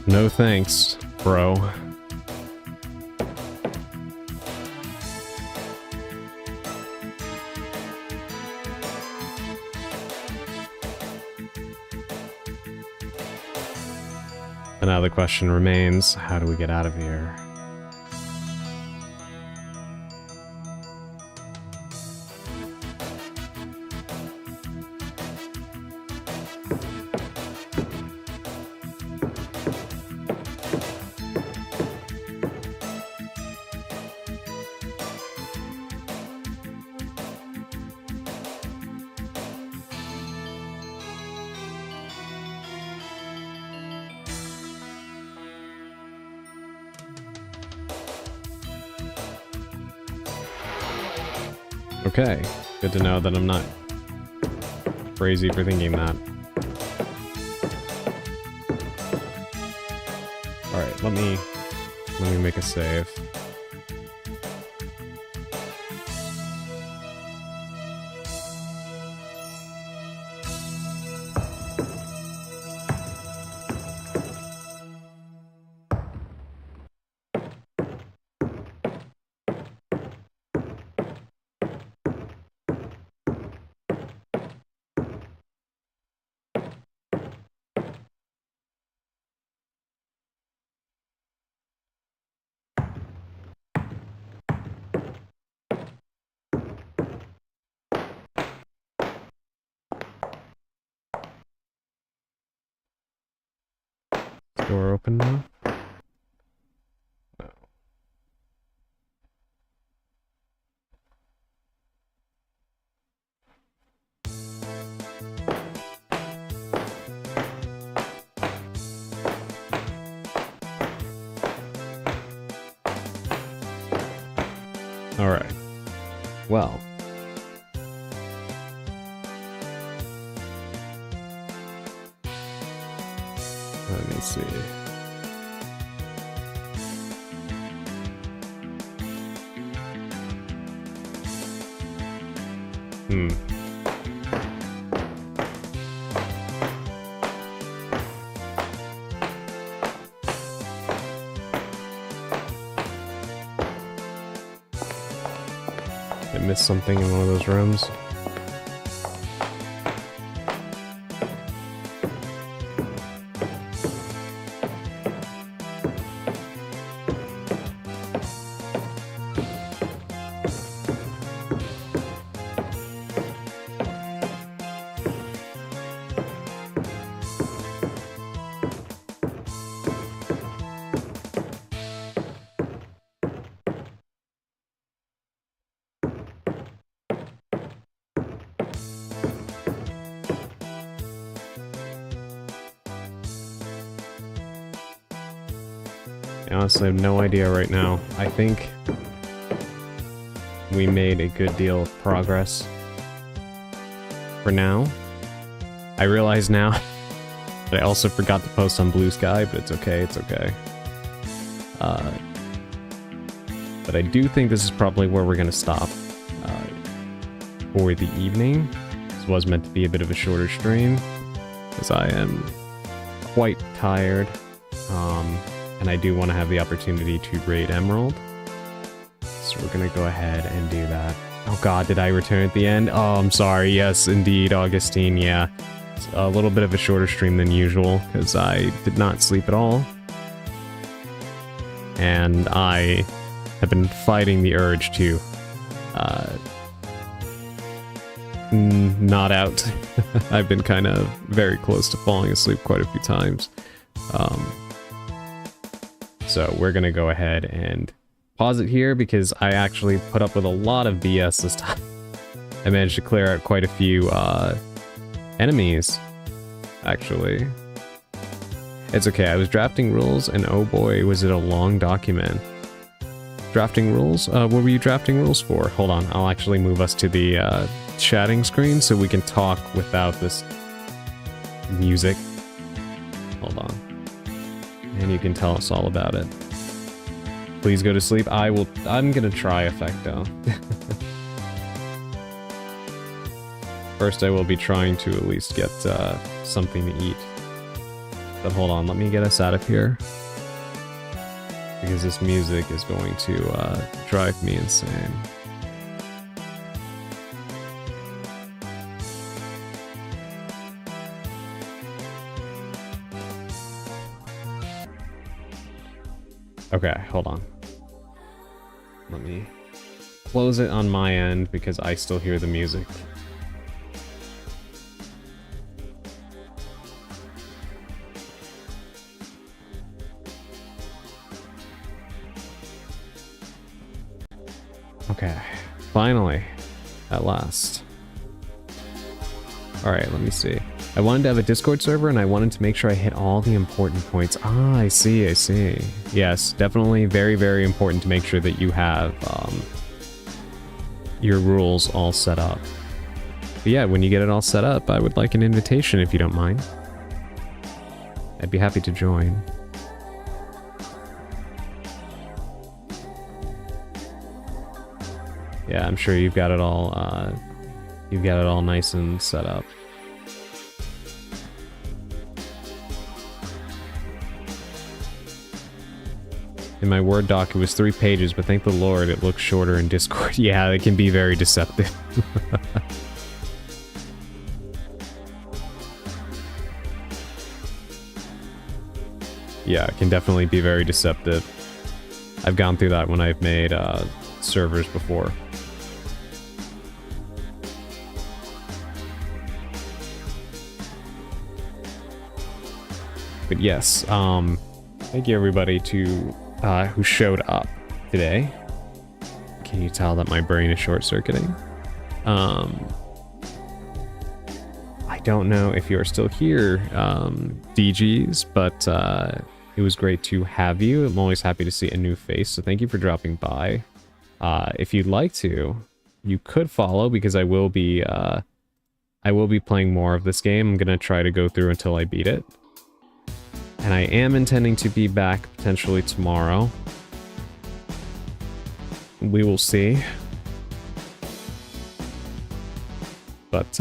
No thanks, bro. And now the question remains, how do we get out of here? Okay, good to know that I'm not crazy for thinking that. Alright, let me make a save. Door open now? No. All right. Well. Let me see. missed something in one of those rooms. I honestly have no idea right now. I think we made a good deal of progress for now. I realize now that I also forgot to post on Blue Sky, but it's okay, it's okay. But I do think this is probably where we're going to stop for the evening. This was meant to be a bit of a shorter stream, because I am quite tired. And I do want to have the opportunity to raid Emerald. So we're going to go ahead and do that. Oh god, did I return at the end? Oh, I'm sorry. Yes, indeed, Augustine, yeah. It's a little bit of a shorter stream than usual, because I did not sleep at all. And I have been fighting the urge to nod out. I've been kind of very close to falling asleep quite a few times. So we're going to go ahead and pause it here because I actually put up with a lot of BS this time. I managed to clear out quite a few enemies, actually. It's okay, I was drafting rules and oh boy, was it a long document. Drafting rules? What were you drafting rules for? Hold on, I'll actually move us to the chatting screen so we can talk without this music. Hold on. And you can tell us all about it. Please go to sleep. I'm gonna try Effecto. First I will be trying to at least get something to eat. But hold on, let me get us out of here. Because this music is going to drive me insane. Okay, hold on. Let me close it on my end because I still hear the music. Okay, finally, at last. Alright, let me see. I wanted to have a Discord server and I wanted to make sure I hit all the important points. Ah, I see, I see. Yes, definitely very, very important to make sure that you have your rules all set up. But yeah, when you get it all set up, I would like an invitation if you don't mind. I'd be happy to join. Yeah, I'm sure you've got it all nice and set up. In my Word doc, it was 3 pages, but thank the Lord it looks shorter in Discord. Yeah, it can be very deceptive. Yeah, it can definitely be very deceptive. I've gone through that when I've made servers before. But yes, thank you everybody who showed up today. Can you tell that my brain is short-circuiting? I don't know if you're still here, DGs, but it was great to have you. I'm always happy to see a new face, so thank you for dropping by. If you'd like to, you could follow because I will be playing more of this game. I'm gonna try to go through until I beat it. And I am intending to be back potentially tomorrow. We will see. But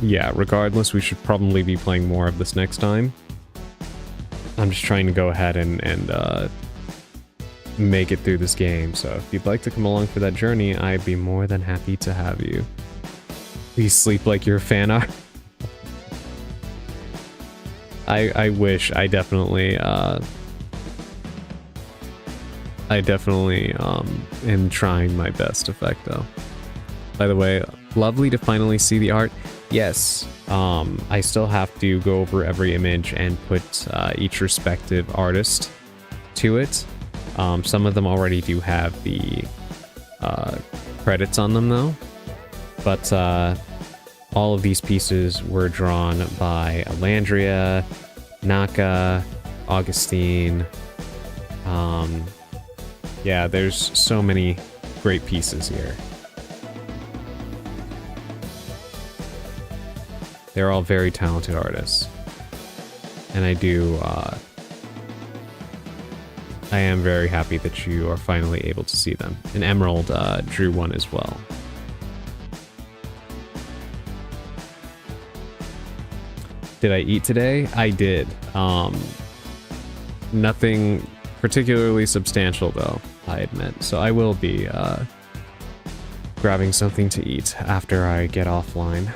yeah, regardless, we should probably be playing more of this next time. I'm just trying to go ahead and make it through this game. So if you'd like to come along for that journey, I'd be more than happy to have you. Please sleep like you're a fan art. I wish. I definitely am trying my best, Effecto. By the way, lovely to finally see the art. Yes, I still have to go over every image and put each respective artist to it. Some of them already do have the credits on them though, but all of these pieces were drawn by Alandria, Naka, Augustine. Yeah, there's so many great pieces here. They're all very talented artists. And I am very happy that you are finally able to see them. And Emerald drew one as well. Did I eat today? I did. Nothing particularly substantial though, I admit. So I will be grabbing something to eat after I get offline.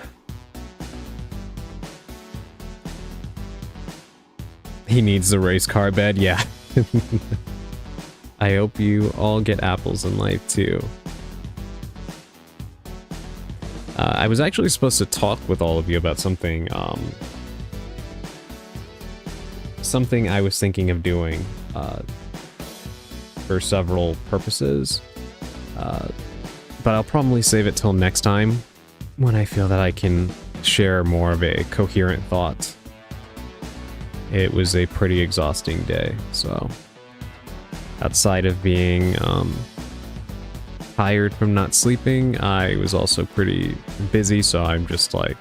He needs the race car bed, yeah. I hope you all get apples in life too. I was actually supposed to talk with all of you about something, something I was thinking of doing for several purposes, but I'll probably save it till next time when I feel that I can share more of a coherent thought. It was a pretty exhausting day, so outside of being tired from not sleeping, I was also pretty busy, so I'm just like,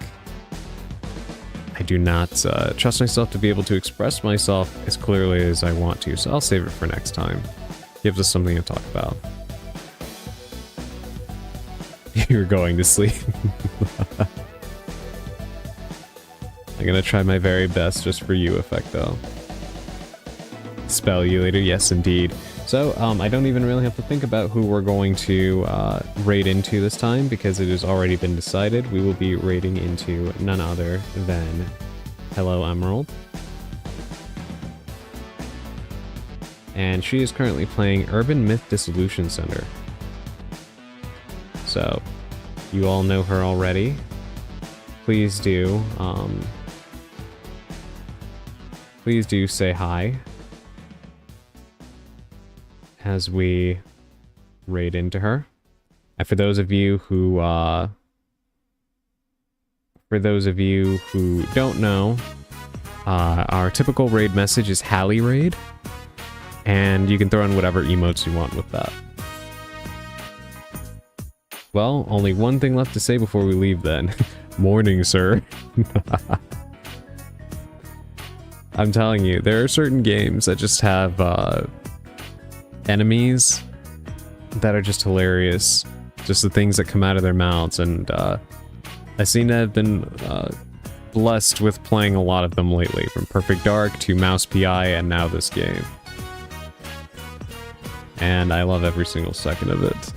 I do not trust myself to be able to express myself as clearly as I want to, so I'll save it for next time. Gives us something to talk about. You're going to sleep. I'm gonna try my very best just for you, Effecto. Spell you later, yes indeed. So, I don't even really have to think about who we're going to raid into this time because it has already been decided. We will be raiding into none other than Hello Emerald. And she is currently playing Urban Myth Dissolution Center. So, you all know her already. Please do, please do say hi as we raid into her. And for those of you who don't know, our typical raid message is Hallie Raid, and you can throw in whatever emotes you want with that. Well, only one thing left to say before we leave then. Morning, sir. I'm telling you, there are certain games that just have enemies that are just hilarious. Just the things that come out of their mouths, and I seem to have been blessed with playing a lot of them lately, from Perfect Dark to Mouse PI and now this game. And I love every single second of it.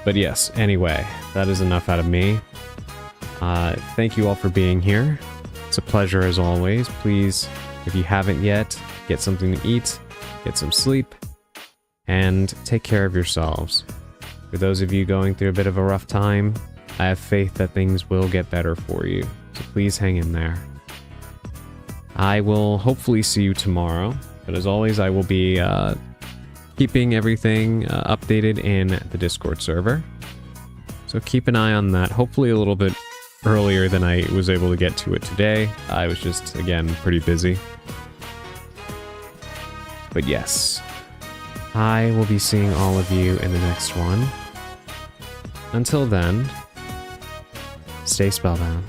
But yes, anyway, that is enough out of me. Thank you all for being here. It's a pleasure as always. Please, if you haven't yet, get something to eat, get some sleep, and take care of yourselves. For those of you going through a bit of a rough time, I have faith that things will get better for you. So please hang in there. I will hopefully see you tomorrow, but as always, I will be keeping everything updated in the Discord server. So keep an eye on that, hopefully a little bit earlier than I was able to get to it today. I was just, again, pretty busy. But yes, I will be seeing all of you in the next one. Until then, stay spellbound.